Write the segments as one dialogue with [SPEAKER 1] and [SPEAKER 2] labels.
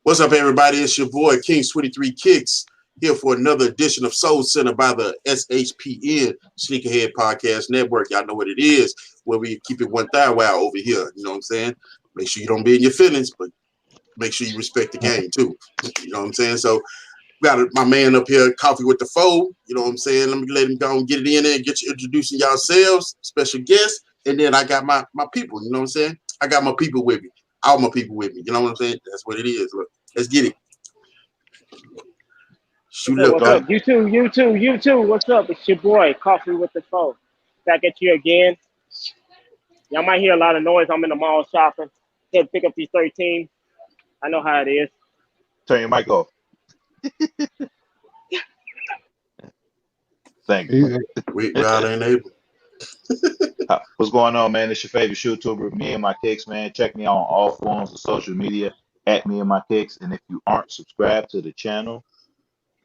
[SPEAKER 1] What's up, everybody? It's your boy, Kings 23 Kicks, here for another edition of Soul Center by the SHPN Sneakerhead Podcast Network. Y'all know what it is, where we keep it 1,000 wow over here. You know what I'm saying? Make sure you don't be in your feelings, but make sure you respect the game, too. You know what I'm saying? So, we got my man up here, Coffee with the Foe. You know what I'm saying? Let me let him go and get it in there and get you introducing yourselves, special guests. And then I got my people, you know what I'm saying? I got my people with me. All my people with me. You know what I'm saying? That's what it is. Look, let's get it. Shoot it up, dog.
[SPEAKER 2] You too. What's up? It's your boy, Coffee with the Foe. Back at you again. Y'all might hear a lot of noise. I'm in the mall shopping. Had to pick up these 13. I know how it is.
[SPEAKER 3] Turn your mic off. Thank you.
[SPEAKER 1] We out ain't able.
[SPEAKER 3] What's going on, man? It's your favorite YouTuber, Me and My Kicks, man. Check me out on all forms of social media at Me and My Kicks. And if you aren't subscribed to the channel,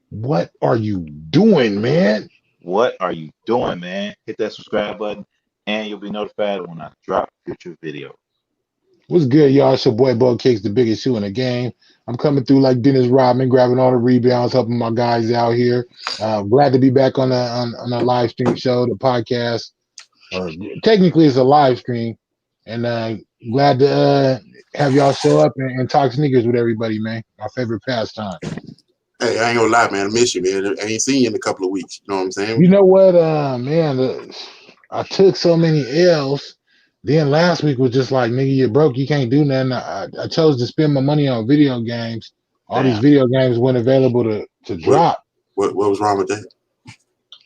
[SPEAKER 4] what are you doing, man?
[SPEAKER 3] What are you doing, man? Hit that subscribe button, and you'll be notified when I drop future videos.
[SPEAKER 4] What's good, y'all? It's your boy, Bo Kicks, the biggest shoe in the game. I'm coming through like Dennis Rodman, grabbing all the rebounds, helping my guys out here. Glad to be back on the live stream show, the podcast. Or technically, it's a live stream, and glad to have y'all show up and talk sneakers with everybody, man. My favorite pastime.
[SPEAKER 1] Hey, I ain't gonna lie, man. I miss you, man. I ain't seen you in a couple of weeks. You know what I'm saying?
[SPEAKER 4] You know what, man? I took so many L's. Then last week was just like, nigga, you're broke. You can't do nothing. I chose to spend my money on video games. All these video games weren't available to drop.
[SPEAKER 1] What was wrong with that?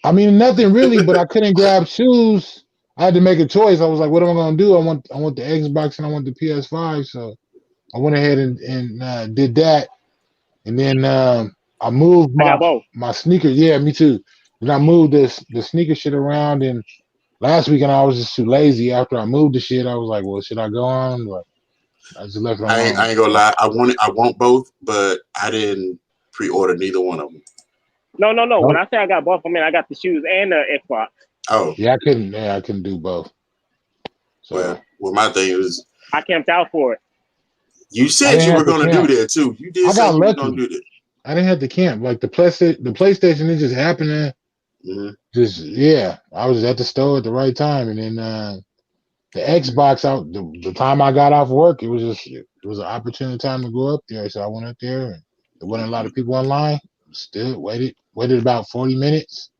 [SPEAKER 4] I mean, nothing really, but I couldn't grab shoes. I had to make a choice. I was like, what am I going to do? I want the Xbox and I want the PS5. So I went ahead and did that. And then I moved my sneaker. Yeah, me too. And I moved the sneaker shit around. And last weekend I was just too lazy. After I moved the shit, I was like, well, should I go on? But I just left it on.
[SPEAKER 1] I ain't gonna lie. I want both, but I didn't pre-order neither one of them.
[SPEAKER 2] No. When I say I got both, I mean I got the shoes and the Xbox.
[SPEAKER 1] Oh.
[SPEAKER 4] Yeah, I couldn't do both.
[SPEAKER 1] So well, my thing was
[SPEAKER 2] I camped out for it.
[SPEAKER 1] You said you were gonna do that too. You did say you were gonna do that.
[SPEAKER 4] I didn't have to camp. Like the PlayStation, it just happened. I was at the store at the right time, and then the Xbox out. The time I got off work, it was an opportune time to go up there. So I went up there, and there wasn't a lot of people online. Still waited about 40 minutes,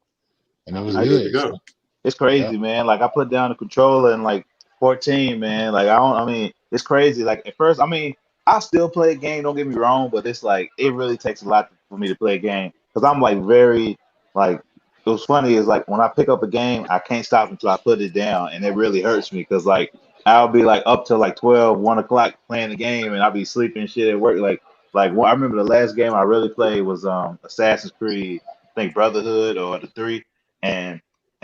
[SPEAKER 4] and it was good.
[SPEAKER 1] Go.
[SPEAKER 3] It's crazy, man. Like I put down the controller in like 14, man. Like I mean, it's crazy. Like at first, I mean, I still play a game. Don't get me wrong, but it's like it really takes a lot for me to play a game because I'm like very like. What's funny is like when I pick up a game, I can't stop until I put it down, and it really hurts me because like I'll be like up till like 12, 1 o'clock playing the game, and I'll be sleeping shit at work. Like I remember the last game I really played was Assassin's Creed, I think Brotherhood or the 3, and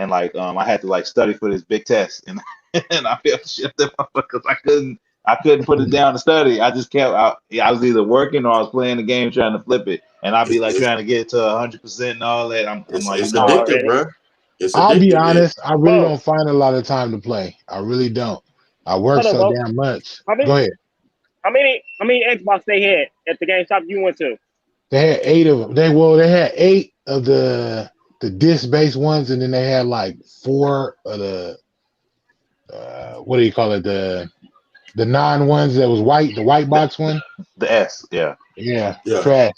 [SPEAKER 3] like I had to like study for this big test, and I felt shit because I couldn't put it down to study. I just kept I was either working or I was playing the game trying to flip it, and I'd be like trying to get to 100% and all that. I'm like,
[SPEAKER 1] it's addictive, bro.
[SPEAKER 4] I'll be honest, I really don't find a lot of time to play. I really don't. I work so damn much. Go ahead.
[SPEAKER 2] How many Xbox they had at the GameStop you went to?
[SPEAKER 4] They had 8 of them. They had 8 of the disc-based ones, and then they had like 4 of the what do you call it? The non-ones that was white, the white box one.
[SPEAKER 3] The S, yeah.
[SPEAKER 4] Trash.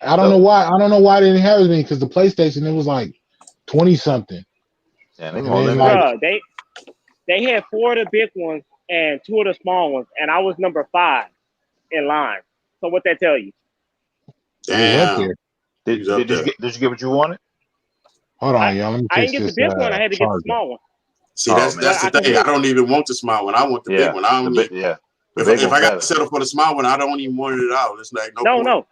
[SPEAKER 4] I don't know why. I don't know why they didn't have as many because the PlayStation it was like 20 something.
[SPEAKER 3] Yeah,
[SPEAKER 2] they had 4 of the big ones and 2 of the small ones, and I was number 5 in line. So what that tell you?
[SPEAKER 1] Damn.
[SPEAKER 3] Did you get what you wanted?
[SPEAKER 4] Hold on, y'all.
[SPEAKER 2] I didn't get the big one. I had to get the small one.
[SPEAKER 1] See, that's the thing. I don't even want the small one. I want the big one. I don't need. If I got to settle for the small one, I don't even want it at all. It's like
[SPEAKER 2] no.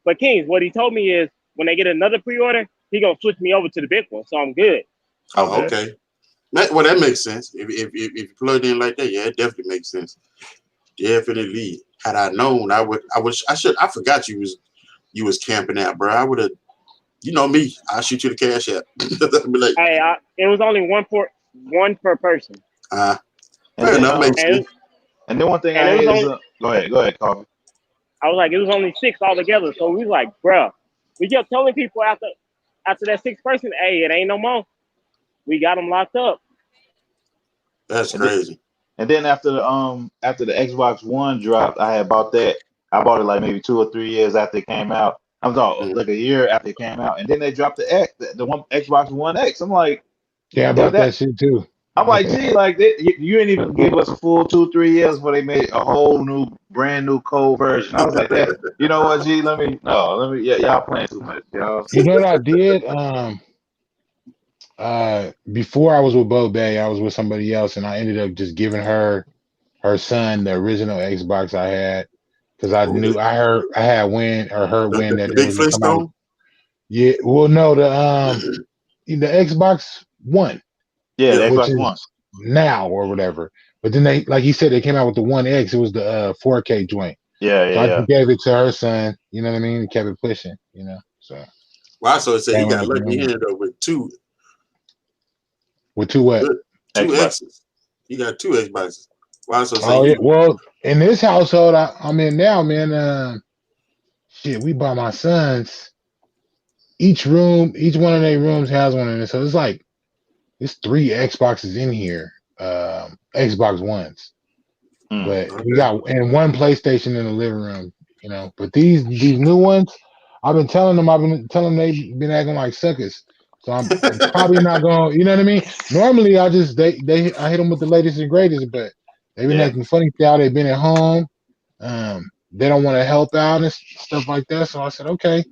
[SPEAKER 2] But Kings, what he told me is when they get another pre-order, he gonna switch me over to the big one, so I'm good.
[SPEAKER 1] Oh, okay. Well, that makes sense. If you plug in like that, yeah, it definitely makes sense. Definitely. Had I known, I forgot you was camping out, bro. I would have. You know me. I'll shoot you the cash app. Like,
[SPEAKER 2] hey, it was only one per person.
[SPEAKER 1] Fair enough.
[SPEAKER 3] And then one thing I hate is go ahead, Coffee.
[SPEAKER 2] I was like, it was only 6 altogether. So we was like, bruh, we kept telling people after that 6th person, hey, it ain't no more. We got them locked up.
[SPEAKER 1] That's
[SPEAKER 3] And then,
[SPEAKER 1] crazy.
[SPEAKER 3] and then after the Xbox One dropped, I had bought that. I bought it like maybe 2 or 3 years after it came out. I'm talking like a year after it came out, and then they dropped the X, the one Xbox One X. I'm like,
[SPEAKER 4] Yeah, I
[SPEAKER 3] dude,
[SPEAKER 4] bought that shit too.
[SPEAKER 3] I'm like, gee, like you didn't even give us a full 2-3 years before they made a whole brand new cold version. I was like, that. You know what, G? Yeah, y'all playing too much, y'all.
[SPEAKER 4] You know what I did? Before I was with Bo Bay, I was with somebody else, and I ended up just giving her son the original Xbox I had because I had heard that
[SPEAKER 1] The
[SPEAKER 4] they
[SPEAKER 1] big
[SPEAKER 4] was gonna come out.
[SPEAKER 1] Flintstone.
[SPEAKER 4] Yeah, well, no, the Xbox One,
[SPEAKER 3] Yeah, the
[SPEAKER 1] Yeah.
[SPEAKER 4] which
[SPEAKER 3] Xbox
[SPEAKER 4] is
[SPEAKER 3] One.
[SPEAKER 4] now or whatever. But then they, like he said, they came out with the One X. It was the 4K joint.
[SPEAKER 3] Yeah,
[SPEAKER 4] So I
[SPEAKER 3] yeah.
[SPEAKER 4] just gave it to her son. You know what I mean? And kept it pushing. You know, so
[SPEAKER 1] Well, I saw it said he
[SPEAKER 4] came
[SPEAKER 1] got
[SPEAKER 4] out with
[SPEAKER 1] lucky
[SPEAKER 4] the
[SPEAKER 1] in though with two
[SPEAKER 4] what?
[SPEAKER 1] two
[SPEAKER 3] Xbox.
[SPEAKER 1] X's. He got 2 Xboxes. Well, I saw
[SPEAKER 4] Oh
[SPEAKER 1] say
[SPEAKER 4] yeah. Well, in this household I'm in now, man. Shit, we bought my sons. Each one of their rooms has one in it. So it's 3 Xboxes in here. Xbox Ones. But we
[SPEAKER 1] okay.
[SPEAKER 4] got and one PlayStation in the living room, you know. But these new ones, I've been telling them they've been acting like suckers. So I'm probably not going. You know what I mean? Normally I just I hit them with the latest and greatest, but they've been
[SPEAKER 3] Yeah.
[SPEAKER 4] acting funny now. They've been at home. They don't want to help out and stuff like that. So I said, okay.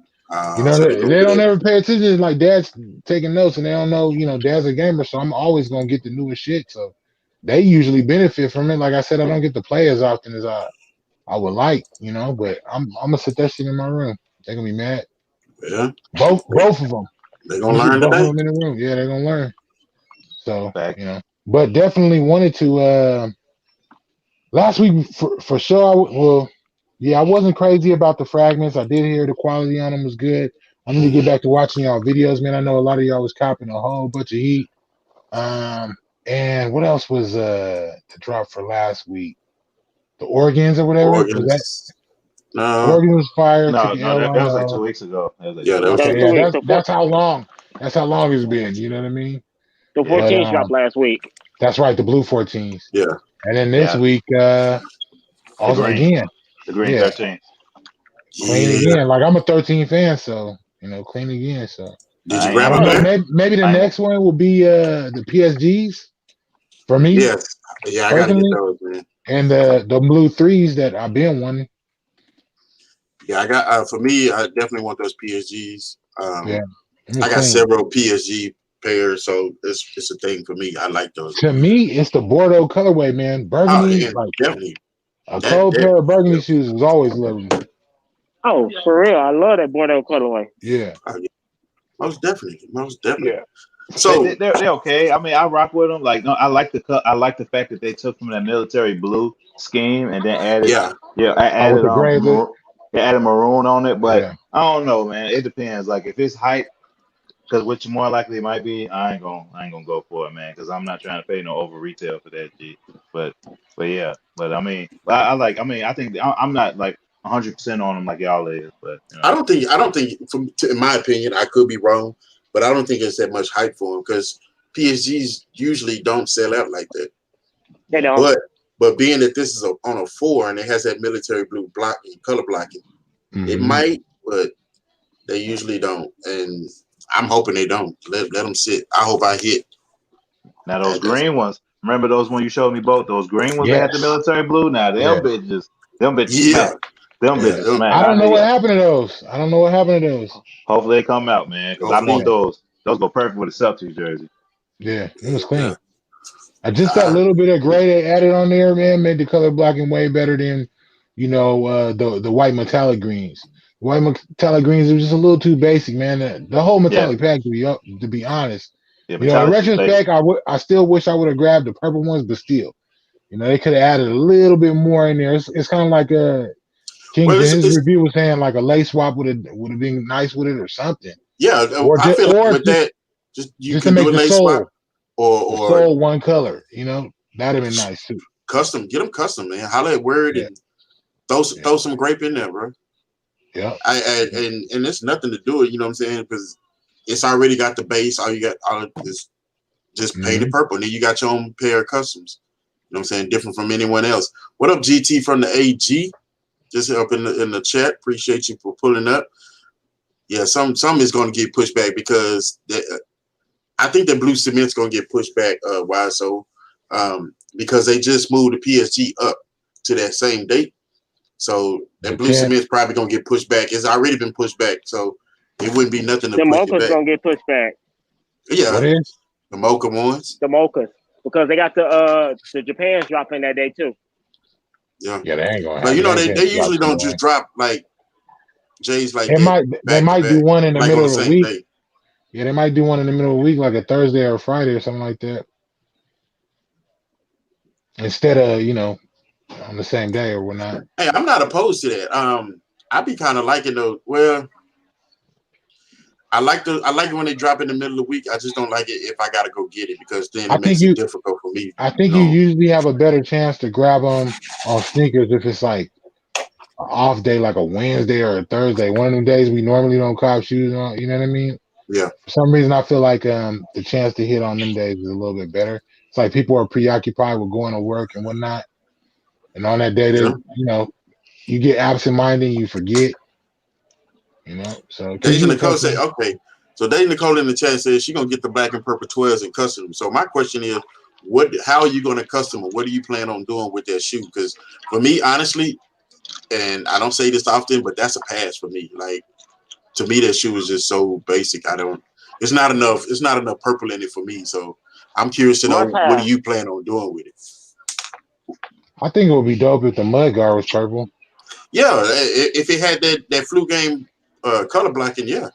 [SPEAKER 4] You know,
[SPEAKER 1] So they
[SPEAKER 4] they
[SPEAKER 1] gonna get
[SPEAKER 4] don't
[SPEAKER 1] it.
[SPEAKER 4] ever pay attention. Like dad's taking notes, and they don't know. You know, dad's a gamer, so I'm always gonna get the newest shit. So they usually benefit from it. Like I said, I don't get to play as often as I would like. You know, but I'm gonna sit that shit in my room. They're gonna be mad.
[SPEAKER 1] Yeah.
[SPEAKER 4] Both of them.
[SPEAKER 1] They
[SPEAKER 4] I'm
[SPEAKER 1] gonna
[SPEAKER 4] gonna get
[SPEAKER 1] learn
[SPEAKER 4] both of
[SPEAKER 1] today.
[SPEAKER 4] them in the room. Yeah, they're gonna learn. So
[SPEAKER 3] Back.
[SPEAKER 4] you know, but definitely wanted to. Last week for sure. Well, yeah, I wasn't crazy about the fragments. I did hear the quality on them was good. I need to get back to watching y'all videos, man. I know a lot of y'all was copping a whole bunch of heat. And what else was the drop for last week? The organs or whatever. Was that
[SPEAKER 1] Organs. No.
[SPEAKER 4] organs was fire? Took
[SPEAKER 3] No,
[SPEAKER 4] an
[SPEAKER 3] no,
[SPEAKER 4] L
[SPEAKER 3] that
[SPEAKER 4] on
[SPEAKER 3] was like 2 weeks ago. That was like
[SPEAKER 1] Yeah,
[SPEAKER 3] 2
[SPEAKER 1] that
[SPEAKER 3] weeks
[SPEAKER 1] was
[SPEAKER 2] That
[SPEAKER 3] ago.
[SPEAKER 2] was
[SPEAKER 4] Okay,
[SPEAKER 2] 2
[SPEAKER 4] yeah,
[SPEAKER 2] weeks.
[SPEAKER 4] that's how long. That's how long it's been. You know what I mean?
[SPEAKER 2] The
[SPEAKER 3] Yeah,
[SPEAKER 2] 14 dropped last week.
[SPEAKER 4] That's right, the blue 14s.
[SPEAKER 1] yeah.
[SPEAKER 4] And then this
[SPEAKER 3] yeah.
[SPEAKER 4] week,
[SPEAKER 3] The
[SPEAKER 4] also
[SPEAKER 3] green.
[SPEAKER 4] again,
[SPEAKER 3] The green
[SPEAKER 4] yeah,
[SPEAKER 3] 13.
[SPEAKER 4] clean
[SPEAKER 1] Yeah.
[SPEAKER 4] again. Like I'm a 13 fan, so you know, clean again. So
[SPEAKER 1] Did you
[SPEAKER 3] I ain't
[SPEAKER 4] I
[SPEAKER 1] grab
[SPEAKER 3] gonna
[SPEAKER 1] a
[SPEAKER 4] don't know.
[SPEAKER 3] lie.
[SPEAKER 1] pair?
[SPEAKER 4] Maybe the
[SPEAKER 3] I ain't gonna.
[SPEAKER 4] next one will be the PSGs for me
[SPEAKER 1] Yes. Yeah, I gotta get
[SPEAKER 4] personally,
[SPEAKER 1] those, man.
[SPEAKER 4] and the blue threes that I've been wanting.
[SPEAKER 1] Yeah, I got for me, I definitely want those PSGs.
[SPEAKER 4] Yeah, I'm
[SPEAKER 1] I got
[SPEAKER 4] clean.
[SPEAKER 1] several PSG pairs, so it's a thing for me. I like those.
[SPEAKER 4] To me, it's the Bordeaux colorway, man.
[SPEAKER 1] Oh,
[SPEAKER 4] Burgundy,
[SPEAKER 1] and
[SPEAKER 4] like
[SPEAKER 1] definitely
[SPEAKER 4] a cold
[SPEAKER 1] that
[SPEAKER 4] pair of burgundy
[SPEAKER 1] yeah.
[SPEAKER 4] shoes is always lovely.
[SPEAKER 2] Oh, for real. I love that Bordeaux colorway.
[SPEAKER 4] Yeah,
[SPEAKER 1] Oh, yeah. Most definitely.
[SPEAKER 4] yeah.
[SPEAKER 1] So
[SPEAKER 3] They're okay. I mean, I rock with them. Like, no, I like I like the fact that they took from that military blue scheme and then added,
[SPEAKER 1] yeah,
[SPEAKER 3] I
[SPEAKER 4] Oh, with
[SPEAKER 3] added
[SPEAKER 4] the gray look.
[SPEAKER 3] they added maroon on it. But
[SPEAKER 4] Yeah,
[SPEAKER 3] I don't know, man. It depends. Like, if it's hype, because which more likely it might be, I ain't gonna go for it, man. Because I'm not trying to pay no over retail for that G. But yeah. But I mean, I like. I mean, I think I'm not like 100% on them like y'all is. But you know,
[SPEAKER 1] I don't think, in my opinion, I could be wrong, but I don't think it's that much hype for them because PSGs usually don't sell out like that.
[SPEAKER 2] They don't.
[SPEAKER 1] But being that this is on a 4 and it has that military blue blocking, color blocking, it
[SPEAKER 4] Mhm.
[SPEAKER 1] might, but they usually don't. And I'm hoping they don't. Let them sit. I hope I hit.
[SPEAKER 3] now those
[SPEAKER 1] That's
[SPEAKER 3] green ones. Remember those when you showed me both those green ones that had the
[SPEAKER 4] Yes.
[SPEAKER 3] military blue. Now
[SPEAKER 4] Yeah.
[SPEAKER 3] them bitches
[SPEAKER 1] yeah,
[SPEAKER 3] smack. Them
[SPEAKER 1] yeah.
[SPEAKER 3] bitches smack.
[SPEAKER 4] I don't know what
[SPEAKER 3] Yeah.
[SPEAKER 4] happened to those. I don't know what happened to those.
[SPEAKER 3] Hopefully they come out, man, because I
[SPEAKER 1] Hopefully,
[SPEAKER 3] want
[SPEAKER 4] Yeah,
[SPEAKER 3] those. Those go perfect with a Celtics jersey.
[SPEAKER 4] yeah. It was
[SPEAKER 1] yeah.
[SPEAKER 4] clean. Just that little bit of gray they added on there, man, made the color blocking way better than, the white metallic greens. White metallic greens are just a little too basic, man. The whole
[SPEAKER 3] Yeah,
[SPEAKER 4] metallic pack, to be honest,
[SPEAKER 3] yeah.
[SPEAKER 4] in
[SPEAKER 3] Metallics is basic.
[SPEAKER 4] retrospect, I still wish I would have grabbed the purple ones, but still, they could have added a little bit more in there. It's kind of like Kings
[SPEAKER 1] Well,
[SPEAKER 4] in his
[SPEAKER 1] it's
[SPEAKER 4] review was saying like a lace swap would have been nice with it or something,
[SPEAKER 1] yeah.
[SPEAKER 4] or
[SPEAKER 1] I feel like
[SPEAKER 4] or
[SPEAKER 1] with that, just you
[SPEAKER 4] just to
[SPEAKER 1] can do
[SPEAKER 4] make
[SPEAKER 1] a lace swap
[SPEAKER 4] the
[SPEAKER 1] or
[SPEAKER 4] soul one color. That'd have been nice too.
[SPEAKER 1] custom. Get them custom, man. Holla at Word
[SPEAKER 4] Yeah.
[SPEAKER 1] and throw some grape in there, bro.
[SPEAKER 4] Yeah.
[SPEAKER 1] And it's nothing to do it. You know what I'm saying? Because it's already got the base. All you got is just painted purple. And then you got your own pair of customs. You know what I'm saying? Different from anyone else. What up, GT from the AG? Just up in the chat. Appreciate you for pulling up. Yeah, some is going to get pushed back because I think that blue cement's going to get pushed back. Why so? Because they just moved the PSG up to that same date. So that blue cement's probably going to get pushed back. It's already been pushed back. So it wouldn't be nothing to
[SPEAKER 2] The
[SPEAKER 1] push it
[SPEAKER 2] mocha's
[SPEAKER 1] back.
[SPEAKER 2] going to get pushed back.
[SPEAKER 1] Yeah.
[SPEAKER 4] What is?
[SPEAKER 1] The mocha ones.
[SPEAKER 2] The mochas. Because they got the Japan's dropping that day too.
[SPEAKER 1] Yeah.
[SPEAKER 4] Yeah, they ain't going to
[SPEAKER 1] But you know, they usually don't just drop like J's like that.
[SPEAKER 4] They might do one in the
[SPEAKER 1] like
[SPEAKER 4] middle
[SPEAKER 1] on
[SPEAKER 4] of
[SPEAKER 1] the
[SPEAKER 4] the
[SPEAKER 1] same
[SPEAKER 4] week.
[SPEAKER 1] day.
[SPEAKER 4] Yeah, they might do one in the middle of the week, like a Thursday or a Friday or something like that. Instead of, on the same day or whatnot.
[SPEAKER 1] Hey, I'm not opposed to that. I'd be kind of liking those. Well, I like it when they drop in the middle of the week. I just don't like it if I gotta go get it because then it makes it difficult for me.
[SPEAKER 4] I think you usually have a better chance to grab them on sneakers if it's like an off day, like a Wednesday or a Thursday. One of them days we normally don't cop shoes on. You know what I mean?
[SPEAKER 1] Yeah.
[SPEAKER 4] For some reason, I feel like the chance to hit on them days is a little bit better. It's like people are preoccupied with going to work and whatnot, and on that day, you get absent-minded, you forget. So
[SPEAKER 1] Deja Nicole say, okay. So Deja Nicole in the chat says she's gonna get the black and purple 12s and custom them. So my question is, how are you gonna custom them? What do you plan on doing with that shoe? Because for me, honestly, and I don't say this often, but that's a pass for me. Like to me, that shoe is just so basic. It's not enough purple in it for me. So I'm curious to know what do you plan on doing with it?
[SPEAKER 4] I think it would be dope if the mud guard was purple.
[SPEAKER 1] Yeah, if it had that flu game color blocking, yeah.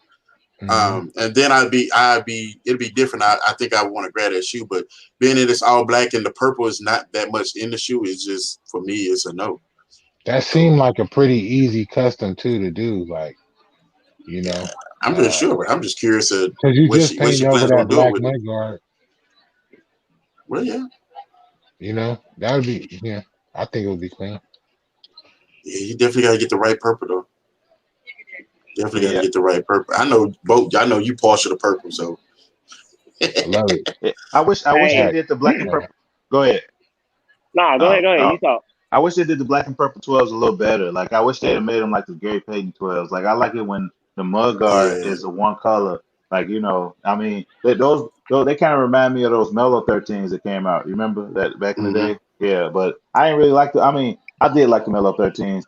[SPEAKER 1] And then it'd be different. I think I want to grab that shoe, but being that it's all black and the purple is not that much in the shoe, it's just for me, it's a no.
[SPEAKER 4] That seemed like a pretty easy custom too to do, like
[SPEAKER 1] I'm just sure, but I'm just curious
[SPEAKER 4] because you just painted over that black mud guard.
[SPEAKER 1] Well, yeah.
[SPEAKER 4] That would be I think it would be clean.
[SPEAKER 1] Yeah, you definitely got to get the right purple though. Definitely got to get the right purple. I know you partial to purple, so.
[SPEAKER 4] I love it.
[SPEAKER 3] I wish they did the black and purple. Go ahead.
[SPEAKER 2] No, go ahead. You talk.
[SPEAKER 3] I wish they did the black and purple 12s a little better. Like I wish they had made them like the Gary Payton 12s. Like I like it when the mud guard is a one color. Like I mean, those they kind of remind me of those Mellow 13s that came out. You remember that back in the day? Yeah, but I ain't really like I did like the Mellow 13s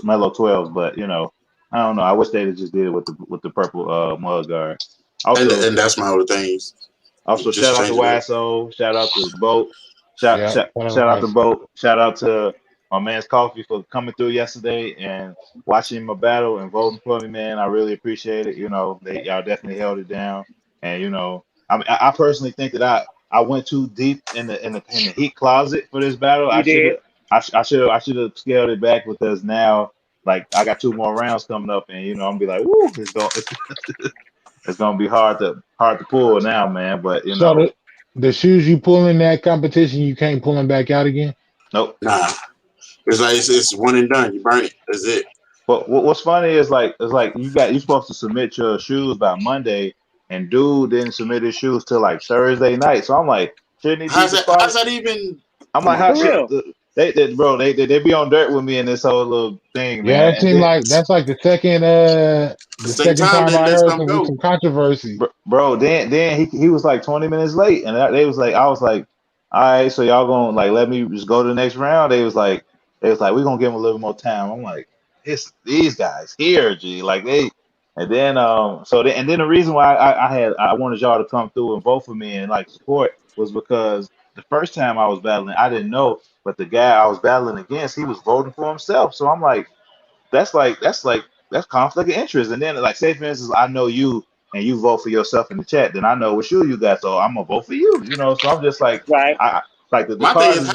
[SPEAKER 3] Mellow 12s, but I don't know. I wish they just did it with the purple mud guard. Also,
[SPEAKER 1] and that's my other things.
[SPEAKER 3] Also, shout out to YSO. Shout out to Boat. Shout out to Boat. Shout out to my man's Coffee for coming through yesterday and watching my battle and voting for me, man. I really appreciate it. Y'all definitely held it down. And I personally think that I went too deep in the heat closet for this battle. I should have scaled it back because now like I got 2 more rounds coming up and I'm gonna be like, woo, it's gonna be hard to pull now, man. But
[SPEAKER 4] so the shoes you pull in that competition, you can't pull them back out again.
[SPEAKER 3] Nope.
[SPEAKER 1] Nah. It's like it's one and done. You burn it. That's it.
[SPEAKER 3] But what's funny is you're supposed to submit your shoes by Monday, and dude didn't submit his shoes till like Thursday night. So I'm like, shouldn't he? How's that
[SPEAKER 1] even?
[SPEAKER 3] I'm like, how should they be on dirt with me in this whole little thing, man?
[SPEAKER 4] Yeah, it seemed like that's like the second time I heard some controversy.
[SPEAKER 3] Bro, then he was like 20 minutes late, and I was like, all right, so y'all gonna like let me just go to the next round? They was like, we're gonna give him a little more time. I'm like, it's these guys here, G. Like and then the reason why I wanted y'all to come through and vote for me and like support was because the first time I was battling, I didn't know, but the guy I was battling against, he was voting for himself. So I'm like, that's conflict of interest. And then like say for instance, I know you and you vote for yourself in the chat, then I know what shoe you got, so I'm gonna vote for you. So I'm just like,
[SPEAKER 2] right.
[SPEAKER 1] My thing is,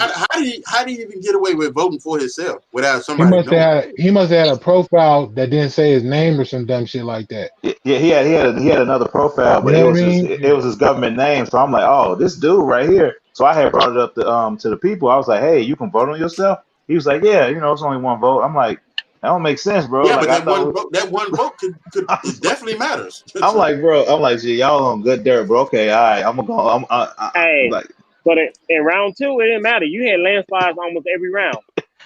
[SPEAKER 1] how do you even get away with voting for himself without somebody knowing?
[SPEAKER 4] He must have had a profile that didn't say his name or some dumb shit like that.
[SPEAKER 3] Yeah, he had another profile, but it was his government name. So I'm like, oh, this dude right here. So I had brought it up to the people. I was like, hey, you can vote on yourself. He was like, yeah, it's only one vote. I'm like, that don't make sense, bro.
[SPEAKER 1] Yeah,
[SPEAKER 3] Like,
[SPEAKER 1] but that one vote could it definitely matters.
[SPEAKER 3] I'm like, bro, gee, y'all on good dirt, bro. Okay, all right, I'm gonna go. I'm
[SPEAKER 2] Hey,
[SPEAKER 3] like,
[SPEAKER 2] but in round 2, it didn't matter. You had landslides almost every round.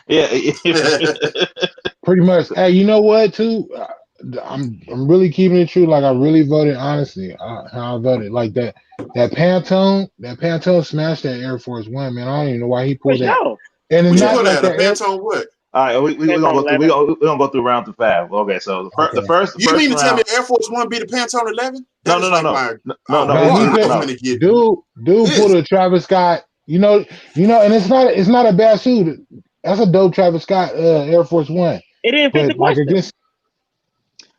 [SPEAKER 3] yeah.
[SPEAKER 4] Pretty much. Hey, you know what? Too, I'm really keeping it true. Like I really voted honestly. How I voted like that. That Pantone smashed that Air Force One, man. I don't even know why he
[SPEAKER 2] For
[SPEAKER 4] pulled that.
[SPEAKER 2] sure.
[SPEAKER 4] And it's
[SPEAKER 1] What you
[SPEAKER 4] not
[SPEAKER 1] put
[SPEAKER 4] like
[SPEAKER 1] at a
[SPEAKER 4] that.
[SPEAKER 1] Pantone? What?
[SPEAKER 3] All right, we
[SPEAKER 2] Pantone
[SPEAKER 3] gonna go through.
[SPEAKER 2] 11.
[SPEAKER 3] We gonna go through round to 5. Okay, so the
[SPEAKER 4] Okay.
[SPEAKER 3] first
[SPEAKER 1] You mean to tell me
[SPEAKER 3] round.
[SPEAKER 1] Air Force One beat the Pantone 11?
[SPEAKER 3] No,
[SPEAKER 1] That is like my
[SPEAKER 3] no.
[SPEAKER 4] No, he
[SPEAKER 1] boy. I'm
[SPEAKER 4] said,
[SPEAKER 1] gonna get
[SPEAKER 4] dude pulled
[SPEAKER 1] this.
[SPEAKER 4] a Travis Scott. And it's not a bad suit. That's a dope Travis Scott Air Force One.
[SPEAKER 2] It didn't fit the
[SPEAKER 4] But like
[SPEAKER 2] question.
[SPEAKER 4] against,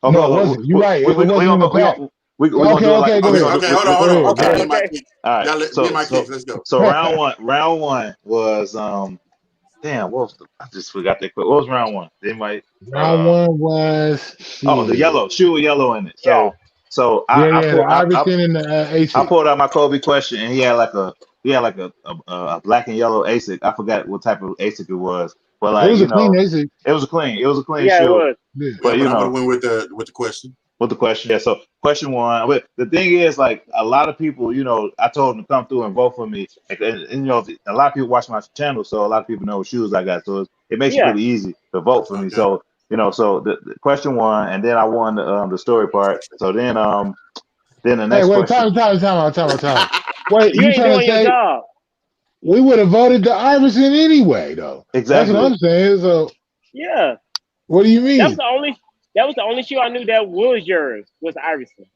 [SPEAKER 3] Okay,
[SPEAKER 4] no, it wasn't. You're right. It
[SPEAKER 3] we
[SPEAKER 4] wasn't in the pack.
[SPEAKER 3] we gonna
[SPEAKER 4] Okay,
[SPEAKER 3] do it like
[SPEAKER 4] okay, go
[SPEAKER 3] we
[SPEAKER 4] ahead.
[SPEAKER 3] gonna
[SPEAKER 1] Okay,
[SPEAKER 3] do.
[SPEAKER 1] hold on.
[SPEAKER 4] Go ahead,
[SPEAKER 1] Okay,
[SPEAKER 4] go
[SPEAKER 1] me
[SPEAKER 4] ahead.
[SPEAKER 1] and my
[SPEAKER 2] Okay.
[SPEAKER 1] kicks.
[SPEAKER 3] All right,
[SPEAKER 1] Y'all let me and my kicks. Let's go.
[SPEAKER 3] so round one was damn, what was I just forgot that quick. What was round one? They might
[SPEAKER 4] Round one was
[SPEAKER 3] the yellow shoe with yellow in it.
[SPEAKER 2] Yeah.
[SPEAKER 3] So
[SPEAKER 4] Yeah,
[SPEAKER 3] I
[SPEAKER 4] the
[SPEAKER 3] pulled
[SPEAKER 4] Iverson and the
[SPEAKER 3] I
[SPEAKER 4] ASIC.
[SPEAKER 3] pulled out my Kobe question, and he had like a black and yellow ASIC. I forgot what type of ASIC it was, but
[SPEAKER 4] It
[SPEAKER 3] like
[SPEAKER 4] was a clean ASIC.
[SPEAKER 3] it was a clean
[SPEAKER 2] Yeah, it
[SPEAKER 3] shoe.
[SPEAKER 2] was.
[SPEAKER 4] Yeah.
[SPEAKER 1] Yeah,
[SPEAKER 3] But
[SPEAKER 1] but I would have went with the question.
[SPEAKER 3] with the question, yeah. So question one, but the thing is, like a lot of people, I told them to come through and vote for me, and a lot of people watch my channel, so a lot of people know what shoes I got, so it makes it
[SPEAKER 2] Yeah.
[SPEAKER 3] pretty easy to vote for me.
[SPEAKER 1] Okay.
[SPEAKER 3] So so the question one, and then I won the story part. So then the
[SPEAKER 4] Hey,
[SPEAKER 3] next
[SPEAKER 4] wait,
[SPEAKER 3] question.
[SPEAKER 4] time out. Wait,
[SPEAKER 2] You
[SPEAKER 4] you
[SPEAKER 2] ain't
[SPEAKER 4] trying to
[SPEAKER 2] doing your
[SPEAKER 4] say
[SPEAKER 2] job.
[SPEAKER 4] we would have voted the Iverson anyway, though? That's what
[SPEAKER 3] Exactly.
[SPEAKER 4] I'm saying. So,
[SPEAKER 2] Yeah.
[SPEAKER 4] what do you
[SPEAKER 2] That was
[SPEAKER 4] mean?
[SPEAKER 2] the only shoe I knew that was yours, was Iverson.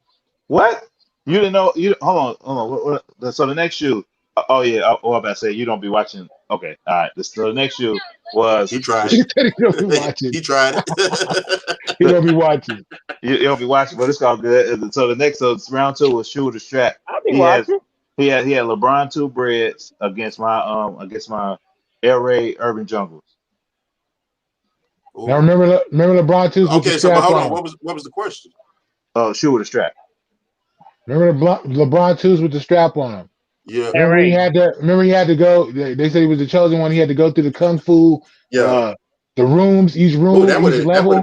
[SPEAKER 3] What? You didn't know? Hold on. So the next shoe. Oh yeah. I'm about to say you don't be watching. Okay. All right. So the next shoe was
[SPEAKER 1] He tried
[SPEAKER 4] He
[SPEAKER 1] it.
[SPEAKER 4] said he don't be watching.
[SPEAKER 1] He tried it.
[SPEAKER 4] He don't be watching.
[SPEAKER 3] you don't be watching, but it's all good. So so round two was shoe with a strap.
[SPEAKER 2] I'll be
[SPEAKER 3] He has
[SPEAKER 2] watching.
[SPEAKER 3] he had LeBron 2 breads against my Air Raid Urban Jungles.
[SPEAKER 4] Now
[SPEAKER 1] Ooh.
[SPEAKER 4] remember LeBron twos with the
[SPEAKER 1] Okay, so but
[SPEAKER 4] strap
[SPEAKER 1] hold on.
[SPEAKER 4] on.
[SPEAKER 1] What was the question?
[SPEAKER 3] Shoe with a strap.
[SPEAKER 4] Remember LeBron twos with the strap on him.
[SPEAKER 1] Yeah,
[SPEAKER 2] Air
[SPEAKER 4] Remember he
[SPEAKER 2] Raid.
[SPEAKER 4] had to go. They said he was the chosen one. He had to go through the kung fu,
[SPEAKER 1] yeah.
[SPEAKER 4] the rooms, each
[SPEAKER 1] Oh,
[SPEAKER 4] room,
[SPEAKER 1] that
[SPEAKER 4] each level.
[SPEAKER 1] would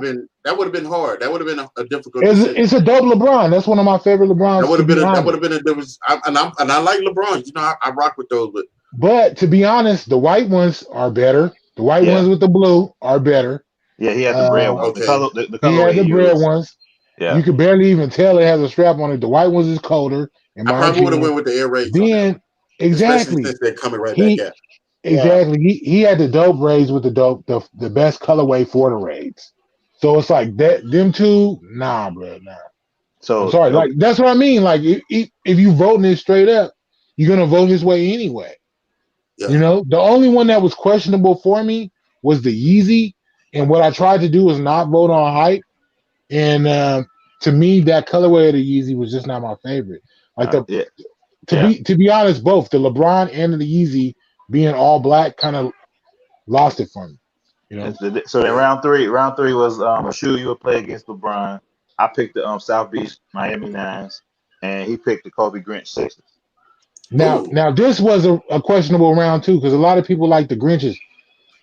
[SPEAKER 1] have been hard. That would have been a difficult decision.
[SPEAKER 4] It's a dope LeBron. That's one of my favorite LeBrons. To be honest,
[SPEAKER 1] there was and I like LeBron. I rock with those,
[SPEAKER 4] but to be honest, the white ones are better. The white
[SPEAKER 3] Yeah.
[SPEAKER 4] ones with the blue are better.
[SPEAKER 3] Yeah, he had the bread ones.
[SPEAKER 1] okay.
[SPEAKER 3] The
[SPEAKER 4] He
[SPEAKER 3] colorway
[SPEAKER 4] had the
[SPEAKER 3] he
[SPEAKER 4] red
[SPEAKER 3] used.
[SPEAKER 4] ones.
[SPEAKER 3] Yeah.
[SPEAKER 4] You could barely even tell it has a strap on it. The white ones is colder, in
[SPEAKER 1] I
[SPEAKER 4] my
[SPEAKER 1] probably would have
[SPEAKER 4] opinion.
[SPEAKER 1] went with the Air Raids on that
[SPEAKER 4] Then
[SPEAKER 1] one, especially
[SPEAKER 4] exactly,
[SPEAKER 1] since they're coming right
[SPEAKER 4] he
[SPEAKER 1] back at.
[SPEAKER 4] exactly he had the dope raids with the best colorway for the raids. So it's like that them two, nah, bro, nah. I'm
[SPEAKER 3] So
[SPEAKER 4] sorry, like that's what I mean. Like if you voting it straight up, you're gonna vote his way anyway.
[SPEAKER 1] Yeah.
[SPEAKER 4] The only one that was questionable for me was the Yeezy, and what I tried to do was not vote on hype. And to me, that colorway of the Yeezy was just not my favorite. Like to be honest, both the LeBron and the Yeezy being all black kind of lost it for me.
[SPEAKER 3] So then round three was a shoe you would play against LeBron. I picked the South Beach Miami Nines, and he picked the Kobe Grinch Sixers.
[SPEAKER 4] Now this was a questionable round too, because a lot of people like the Grinches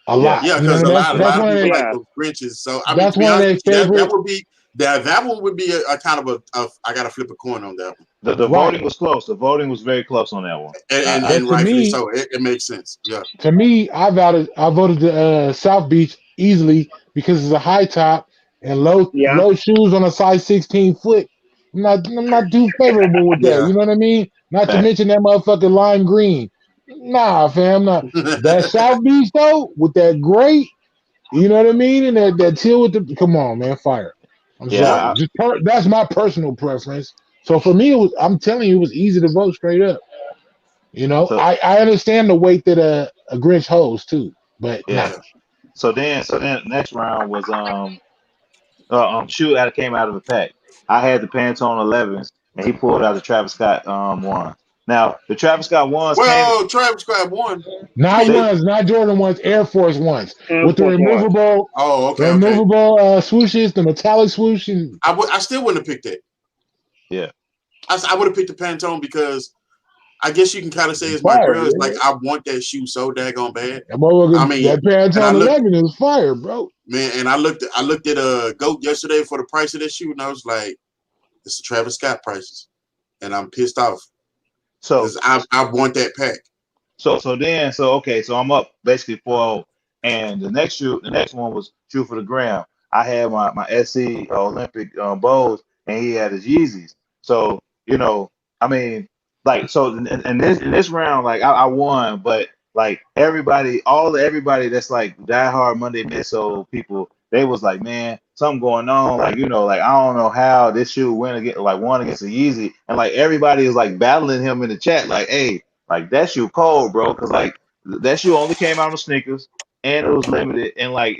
[SPEAKER 4] a lot.
[SPEAKER 1] Yeah,
[SPEAKER 4] You know
[SPEAKER 1] because
[SPEAKER 4] what
[SPEAKER 1] a
[SPEAKER 4] I
[SPEAKER 1] lot
[SPEAKER 4] mean? That's
[SPEAKER 1] of
[SPEAKER 4] one of
[SPEAKER 1] people
[SPEAKER 4] their,
[SPEAKER 1] like those Grinches. So I mean,
[SPEAKER 4] that's
[SPEAKER 1] to be
[SPEAKER 4] one of
[SPEAKER 1] honest
[SPEAKER 4] their
[SPEAKER 1] with you,
[SPEAKER 4] favorite.
[SPEAKER 1] that one would be a kind of a I gotta flip a coin on that one.
[SPEAKER 3] The voting was close. The voting was very close on that one.
[SPEAKER 1] And
[SPEAKER 4] to
[SPEAKER 1] rightfully
[SPEAKER 4] me,
[SPEAKER 1] so. It makes sense. Yeah.
[SPEAKER 4] To me, I voted the South Beach easily because it's a high top and
[SPEAKER 2] Yeah.
[SPEAKER 4] low shoes on a size 16 foot. I'm not too favorable with that.
[SPEAKER 1] Yeah.
[SPEAKER 4] You know what I mean? Not to mention that motherfucking lime green. Nah, fam, not that South Beach though with that gray. You know what I mean? And that teal with the come on, man, fire. I'm sorry, that's my personal preference. So for me, I'm telling you, it was easy to vote straight up. I understand the weight that a Grinch holds too, but nah.
[SPEAKER 3] So then next round was shoe that came out of the pack. I had the Pantone 11s, and he pulled out the Travis Scott one. Now the Travis Scott ones
[SPEAKER 1] Travis Scott won.
[SPEAKER 4] Not Jordan ones, Air Force ones with the removable. Removable swooshes, the metallic swoosh. And
[SPEAKER 1] I still wouldn't have picked that.
[SPEAKER 3] Yeah,
[SPEAKER 1] I would have picked the Pantone because I guess you can kind of say it's my
[SPEAKER 4] Fire,
[SPEAKER 1] girl. It's like
[SPEAKER 4] man.
[SPEAKER 1] I want that shoe so daggone bad.
[SPEAKER 4] That motherfucker,
[SPEAKER 1] I mean,
[SPEAKER 4] that Pantone 11 is fire, bro.
[SPEAKER 1] Man, and I looked at GOAT yesterday for the price of that shoe, and I was like, it's the Travis Scott prices, and I'm pissed off.
[SPEAKER 3] So
[SPEAKER 1] I want that pack.
[SPEAKER 3] So okay, so I'm up basically 4-0. And the next one was True for the Gram. I had my SC Olympic bows, and he had his Yeezys. So I mean, like, so in this round, like I won, but like everybody that's like diehard Monday Misso people, they was like, man, something going on, like like I don't know how this shoe won against the Yeezy, and like everybody is like battling him in the chat, like, hey. Like that shoe cold, bro, because like that shoe only came out on sneakers and it was limited, and like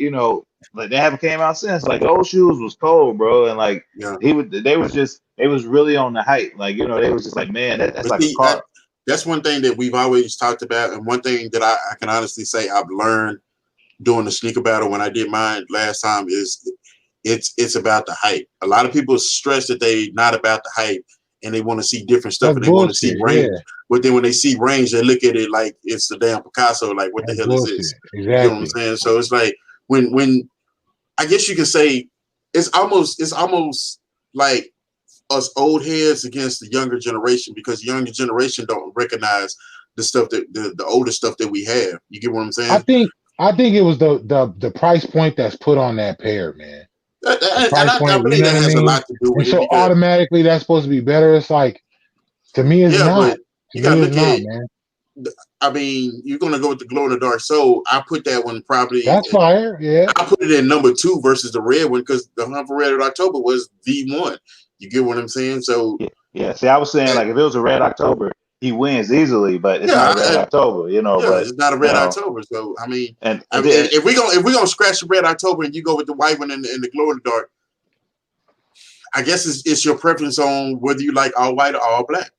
[SPEAKER 3] like they haven't came out since. Like those shoes was cold, bro, and like they was really on the hype. Like they was just like, man, that's like a car.
[SPEAKER 1] That's one thing that we've always talked about, and one thing that I can honestly say I've learned doing the sneaker battle when I did mine last time is it's about the hype. A lot of people stress that they not about the hype and they want to see different stuff and they want to see range. Yeah. But then when they see range, they look at it like it's the damn Picasso. Like, what the hell is this?
[SPEAKER 4] Exactly.
[SPEAKER 1] You know what I'm saying? So it's like when I guess you can say it's almost like us old heads against the younger generation, because the younger generation don't recognize the stuff that the older stuff that we have. You get what I'm saying?
[SPEAKER 4] I think it was the price point that's put on that pair, man.
[SPEAKER 1] I believe that has a lot to do with it.
[SPEAKER 4] So automatically that's supposed to be better. It's like, to me, it's not.
[SPEAKER 1] But you gotta look at it,
[SPEAKER 4] man.
[SPEAKER 1] I mean, you're gonna go with the glow in the dark soul. I put that one probably.
[SPEAKER 4] That's fire, yeah.
[SPEAKER 1] I put it in number 2 versus the red one because the Hunt for Red October was the one. You get what I'm saying? So
[SPEAKER 3] yeah. See, I was saying like if it was a Red October, he wins easily, but it's not a Red October, but
[SPEAKER 1] it's not a Red October. So I mean, if we gonna scratch the Red October and you go with the white one and the glow in the dark, I guess it's your preference on whether you like all white or all black.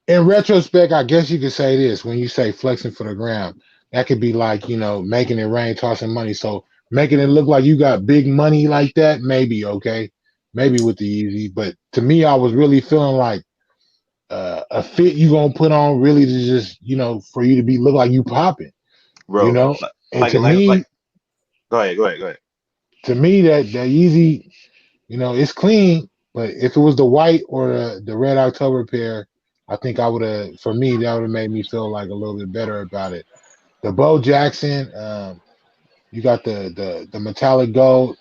[SPEAKER 4] In retrospect, I guess you could say this when you say flexing for the gram, that could be like, making it rain, tossing money. So making it look like you got big money like that, maybe okay, maybe with the Yeezy. But to me, I was really feeling like a fit you gonna put on really to just for you to look like you popping,
[SPEAKER 3] bro.
[SPEAKER 4] And to me,
[SPEAKER 3] go ahead.
[SPEAKER 4] To me, that Yeezy, it's clean. But if it was the white or the Red October pair, I think I would have. For me, that would have made me feel like a little bit better about it. The Bo Jackson, you got the metallic gold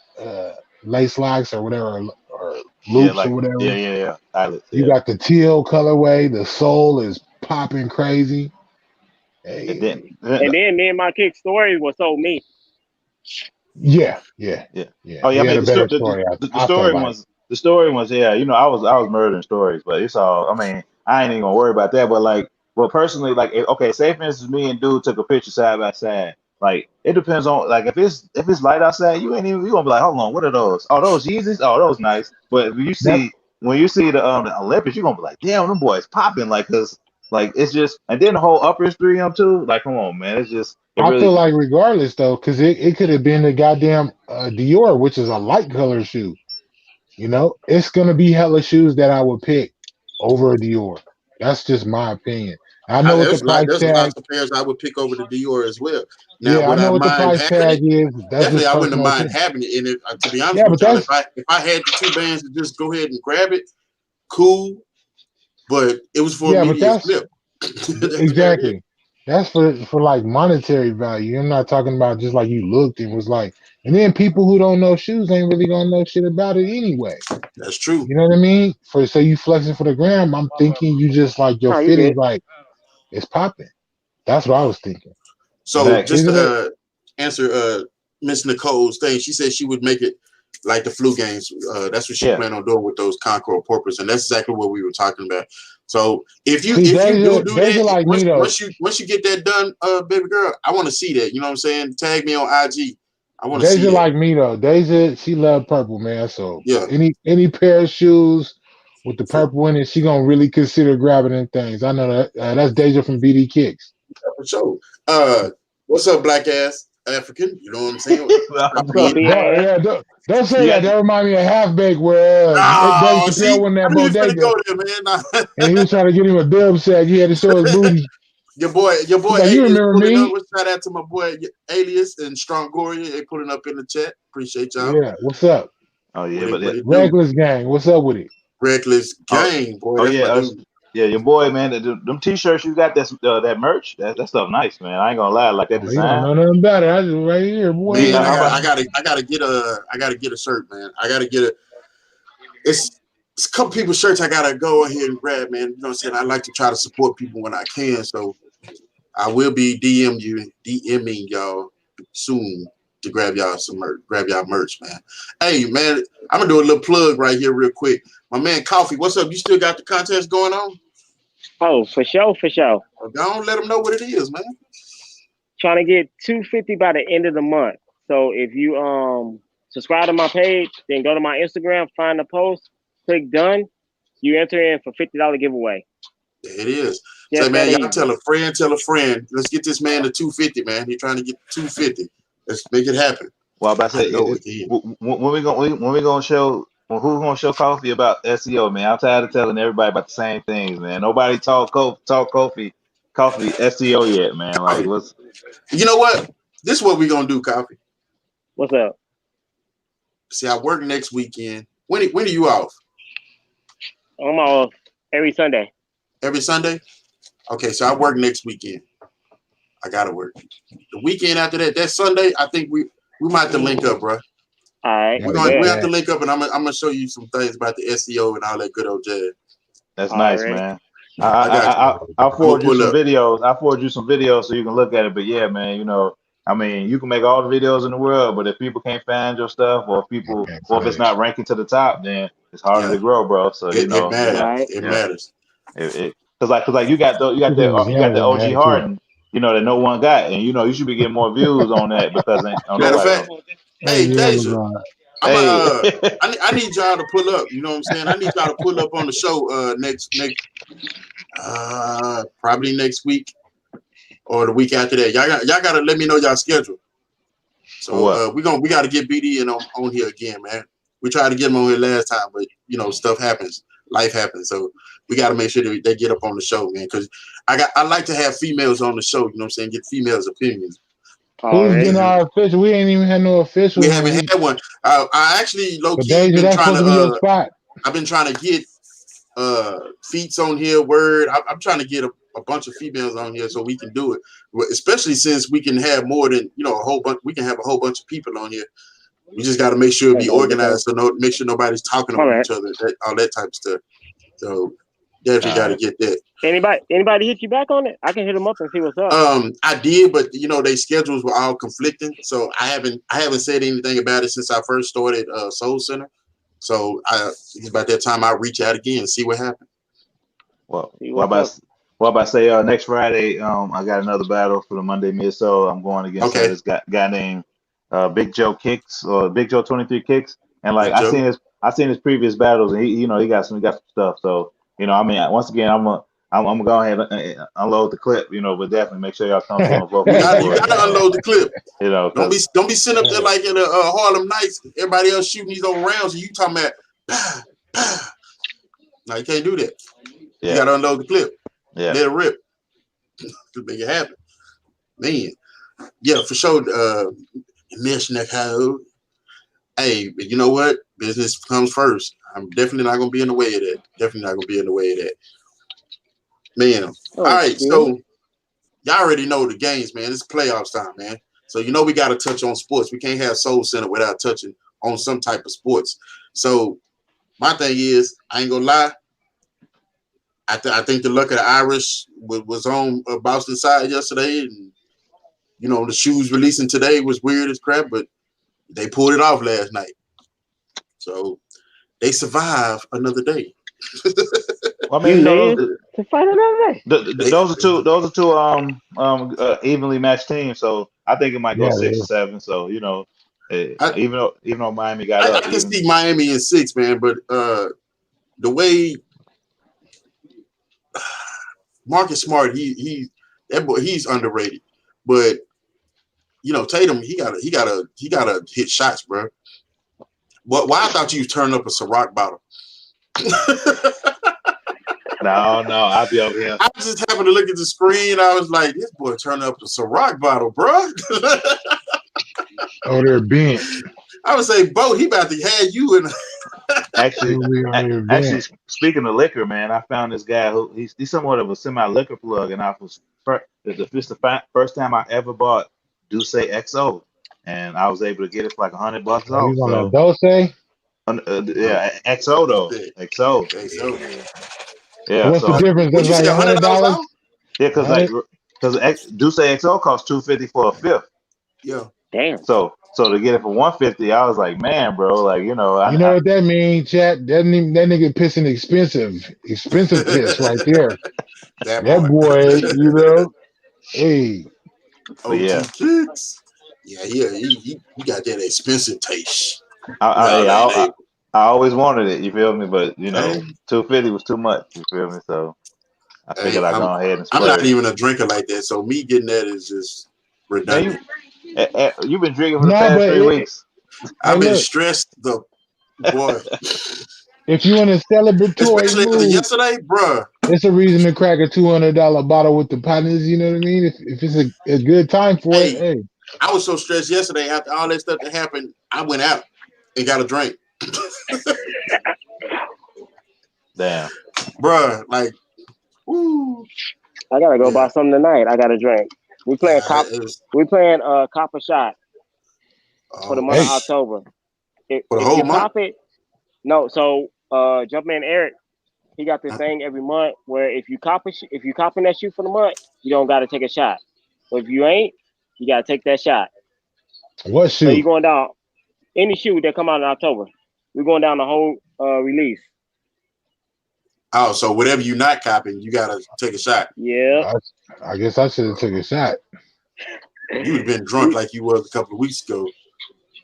[SPEAKER 4] lace locks or whatever, or loops or whatever.
[SPEAKER 3] Yeah.
[SPEAKER 4] You got the teal colorway. The sole is popping crazy. Hey.
[SPEAKER 2] And then me and my kick story was so me.
[SPEAKER 4] Yeah.
[SPEAKER 3] Oh yeah, I mean the story was I was murdering stories, but it's all. I mean, I ain't even gonna worry about that. But like, personally, like, okay, say for instance, me and dude took a picture side by side. Like, it depends on like if it's light outside, you gonna be like, hold on, what are those? Oh, those Yeezys. Oh, those nice. But when you see the Olympics, you're gonna be like, damn, them boys popping, like, cause like it's just, and then the whole upper is 3M too. Like, come on, man, it's just.
[SPEAKER 4] I feel like regardless though, because it could have been the goddamn Dior, which is a light color shoe. It's gonna be hella shoes that I would pick over a Dior. That's just my opinion. I know what the price tag.
[SPEAKER 1] There's lots of pairs I would pick over the Dior as well.
[SPEAKER 4] Now, I know what the price tag is.
[SPEAKER 1] Definitely, I wouldn't mind having it. And to be honest with you, if I had the 2 bands to just go ahead and grab it, cool. But it was for immediate flip.
[SPEAKER 4] Exactly. That's for like monetary value. I'm not talking about just like you looked and was like, and then people who don't know shoes ain't really gonna know shit about it anyway.
[SPEAKER 1] That's true.
[SPEAKER 4] You know what I mean? So you flexing for the gram, I'm thinking you just like your fit is like it's popping. That's what I was thinking.
[SPEAKER 1] So just to answer Miss Nicole's thing, she said she would make it like the flu games. That's what she planned on doing with those Concord Porpoise, and that's exactly what we were talking about. So if you do that, like once you get that done, baby girl, I want to see that. You know what I'm saying? Tag me on IG. I want to see that.
[SPEAKER 4] Like me though. Deja, she loved purple, man. So
[SPEAKER 1] yeah,
[SPEAKER 4] any pair of shoes with the purple in it, she gonna really consider grabbing them things. I know that. That's Deja from BD Kicks.
[SPEAKER 1] Yeah, for sure. What's up, black ass? African. You know what I'm saying?
[SPEAKER 4] Don't say that. That remind me of Half Baked where Dave
[SPEAKER 1] Oh, see,
[SPEAKER 4] Chappelle went in
[SPEAKER 1] I
[SPEAKER 4] that
[SPEAKER 1] knew you was gonna
[SPEAKER 4] bodega
[SPEAKER 1] go there, man.
[SPEAKER 4] and he was trying to get him a dub sack. He had to show his booty.
[SPEAKER 1] Your boy
[SPEAKER 4] He's like, you
[SPEAKER 1] Alias
[SPEAKER 4] remember
[SPEAKER 1] pulling
[SPEAKER 4] me?
[SPEAKER 1] up. Let's shout out to my boy Alias and Strong Goria. They pulling up in the chat. Appreciate y'all.
[SPEAKER 4] Yeah, what's up?
[SPEAKER 3] Oh yeah,
[SPEAKER 1] What it do?
[SPEAKER 4] Reckless Gang, what's up with it?
[SPEAKER 1] Reckless Gang, boy. That's my dude.
[SPEAKER 3] Yeah, your boy, man. Them t-shirts you got, that merch. That stuff nice, man. I ain't gonna lie, like that
[SPEAKER 4] You don't
[SPEAKER 3] design.
[SPEAKER 4] know nothing about it. I just right here, boy.
[SPEAKER 1] Man, I gotta get a shirt, man. I gotta get a. It's a couple people's shirts I gotta go ahead and grab, man. You know what I'm saying? I like to try to support people when I can, so I will be DMing y'all soon to grab y'all some merch, man. Hey, man, I'm gonna do a little plug right here real quick. My man Coffee, what's up? You still got the contest going on?
[SPEAKER 2] Oh, for sure.
[SPEAKER 1] Well, don't let them know what it is, man.
[SPEAKER 2] Trying to get 250 by the end of the month. So if you subscribe to my page, then go to my Instagram, find the post, click done. You enter in for $50 giveaway.
[SPEAKER 1] There it is.
[SPEAKER 2] Yes,
[SPEAKER 1] say, man, y'all
[SPEAKER 2] easy.
[SPEAKER 1] tell a friend. Let's get this man to 250, man. He's trying to get 250. Let's make it happen.
[SPEAKER 3] Well, I'm about to say, when we gonna show, who's gonna show Kofi about SEO, man? I'm tired of telling everybody about the same things, man. Nobody talk Kofi SEO yet, man. Like, what's?
[SPEAKER 1] You know what? This is what we're gonna do, Coffee.
[SPEAKER 2] What's up?
[SPEAKER 1] See, I work next weekend. When are you off?
[SPEAKER 2] I'm off every Sunday.
[SPEAKER 1] Every Sunday? Okay, so I work next weekend. I gotta work. The weekend after that Sunday, I think we might have to link up, bro.
[SPEAKER 2] All right.
[SPEAKER 1] We have to link up, and I'm gonna show you some things about the SEO and all that good old jazz.
[SPEAKER 3] That's nice, man. I'll forward you some videos. I'll forward you some videos so you can look at it. But yeah, man, you know, I mean, you can make all the videos in the world, but if people can't find your stuff, or if it's not ranking to the top, then it's harder to grow, bro. So
[SPEAKER 1] it matters. It matters.
[SPEAKER 3] Because like you got the OG Harden, you know, that no one got, and you know you should be getting more views on that because
[SPEAKER 1] matter of fact, hey Deja, I need y'all to pull up. You know what I'm saying? I need y'all to pull up on the show next probably next week or the week after that. Y'all gotta let me know y'all schedule. So we got to get BD in on here again, man. We tried to get him on here last time, but you know stuff happens, life happens, so we got to make sure that they get up on the show, man. Because I like to have females on the show. You know what I'm saying? Get females' opinions.
[SPEAKER 4] Who's getting our official? We ain't even had no official.
[SPEAKER 1] We haven't had one. I actually low key been trying to. I've been trying to get feats on here. Word. I'm trying to get a bunch of females on here so we can do it. Especially since we can have more than a whole bunch. We can have a whole bunch of people on here. We just got to make sure it be organized, so make sure nobody's talking over each other, all that type of stuff. So definitely got to get that.
[SPEAKER 2] Anybody hit you back on it? I can hit them up and see what's up.
[SPEAKER 1] I did, but their schedules were all conflicting, so I haven't said anything about it since I first started Soul Center. So it's about that time I reach out again and see what happened.
[SPEAKER 3] What about say next Friday? I got another battle for the Monday Mid-Soul. I'm going against this guy named Big Joe Kicks or Big Joe 23 Kicks, and like I seen his previous battles, and he got some stuff. So I mean, once again, I'm gonna go ahead and unload the clip, but definitely make sure y'all come to him.
[SPEAKER 1] You gotta unload the clip. Don't be sitting up there like in a Harlem Nights. Everybody else shooting these old rounds, and you talking about bah, bah. No, you can't do that. You gotta unload the clip.
[SPEAKER 3] Yeah,
[SPEAKER 1] let it rip. To make it happen, man. Yeah, for sure. Hey, but you know what? Business comes first. I'm definitely not gonna be in the way of that. Man. All right, so y'all already know the games, man. It's playoffs time, man. So we got to touch on sports. We can't have Soul Center without touching on some type of sports. So my thing is, I ain't gonna lie. I think the luck of the Irish was on Boston side yesterday, and the shoes releasing today was weird as crap, but they pulled it off last night. So they survived another day.
[SPEAKER 3] I mean,
[SPEAKER 2] to fight another day.
[SPEAKER 3] Those are two evenly matched teams, so I think it might go 6-7. So even though Miami got up,
[SPEAKER 1] I can see Miami in 6, man. But the way Marcus Smart, he's underrated. But Tatum, he gotta hit shots, bro. Why I thought you was turning up a Ciroc bottle.
[SPEAKER 3] No, I'll be over here.
[SPEAKER 1] I just happened to look at the screen. I was like, this boy turning up a Ciroc bottle, bro.
[SPEAKER 4] Oh, they're bent.
[SPEAKER 1] I would say, Bo, he about to have you in.
[SPEAKER 3] Actually, speaking of liquor, man, I found this guy who he's somewhat of a semi-liquor plug, and this is the first time I ever bought Douce XO, and I was able to get it for like $100 off.
[SPEAKER 4] Oh, you want
[SPEAKER 3] So,
[SPEAKER 4] a Dose?
[SPEAKER 3] yeah, XO though, XO. Yeah.
[SPEAKER 4] What's the difference?
[SPEAKER 1] Would you
[SPEAKER 4] That's
[SPEAKER 1] say
[SPEAKER 4] like
[SPEAKER 1] $100
[SPEAKER 4] $100.
[SPEAKER 1] off?
[SPEAKER 3] Yeah, because Douce XO costs $250 for a fifth.
[SPEAKER 1] Yeah.
[SPEAKER 2] Damn.
[SPEAKER 3] So to get it for $150, I was like, man, bro, like
[SPEAKER 4] You know what that means, chat? That nigga pissing expensive piss right there.
[SPEAKER 1] That
[SPEAKER 4] boy, hey.
[SPEAKER 1] OG Kicks. Yeah, he got that expensive taste.
[SPEAKER 3] I always wanted it, you feel me? But $250 was too much, you feel me? So I figured I'd go ahead and splurge.
[SPEAKER 1] I'm not even a drinker like that, so me getting that is just redundant.
[SPEAKER 3] You've been drinking for the past 3 weeks.
[SPEAKER 1] I've been stressed, boy.
[SPEAKER 4] If you in a celebratory
[SPEAKER 1] especially
[SPEAKER 4] mood,
[SPEAKER 1] yesterday, bruh.
[SPEAKER 4] It's a reason to crack a $200 bottle with the partners. You know what I mean? If it's a good time for it, hey.
[SPEAKER 1] I was so stressed yesterday after all that stuff that happened. I went out and got a drink.
[SPEAKER 3] Damn,
[SPEAKER 1] bruh, like, woo.
[SPEAKER 2] I gotta go buy something tonight. I got a drink. We playing Copper Shot for the month of October. If you cop it, no. So Jumpman Eric, he got this thing every month where if you copping that shoe for the month, you don't got to take a shot. But if you ain't, you got to take that shot.
[SPEAKER 4] What shoe?
[SPEAKER 2] So you going down any shoe that come out in October. We're going down the whole release.
[SPEAKER 1] Oh, so whatever you not copping, you got to take a shot.
[SPEAKER 2] Yeah.
[SPEAKER 4] I guess I should have took a shot.
[SPEAKER 1] You would have been drunk like you was a couple of weeks ago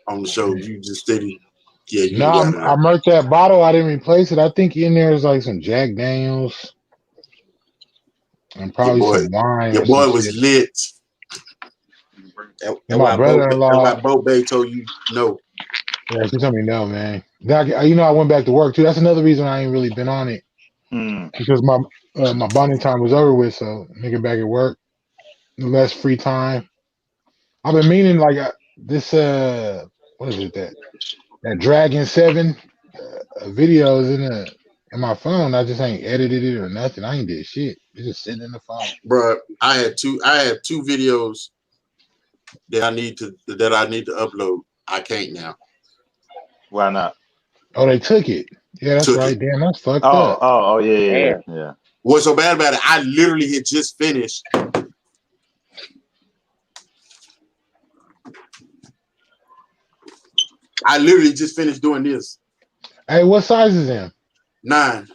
[SPEAKER 1] on the show. You just steady. Yeah,
[SPEAKER 4] I marked that bottle. I didn't replace it. I think in there is like some Jack Daniels and probably some wine.
[SPEAKER 1] Your boy was lit. And
[SPEAKER 4] my brother-in-law,
[SPEAKER 1] Bo Bay told you no.
[SPEAKER 4] Yeah, she told me no, man. I went back to work too. That's another reason I ain't really been on it because my bonding time was over with. So nigga back at work, less free time. I've been meaning like this. What is it that Dragon 7 videos in my phone? I just ain't edited it or nothing. I ain't did shit. It's just sitting in the phone.
[SPEAKER 1] Bro, I had two videos that I need to upload. I can't now.
[SPEAKER 3] Why not?
[SPEAKER 4] Oh, they took it. Yeah, that's right. Damn, that's fucked up.
[SPEAKER 3] Oh, yeah.
[SPEAKER 1] What's so bad about it? I literally had just finished. I literally just finished doing this.
[SPEAKER 4] Hey, what size is him?
[SPEAKER 1] 9.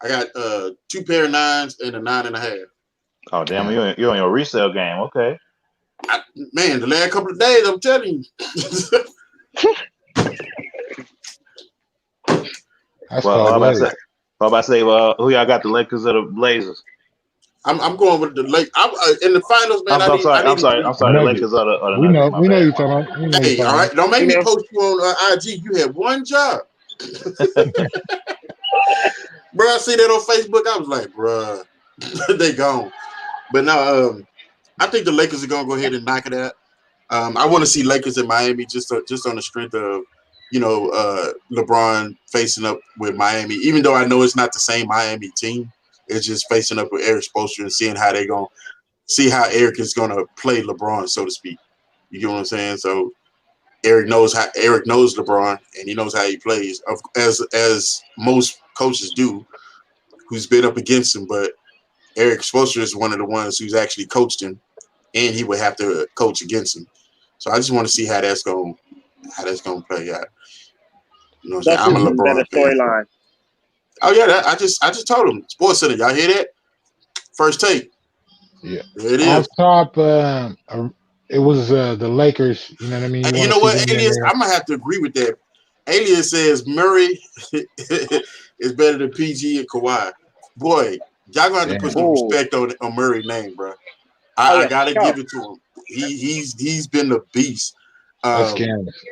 [SPEAKER 1] I got 2 pair of 9s and a 9.5.
[SPEAKER 3] Oh damn, you're on your resale game. Okay.
[SPEAKER 1] Man, the last couple of days, I'm telling you.
[SPEAKER 3] I'm about to say, who y'all got, the Lakers or the Blazers?
[SPEAKER 1] I'm going with the Lakers. In the finals, man.
[SPEAKER 3] I'm sorry. The Lakers or the
[SPEAKER 4] we know you're talking about.
[SPEAKER 1] Hey, all right. Don't make me post you on IG. You had one job. Bro, I see that on Facebook. I was like, bro, they gone. But no, I think the Lakers are gonna go ahead and knock it out. I want to see Lakers in Miami just on the strength of, LeBron facing up with Miami. Even though I know it's not the same Miami team, it's just facing up with Eric Spoelstra and seeing how Eric is gonna play LeBron, so to speak. You get what I'm saying? So Eric knows LeBron and he knows how he plays, as most coaches do, who's been up against him. But Eric Spoelstra is one of the ones who's actually coached him, and he would have to coach against him. So I just want to see how that's going to play out. You know what I'm saying? I'm a LeBron
[SPEAKER 2] storyline.
[SPEAKER 1] Oh yeah, I just told him. Sports Center, y'all hear that? First take.
[SPEAKER 4] Yeah,
[SPEAKER 1] there it is.
[SPEAKER 4] Off top, it was the Lakers. You know what I mean?
[SPEAKER 1] And you know what, Alias? I'm gonna have to agree with that. Alias says Murray is better than PG and Kawhi. Boy, y'all gonna have to put some respect on Murray's name, bro. I gotta
[SPEAKER 2] sure.
[SPEAKER 1] give it to him. He's been the beast.
[SPEAKER 4] That's scandalous.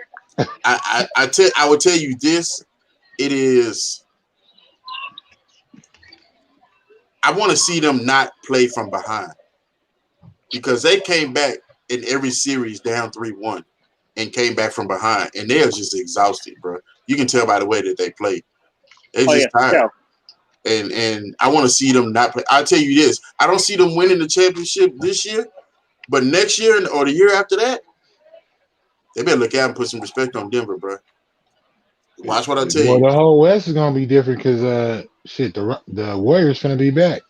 [SPEAKER 1] I would tell you this. It is. I want to see them not play from behind because they came back in every series down 3-1 and came back from behind, and they're just exhausted, bro. You can tell by the way that they play. They're just tired.
[SPEAKER 2] Sure.
[SPEAKER 1] And I want to see them not play. I'll tell you this. I don't see them winning the championship this year, but next year or the year after that, they better look out and put some respect on Denver, bro. Watch what I tell
[SPEAKER 4] Well,
[SPEAKER 1] you.
[SPEAKER 4] the whole West is gonna be different because the Warriors gonna be back.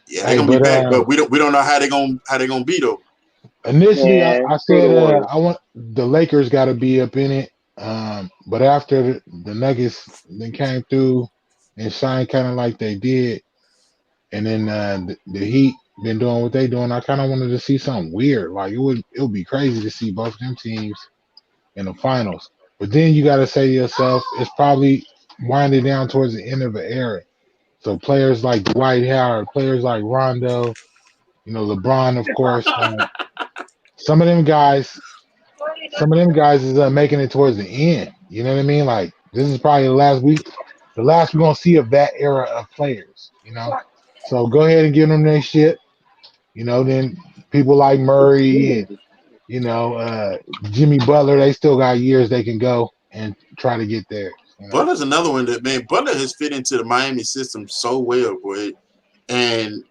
[SPEAKER 1] Yeah, they're gonna be back, but we don't know how they're gonna be though.
[SPEAKER 4] Initially,
[SPEAKER 2] Yeah,
[SPEAKER 4] I said I want the Lakers got to be up in it, but after the Nuggets then came through and shined kind of like they did, and then the Heat been doing what they doing, I kind of wanted to see something weird. Like it would be crazy to see both them teams in the finals. But then you got to say to yourself, it's probably winding down towards the end of an era. So players like Dwight Howard, players like Rondo, LeBron, of course. Some of them guys is making it towards the end. You know what I mean? Like this is probably the last we're gonna see of that era of players. So go ahead and give them their shit. Then people like Murray and Jimmy Butler, they still got years they can go and try to get there.
[SPEAKER 1] Butler's another one that, man, Butler has fit into the Miami system so well, boy. And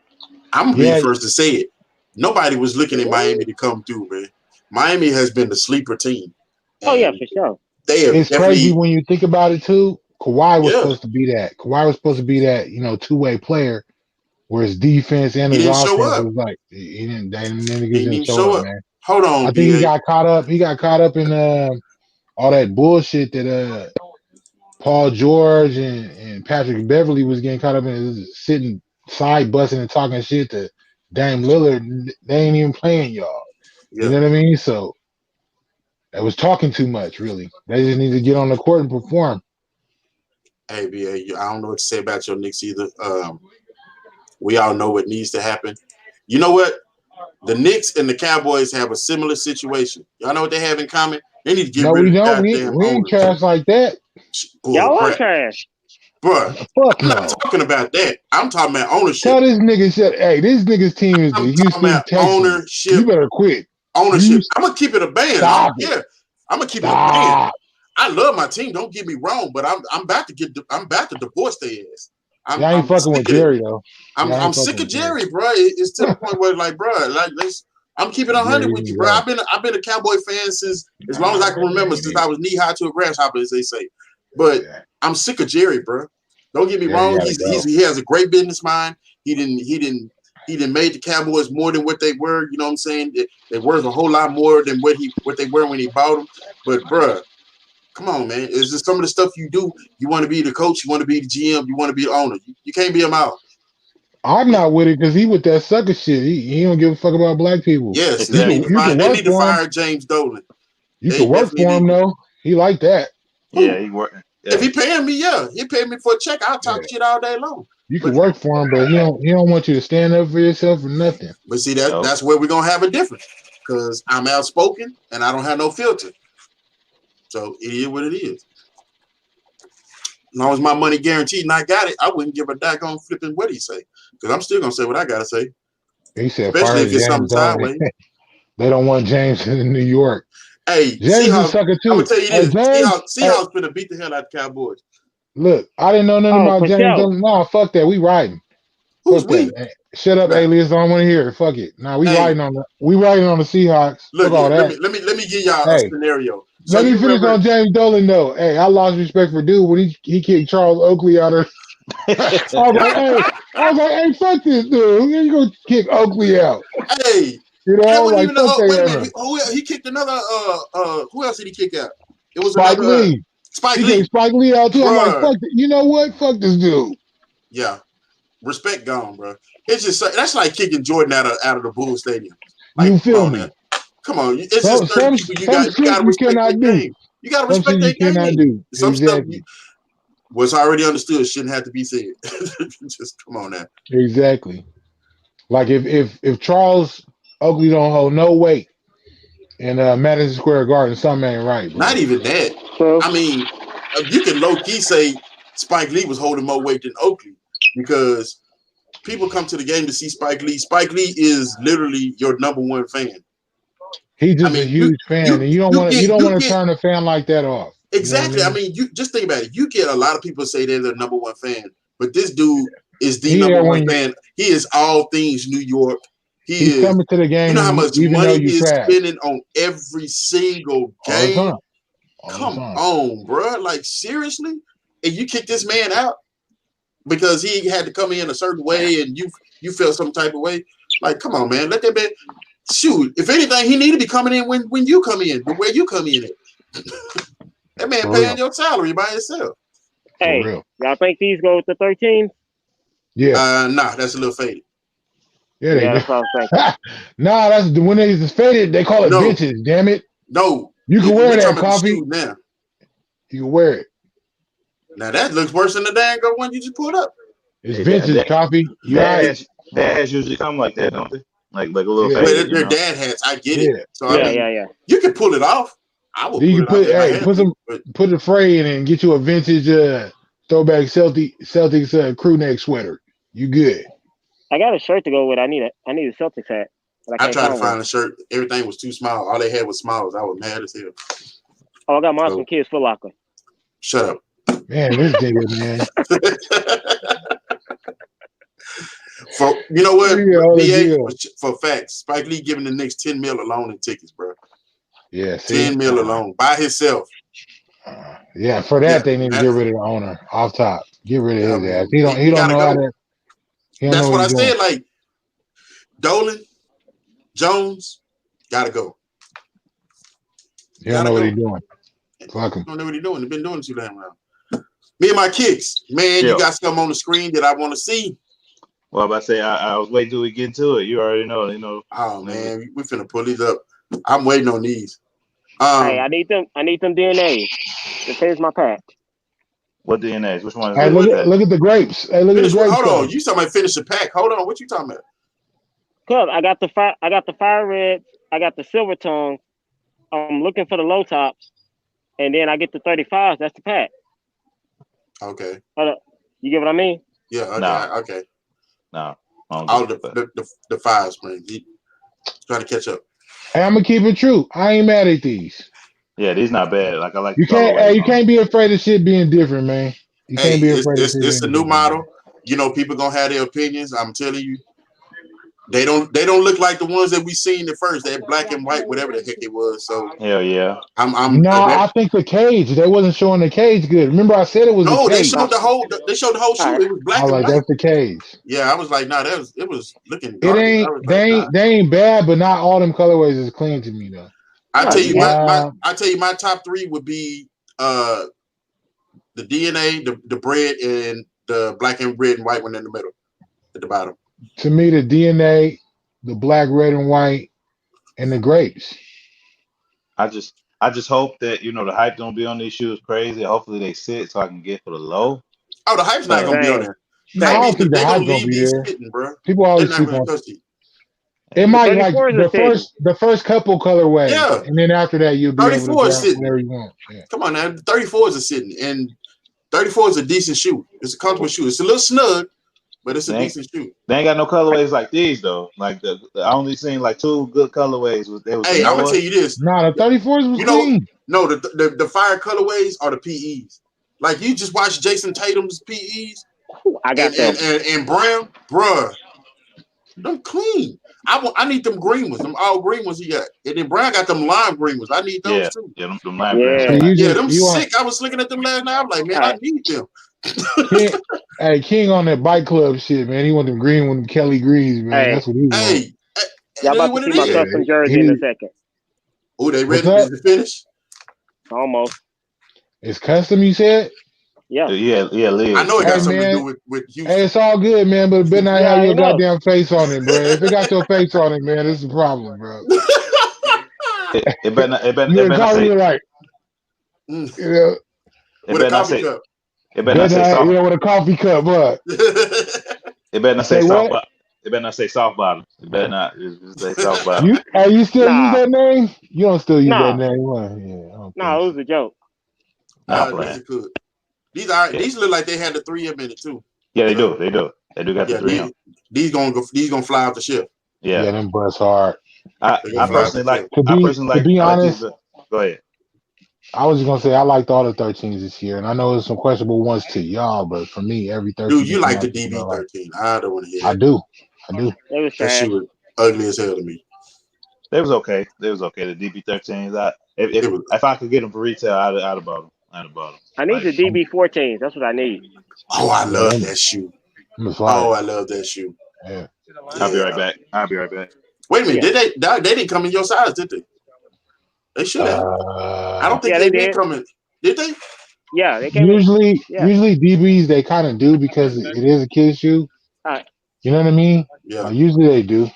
[SPEAKER 1] I'm gonna be the first to say it. Nobody was looking at Miami to come through, man. Miami has been the sleeper team.
[SPEAKER 2] Oh yeah, for sure.
[SPEAKER 4] It's crazy when you think about it too. Kawhi was supposed to be that. Kawhi was supposed to be that, two-way player where his defense and his offense was like he didn't show up, man.
[SPEAKER 1] Hold on,
[SPEAKER 4] I think he got caught up. He got caught up in all that bullshit that Paul George and Patrick Beverly was getting caught up in, sitting side busting and talking shit to Dame Lillard. They ain't even playing y'all. You know what I mean? So that was talking too much, really. They just need to get on the court and perform.
[SPEAKER 1] Hey, BA, I don't know what to say about your Knicks either. We all know what needs to happen. You know what? The Knicks and the Cowboys have a similar situation. Y'all know what they have in common? They need to get rid of goddamn
[SPEAKER 4] we ain't trash like that.
[SPEAKER 2] Y'all are trash.
[SPEAKER 1] Bro, I'm not talking about that. I'm talking about ownership.
[SPEAKER 4] Tell this nigga shit. Hey, this nigga's team is the Houston Texans.
[SPEAKER 1] Ownership.
[SPEAKER 4] You better quit.
[SPEAKER 1] Ownership. I'm gonna keep it a band. I don't care. I'm gonna keep it a band. I love my team. Don't get me wrong, but I'm about to divorce their ass.
[SPEAKER 4] I ain't fucking with Jerry though.
[SPEAKER 1] I'm sick of Jerry, bro. It's to the point where like, bro, I'm keeping 100 with you, bro. I've been a Cowboy fan since as long as I can remember, since I was knee high to a grasshopper, as they say. But I'm sick of Jerry, bro. Don't get me wrong. He has a great business mind. He didn't made the Cowboys more than what they were. You know what I'm saying? They worth a whole lot more than what they were when he bought them. But bro, come on, man. It's just some of the stuff you do. You want to be the coach. You want to be the GM. You want to be the owner. You can't be them out.
[SPEAKER 4] I'm not with it because he with that sucker shit. He don't give a fuck about black people.
[SPEAKER 1] Yes, they need to fire James Dolan.
[SPEAKER 4] You can work for him though. He like that.
[SPEAKER 3] Yeah, he working. Yeah.
[SPEAKER 1] If he paying me, he paying me for a check. I'll talk shit all day long.
[SPEAKER 4] You can work for him, but he don't want you to stand up for yourself or nothing.
[SPEAKER 1] But see that's where we're gonna have a difference because I'm outspoken and I don't have no filter. So it is what it is. As long as my money guaranteed and I got it, I wouldn't give a daggone flipping what he say because I'm still gonna say what I gotta say.
[SPEAKER 4] He said,
[SPEAKER 1] especially if it's something sideways.
[SPEAKER 4] They don't want James in New York.
[SPEAKER 1] Hey,
[SPEAKER 4] James is a sucker too.
[SPEAKER 1] I'm gonna tell you this:
[SPEAKER 4] Seahawks
[SPEAKER 1] finna beat the hell out of the Cowboys.
[SPEAKER 4] Look, I didn't know nothing about James. No, fuck that. We riding.
[SPEAKER 1] Who's we?
[SPEAKER 4] Shut up, alias. I don't want to hear it. Fuck it. Nah, we riding on the Seahawks.
[SPEAKER 1] Look,
[SPEAKER 4] all
[SPEAKER 1] let
[SPEAKER 4] that.
[SPEAKER 1] me give y'all a scenario.
[SPEAKER 4] So let me finish on James Dolan though. Hey, I lost respect for dude when he kicked Charles Oakley out of. I was like, hey, fuck this dude. You gonna kick Oakley out?
[SPEAKER 1] Hey,
[SPEAKER 4] you know,
[SPEAKER 1] like fuck wait a minute. He kicked another. Who else did he kick out? It was
[SPEAKER 4] Spike Lee.
[SPEAKER 1] He kicked
[SPEAKER 4] Spike Lee out too. Bruh. I'm like, fuck. You know what? Fuck this dude.
[SPEAKER 1] Yeah, respect gone, bro. It's just that's like kicking Jordan out of the Bull Stadium. Like,
[SPEAKER 4] you feel me?
[SPEAKER 1] Come on, it's just certain people you gotta respect their game. You gotta respect their game. Some stuff was already understood shouldn't have to be said. Just come on now.
[SPEAKER 4] Exactly. Like if Charles Oakley don't hold no weight in Madison Square Garden. Something ain't right, bro.
[SPEAKER 1] Not even that.
[SPEAKER 2] So,
[SPEAKER 1] I mean, you can low key say Spike Lee was holding more weight than Oakley because people come to the game to see Spike Lee. Spike Lee is literally your number one fan.
[SPEAKER 4] He's just
[SPEAKER 1] I mean,
[SPEAKER 4] a huge fan, and you don't want to
[SPEAKER 1] get
[SPEAKER 4] turn a fan like that off.
[SPEAKER 1] exactly.
[SPEAKER 4] You know what I mean?
[SPEAKER 1] You just think about it. You get a lot of people say they're the number one fan, but this dude is the
[SPEAKER 4] He
[SPEAKER 1] number
[SPEAKER 4] there
[SPEAKER 1] one
[SPEAKER 4] when
[SPEAKER 1] fan. He is all things New York.
[SPEAKER 4] he's coming to the game.
[SPEAKER 1] You know how much
[SPEAKER 4] even
[SPEAKER 1] money
[SPEAKER 4] though
[SPEAKER 1] he
[SPEAKER 4] you
[SPEAKER 1] is
[SPEAKER 4] trash
[SPEAKER 1] spending on every single
[SPEAKER 4] all the
[SPEAKER 1] game.
[SPEAKER 4] time. All the
[SPEAKER 1] Come
[SPEAKER 4] time.
[SPEAKER 1] on, bro. Like, seriously? And you kick this man out because he had to come in a certain way and you felt some type of way? Like, come on, man. Let that man shoot. If anything, he need to be coming in when you come in, the way you come in at. That man
[SPEAKER 4] For
[SPEAKER 1] paying
[SPEAKER 4] real.
[SPEAKER 1] your salary by himself.
[SPEAKER 2] hey,
[SPEAKER 4] real.
[SPEAKER 2] y'all think these go with the 13?
[SPEAKER 4] Yeah,
[SPEAKER 1] Nah, that's a little faded.
[SPEAKER 4] yeah, they
[SPEAKER 2] Yeah,
[SPEAKER 4] do.
[SPEAKER 2] that's what I was thinking.
[SPEAKER 4] Nah, that's when they just faded. They call it
[SPEAKER 1] No.
[SPEAKER 4] vintage. Damn it!
[SPEAKER 1] No.
[SPEAKER 4] You can wear
[SPEAKER 1] We're
[SPEAKER 4] that
[SPEAKER 1] talking about the
[SPEAKER 4] coffee.
[SPEAKER 1] shoe now.
[SPEAKER 4] You can wear it.
[SPEAKER 1] Now that looks worse than the dang good one you just pulled up.
[SPEAKER 4] It's
[SPEAKER 3] Hey,
[SPEAKER 4] vintage coffee. You right?
[SPEAKER 3] Dads usually come like that, don't they? Like a little
[SPEAKER 4] Yeah.
[SPEAKER 1] Well,
[SPEAKER 3] faded,
[SPEAKER 1] they're
[SPEAKER 3] you know?
[SPEAKER 1] dad hats. I get it.
[SPEAKER 4] Yeah.
[SPEAKER 1] So I mean,
[SPEAKER 2] Yeah.
[SPEAKER 1] you can pull it off. I would
[SPEAKER 4] Then you
[SPEAKER 1] pull
[SPEAKER 4] can
[SPEAKER 1] it off if I had to, but
[SPEAKER 4] put a fray in it and get you a vintage throwback Celtics crew neck sweater. You good?
[SPEAKER 2] I got a shirt to go with. I need a Celtics hat. But
[SPEAKER 1] I
[SPEAKER 2] can't
[SPEAKER 1] tried to
[SPEAKER 2] one.
[SPEAKER 1] find a shirt. Everything was too small. All they had was smalls. I was mad as hell.
[SPEAKER 2] Oh, I got mine
[SPEAKER 1] So-
[SPEAKER 2] from Kids Foot Locker.
[SPEAKER 1] Shut up.
[SPEAKER 4] Man, this nigga, man.
[SPEAKER 1] For you know what?
[SPEAKER 4] Yeah, all the
[SPEAKER 1] BA,
[SPEAKER 4] deal.
[SPEAKER 1] for facts, Spike Lee giving the Knicks 10 mil alone in tickets, bro.
[SPEAKER 4] Yeah, see?
[SPEAKER 1] 10 mil alone by himself.
[SPEAKER 4] Yeah, for that
[SPEAKER 1] Yeah,
[SPEAKER 4] they need to get rid of the owner off top. Get rid of
[SPEAKER 1] Yeah,
[SPEAKER 4] his
[SPEAKER 1] man.
[SPEAKER 4] ass. He don't
[SPEAKER 1] He
[SPEAKER 4] know
[SPEAKER 1] gotta
[SPEAKER 4] how
[SPEAKER 1] go.
[SPEAKER 4] to. He don't
[SPEAKER 1] That's
[SPEAKER 4] know
[SPEAKER 1] what I
[SPEAKER 4] he's doing.
[SPEAKER 1] said. Like Dolan, Jones, gotta go.
[SPEAKER 4] He don't
[SPEAKER 1] gotta
[SPEAKER 4] know what
[SPEAKER 1] go.
[SPEAKER 4] he's doing. Fuck him.
[SPEAKER 1] Don't know what he's doing. They've been doing it too damn long. Me and my kicks, man.
[SPEAKER 3] Yeah.
[SPEAKER 1] You got something on the screen that I want to see.
[SPEAKER 3] Well, I say I was waiting till we get into it. You already know, you know.
[SPEAKER 1] Oh man, we finna pull these up. I'm waiting on these.
[SPEAKER 2] Hey, I need them DNAs. To finish my pack.
[SPEAKER 3] What DNAs? Which one is
[SPEAKER 4] Hey,
[SPEAKER 3] it?
[SPEAKER 4] look at the grapes. Hey, look at the
[SPEAKER 1] finish.
[SPEAKER 4] grapes.
[SPEAKER 1] Hold on,
[SPEAKER 4] though.
[SPEAKER 1] you talking about finish the pack? Hold on, what you talking about?
[SPEAKER 2] Cause I got the fire reds. I got the silver tongue. I'm looking for the low tops, and then I get the 35s. That's the pack.
[SPEAKER 1] Okay.
[SPEAKER 2] Hold up. You get what I mean?
[SPEAKER 1] Yeah. Okay.
[SPEAKER 3] No.
[SPEAKER 1] Okay.
[SPEAKER 3] No. I don't
[SPEAKER 1] All
[SPEAKER 3] think so.
[SPEAKER 1] the fives, man. He trying to catch up.
[SPEAKER 4] Hey, I'm gonna keep it true. I ain't mad at these.
[SPEAKER 3] Yeah, these not bad. Like I like
[SPEAKER 4] You
[SPEAKER 3] the colorways
[SPEAKER 4] can't. Hey, you
[SPEAKER 3] on
[SPEAKER 4] can't be afraid of shit being different, man. You
[SPEAKER 1] Hey,
[SPEAKER 4] can't be afraid of shit
[SPEAKER 1] it's
[SPEAKER 4] being
[SPEAKER 1] a new
[SPEAKER 4] different,
[SPEAKER 1] model.
[SPEAKER 4] man.
[SPEAKER 1] You know, people gonna have their opinions. I'm telling you. They don't look like the ones that we seen at first, that black and white, whatever the heck it was. So
[SPEAKER 3] them. Hell yeah.
[SPEAKER 4] I think the cage. They wasn't showing the cage good. Remember, I said it was
[SPEAKER 1] no,
[SPEAKER 4] the
[SPEAKER 1] they
[SPEAKER 4] cage.
[SPEAKER 1] showed the whole shoe.
[SPEAKER 2] All right.
[SPEAKER 1] It was black
[SPEAKER 4] I was
[SPEAKER 1] and
[SPEAKER 4] like,
[SPEAKER 1] white.
[SPEAKER 4] that's the cage.
[SPEAKER 1] Yeah, I was like, nah, it was looking
[SPEAKER 4] It
[SPEAKER 1] garbage.
[SPEAKER 4] ain't.
[SPEAKER 1] I was like, nah.
[SPEAKER 4] They ain't bad, but not all them colorways is clean to me though.
[SPEAKER 1] I tell you
[SPEAKER 2] Yeah.
[SPEAKER 1] my top three would be the DNA, the bread, and the black and red and white one in the middle at the bottom.
[SPEAKER 4] To me, the DNA, the black, red, and white, and the grapes.
[SPEAKER 3] I just hope that the hype don't be on these shoes crazy. Hopefully they sit so I can get for the low.
[SPEAKER 1] Oh, the hype's not gonna be on there.
[SPEAKER 4] No, I don't think the
[SPEAKER 1] They're
[SPEAKER 4] hype
[SPEAKER 1] gonna
[SPEAKER 4] gonna
[SPEAKER 1] leave
[SPEAKER 4] be
[SPEAKER 1] these
[SPEAKER 4] there.
[SPEAKER 1] sitting, bro.
[SPEAKER 4] People
[SPEAKER 1] They're
[SPEAKER 4] always
[SPEAKER 1] not
[SPEAKER 4] sleep
[SPEAKER 1] gonna
[SPEAKER 4] on.
[SPEAKER 1] touch it.
[SPEAKER 4] It might like
[SPEAKER 2] 34s are
[SPEAKER 4] the first couple colorways,
[SPEAKER 1] Yeah.
[SPEAKER 4] and then after that you'll be able to
[SPEAKER 1] 34 is
[SPEAKER 4] grab
[SPEAKER 1] sitting.
[SPEAKER 4] whatever you want. Yeah.
[SPEAKER 1] Come on now, 34s are sitting, and 34 is a decent shoe. It's a comfortable shoe. It's a little snug, but it's a decent shoe.
[SPEAKER 3] They ain't got no colorways like these though. Like I only seen like two good colorways.
[SPEAKER 1] Hey, I'm gonna tell you this.
[SPEAKER 4] Nah, the 34s was clean.
[SPEAKER 1] No, the fire colorways are the PEs. Like you just watch Jason Tatum's PEs.
[SPEAKER 2] I got them.
[SPEAKER 1] And Brown, bruh, them clean. I need them green ones, them all green ones he got. And then Brown got them lime green ones. I need those too.
[SPEAKER 3] Yeah, them lime
[SPEAKER 2] Yeah.
[SPEAKER 3] greens.
[SPEAKER 1] Them sick. I was looking at them last night. I was like, man, I need them.
[SPEAKER 4] King on that bike club shit, man. He want them green with them Kelly Greens, man. That's what he was.
[SPEAKER 1] Hey,
[SPEAKER 2] y'all about to see my custom jersey in a second.
[SPEAKER 1] Oh, they ready to finish?
[SPEAKER 2] Almost.
[SPEAKER 4] It's custom, you said?
[SPEAKER 2] Yeah.
[SPEAKER 3] Liz.
[SPEAKER 1] I know it got something to do with Houston.
[SPEAKER 4] Hey, it's all good, man, but it better not have your goddamn face on it, bro. If it got your face on it, man, this is a problem, bro.
[SPEAKER 3] It better not say
[SPEAKER 4] right.
[SPEAKER 1] Mm.
[SPEAKER 4] You know,
[SPEAKER 1] With a coffee cup.
[SPEAKER 3] It better not say soft.
[SPEAKER 4] With a coffee cup, bro.
[SPEAKER 3] It better not say soft. They better not say soft bottom. They better not just say soft bottom.
[SPEAKER 4] You still use
[SPEAKER 2] Nah.
[SPEAKER 4] that name? You don't still use that
[SPEAKER 2] Nah.
[SPEAKER 4] name? Well, yeah, I don't
[SPEAKER 2] No, it
[SPEAKER 4] think
[SPEAKER 2] was a joke.
[SPEAKER 3] Not
[SPEAKER 1] These
[SPEAKER 3] playing.
[SPEAKER 1] are good. These are
[SPEAKER 3] Yeah.
[SPEAKER 1] these look like they had the 3M in it too.
[SPEAKER 3] Yeah, they
[SPEAKER 1] So,
[SPEAKER 3] do. They do. They do got the
[SPEAKER 1] yeah,
[SPEAKER 3] 3M.
[SPEAKER 1] these gonna fly off the ship.
[SPEAKER 4] so.
[SPEAKER 3] Yeah.
[SPEAKER 4] Yeah, them bust hard.
[SPEAKER 3] I
[SPEAKER 1] They gonna fly off
[SPEAKER 3] personally
[SPEAKER 1] the
[SPEAKER 3] like.
[SPEAKER 1] ship.
[SPEAKER 4] To be
[SPEAKER 3] I like these.
[SPEAKER 4] honest,
[SPEAKER 3] Go ahead.
[SPEAKER 4] I was just gonna say I liked all the 13s this year, and I know there's some questionable ones to y'all, but for me, every 13.
[SPEAKER 1] Dude, you like the
[SPEAKER 4] I like.
[SPEAKER 1] DB13. I don't want to hear
[SPEAKER 4] I
[SPEAKER 1] that.
[SPEAKER 4] do.
[SPEAKER 2] It was
[SPEAKER 1] That
[SPEAKER 2] trash.
[SPEAKER 1] shit was ugly as hell to me.
[SPEAKER 3] They was okay. They was okay. The DB13s. If I could get them for retail, I'd have bought them.
[SPEAKER 2] I need the DB14s. That's what I need.
[SPEAKER 1] Oh, I love
[SPEAKER 4] Yeah,
[SPEAKER 1] that shoe.
[SPEAKER 4] I'm fire.
[SPEAKER 1] Oh, I love that shoe.
[SPEAKER 4] Yeah.
[SPEAKER 3] I'll be right back.
[SPEAKER 1] Wait a minute,
[SPEAKER 2] Yeah.
[SPEAKER 1] they didn't come in your size, did they? They should have. I don't think
[SPEAKER 2] Yeah,
[SPEAKER 1] they
[SPEAKER 2] they
[SPEAKER 1] did
[SPEAKER 2] did.
[SPEAKER 1] come in. Did they?
[SPEAKER 2] Yeah, they came in.
[SPEAKER 4] Usually
[SPEAKER 2] Yeah.
[SPEAKER 4] DBs they kind of do because it is a kid's shoe.
[SPEAKER 2] Alright.
[SPEAKER 4] You know what I mean?
[SPEAKER 1] Yeah.
[SPEAKER 4] Usually they do.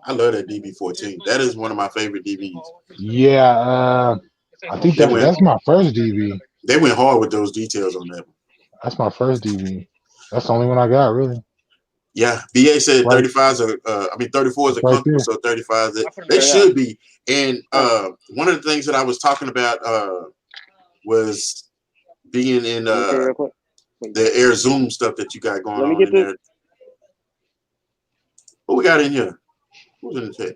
[SPEAKER 1] I love that DB14. That is one of my favorite DBs.
[SPEAKER 4] Yeah. I think that's my first DB.
[SPEAKER 1] They went hard with those details on that.
[SPEAKER 4] That's my first DB. That's the only one I got, really.
[SPEAKER 1] Yeah, BA said
[SPEAKER 4] Right.
[SPEAKER 1] 35s are. 34s are
[SPEAKER 4] Right
[SPEAKER 1] comfortable,
[SPEAKER 4] there.
[SPEAKER 1] so 35s they should be. And one of the things that I was talking about was being in the Air Zoom stuff that you got going on in there. What we got in here? Who's in the chat?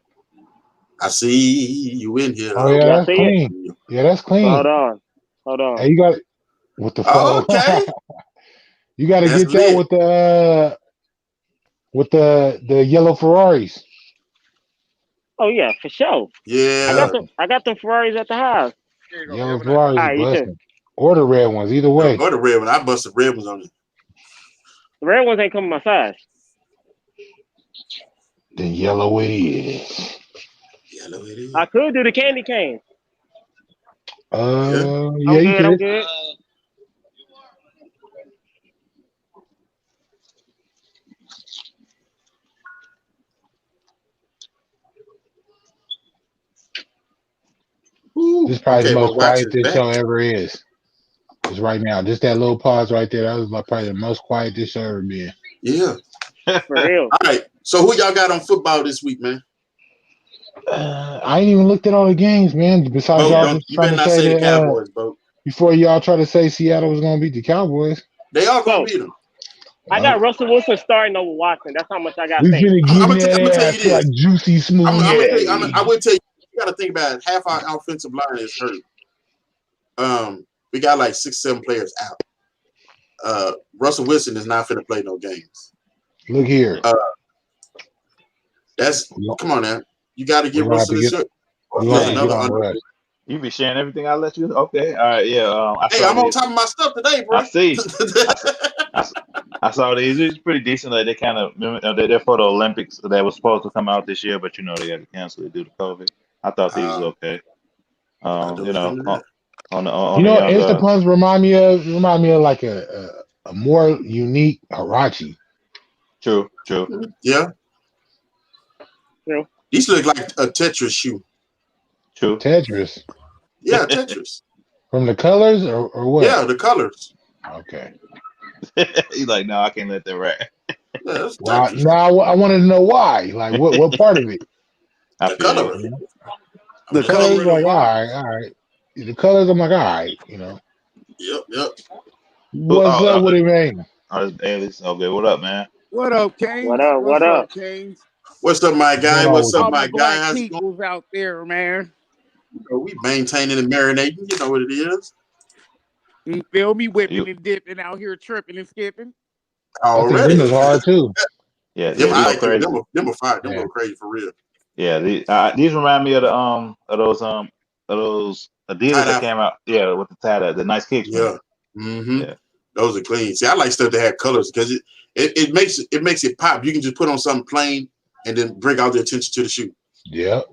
[SPEAKER 1] I see you in here.
[SPEAKER 4] Oh yeah, that's clean. Yeah, that's clean.
[SPEAKER 2] Hold on.
[SPEAKER 4] Hey, you got it. What the fuck?
[SPEAKER 1] Oh, okay.
[SPEAKER 4] You got to get that with the yellow Ferraris.
[SPEAKER 2] Oh yeah, for sure.
[SPEAKER 1] Yeah.
[SPEAKER 2] I got the Ferraris at the house.
[SPEAKER 4] Yellow Ferraris
[SPEAKER 2] Right,
[SPEAKER 4] busting. Or the red ones, either way.
[SPEAKER 1] Or the red one. I busted red ones on it.
[SPEAKER 2] The red ones ain't coming my size.
[SPEAKER 4] Then yellow it is.
[SPEAKER 1] Yellow it is.
[SPEAKER 2] I could do the candy cane.
[SPEAKER 4] Yeah,
[SPEAKER 2] I'm good.
[SPEAKER 4] This is probably the most quiet this show ever is. Just right now. Just that little pause right there. That was probably the most quiet this show ever been.
[SPEAKER 1] Yeah.
[SPEAKER 2] For real.
[SPEAKER 1] All right. So who y'all got on football this week, man?
[SPEAKER 4] I ain't even looked at all the games, man. Besides y'all just trying to say
[SPEAKER 1] the Cowboys, Bo.
[SPEAKER 4] Before y'all try to say Seattle was going to beat the Cowboys.
[SPEAKER 1] They are going to beat them.
[SPEAKER 2] I got Russell Wilson starting over Watson. That's how much I got.
[SPEAKER 4] We finna
[SPEAKER 1] I'm gonna tell you
[SPEAKER 4] this.
[SPEAKER 1] this.
[SPEAKER 4] Like juicy smooth.
[SPEAKER 1] I would tell you, you got to think about it. Half our offensive line is hurt. We got like 6-7 players out. Russell Wilson is not finna play no games.
[SPEAKER 4] Look here.
[SPEAKER 1] Come on now. You got to give Russell a shot.
[SPEAKER 3] You be sharing everything I let you. Okay, all right, yeah.
[SPEAKER 1] I'm on top of my stuff today, bro.
[SPEAKER 3] I see. I saw these. It's pretty decent. Like they kind of they're for the Olympics that was supposed to come out this year, but they had to cancel it due to COVID. I thought these was okay.
[SPEAKER 4] Instapuns remind me of like a more unique Hirachi.
[SPEAKER 3] True.
[SPEAKER 1] Yeah. These look like a Tetris shoe.
[SPEAKER 3] True.
[SPEAKER 4] Tetris.
[SPEAKER 1] Yeah, Tetris.
[SPEAKER 4] From the colors or what?
[SPEAKER 1] Yeah, the colors.
[SPEAKER 4] Okay.
[SPEAKER 3] He's like, no, I can't let that ride.
[SPEAKER 1] Yeah,
[SPEAKER 4] now I wanted to know why. Like what part of it?
[SPEAKER 1] The color.
[SPEAKER 4] The colors, like all right. The colors, I'm like, all right,
[SPEAKER 1] Yep.
[SPEAKER 4] What's up with it, man?
[SPEAKER 3] Okay, what up, man?
[SPEAKER 5] What up, Kane?
[SPEAKER 2] What up?
[SPEAKER 5] Kane?
[SPEAKER 1] What's up, my guy? What's up, my guy?
[SPEAKER 5] How's it going? Out there, man.
[SPEAKER 1] We maintaining and marinating. You know what it is.
[SPEAKER 5] You feel me? Whipping and dipping out here, tripping and skipping.
[SPEAKER 1] Already.
[SPEAKER 4] Them is hard too.
[SPEAKER 3] Yeah,
[SPEAKER 1] them are fire. Them go crazy for real.
[SPEAKER 3] Yeah, these remind me of those Adidas that came out. Yeah, with the tie, the nice kicks.
[SPEAKER 1] Yeah. Mm-hmm. Yeah. Those are clean. See, I like stuff that have colors because it makes it pop. You can just put on something plain and then bring out the attention to the shoe.
[SPEAKER 4] Yep.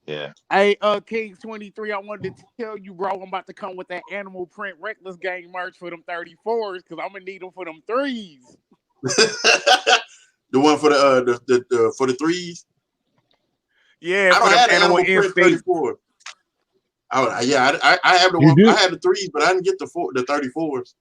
[SPEAKER 3] Yeah.
[SPEAKER 5] Hey, Kings 23, I wanted to tell you, bro, I'm about to come with that animal print Reckless Gang merch for them 34s because I'm gonna need them for them threes.
[SPEAKER 1] The one for the for the threes.
[SPEAKER 5] Yeah,
[SPEAKER 1] I don't have the animal print 34. I have the one. I have the threes, but I didn't get the 34s.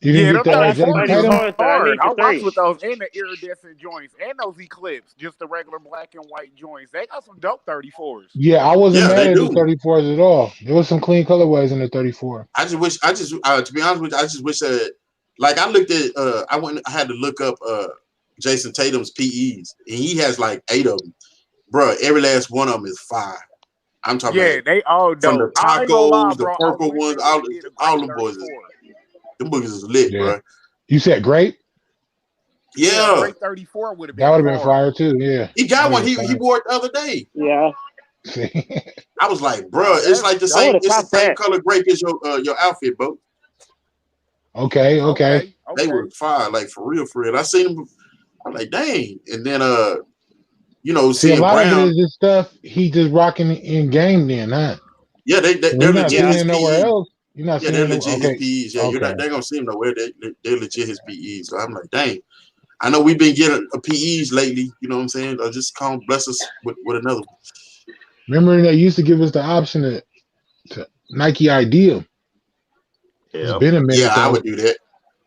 [SPEAKER 4] You
[SPEAKER 5] Yeah,
[SPEAKER 4] didn't
[SPEAKER 5] them
[SPEAKER 4] get the
[SPEAKER 2] That's
[SPEAKER 4] Jason
[SPEAKER 5] 34s is
[SPEAKER 4] Tatum?
[SPEAKER 2] I
[SPEAKER 5] hard.
[SPEAKER 2] need the
[SPEAKER 5] I rock
[SPEAKER 2] three.
[SPEAKER 5] with those and the iridescent joints and those Eclipse, just the regular black and white joints. They got some dope 34s.
[SPEAKER 4] Yeah, I wasn't
[SPEAKER 1] Yeah,
[SPEAKER 4] mad
[SPEAKER 1] they
[SPEAKER 4] at the
[SPEAKER 1] do.
[SPEAKER 4] 34s at all. There was some clean colorways in the 34.
[SPEAKER 1] I just wish, to be honest with you, I just wish that, like, I looked at, I had to look up Jason Tatum's PEs, and he has like 8 of them, bro. Every last one of them is fire. I'm talking
[SPEAKER 5] Yeah,
[SPEAKER 1] about
[SPEAKER 5] they all
[SPEAKER 1] from the
[SPEAKER 5] dope. I ain't gonna lie,
[SPEAKER 1] tacos, the
[SPEAKER 5] bro. I
[SPEAKER 1] purple
[SPEAKER 5] wish
[SPEAKER 1] ones,
[SPEAKER 5] they would have did a
[SPEAKER 1] all
[SPEAKER 5] great
[SPEAKER 1] them boys,
[SPEAKER 5] 34.
[SPEAKER 1] them boogers is lit,
[SPEAKER 4] Yeah.
[SPEAKER 1] bro.
[SPEAKER 4] You said grape?
[SPEAKER 5] Yeah,
[SPEAKER 1] Yeah,
[SPEAKER 5] great 34 would have
[SPEAKER 4] That
[SPEAKER 5] been
[SPEAKER 4] would have been
[SPEAKER 5] hard.
[SPEAKER 4] fire too. Yeah.
[SPEAKER 1] he got
[SPEAKER 4] That
[SPEAKER 1] one.
[SPEAKER 4] would've
[SPEAKER 1] He
[SPEAKER 4] been
[SPEAKER 1] wore it the other day.
[SPEAKER 2] Yeah,
[SPEAKER 4] fire.
[SPEAKER 1] I was like, bro,
[SPEAKER 5] Nah,
[SPEAKER 1] it's
[SPEAKER 5] that's
[SPEAKER 1] like the
[SPEAKER 2] I
[SPEAKER 1] same.
[SPEAKER 2] would have
[SPEAKER 1] It's the
[SPEAKER 2] topped
[SPEAKER 1] same
[SPEAKER 2] that.
[SPEAKER 1] color grape as your outfit, bro.
[SPEAKER 4] Okay.
[SPEAKER 5] okay.
[SPEAKER 1] They
[SPEAKER 5] Okay.
[SPEAKER 1] were fire, like for real, for real. I seen them. I'm like, dang. And then you know,
[SPEAKER 4] See, a
[SPEAKER 1] seeing
[SPEAKER 4] lot of it
[SPEAKER 1] Brown.
[SPEAKER 4] is just stuff he just rocking in game then, huh?
[SPEAKER 1] Yeah,
[SPEAKER 4] So
[SPEAKER 1] they're
[SPEAKER 4] you're not
[SPEAKER 1] legit
[SPEAKER 2] Yeah,
[SPEAKER 4] seeing
[SPEAKER 1] his
[SPEAKER 4] it nowhere
[SPEAKER 1] PEs.
[SPEAKER 4] else. You're not
[SPEAKER 1] Yeah,
[SPEAKER 4] seeing
[SPEAKER 1] they're
[SPEAKER 4] it.
[SPEAKER 1] legit his
[SPEAKER 4] Okay.
[SPEAKER 1] PEs. Yeah, you're
[SPEAKER 4] Okay.
[SPEAKER 1] not. They're gonna see them nowhere. They're legit his PEs. So I'm like, dang. I know we've been getting a PEs lately. You know what I'm saying? Or just come bless us with another one.
[SPEAKER 4] Remember they used to give us the option to Nike Ideal. It's
[SPEAKER 3] Yeah.
[SPEAKER 4] been a minute
[SPEAKER 1] Yeah, I
[SPEAKER 4] though.
[SPEAKER 1] would do that.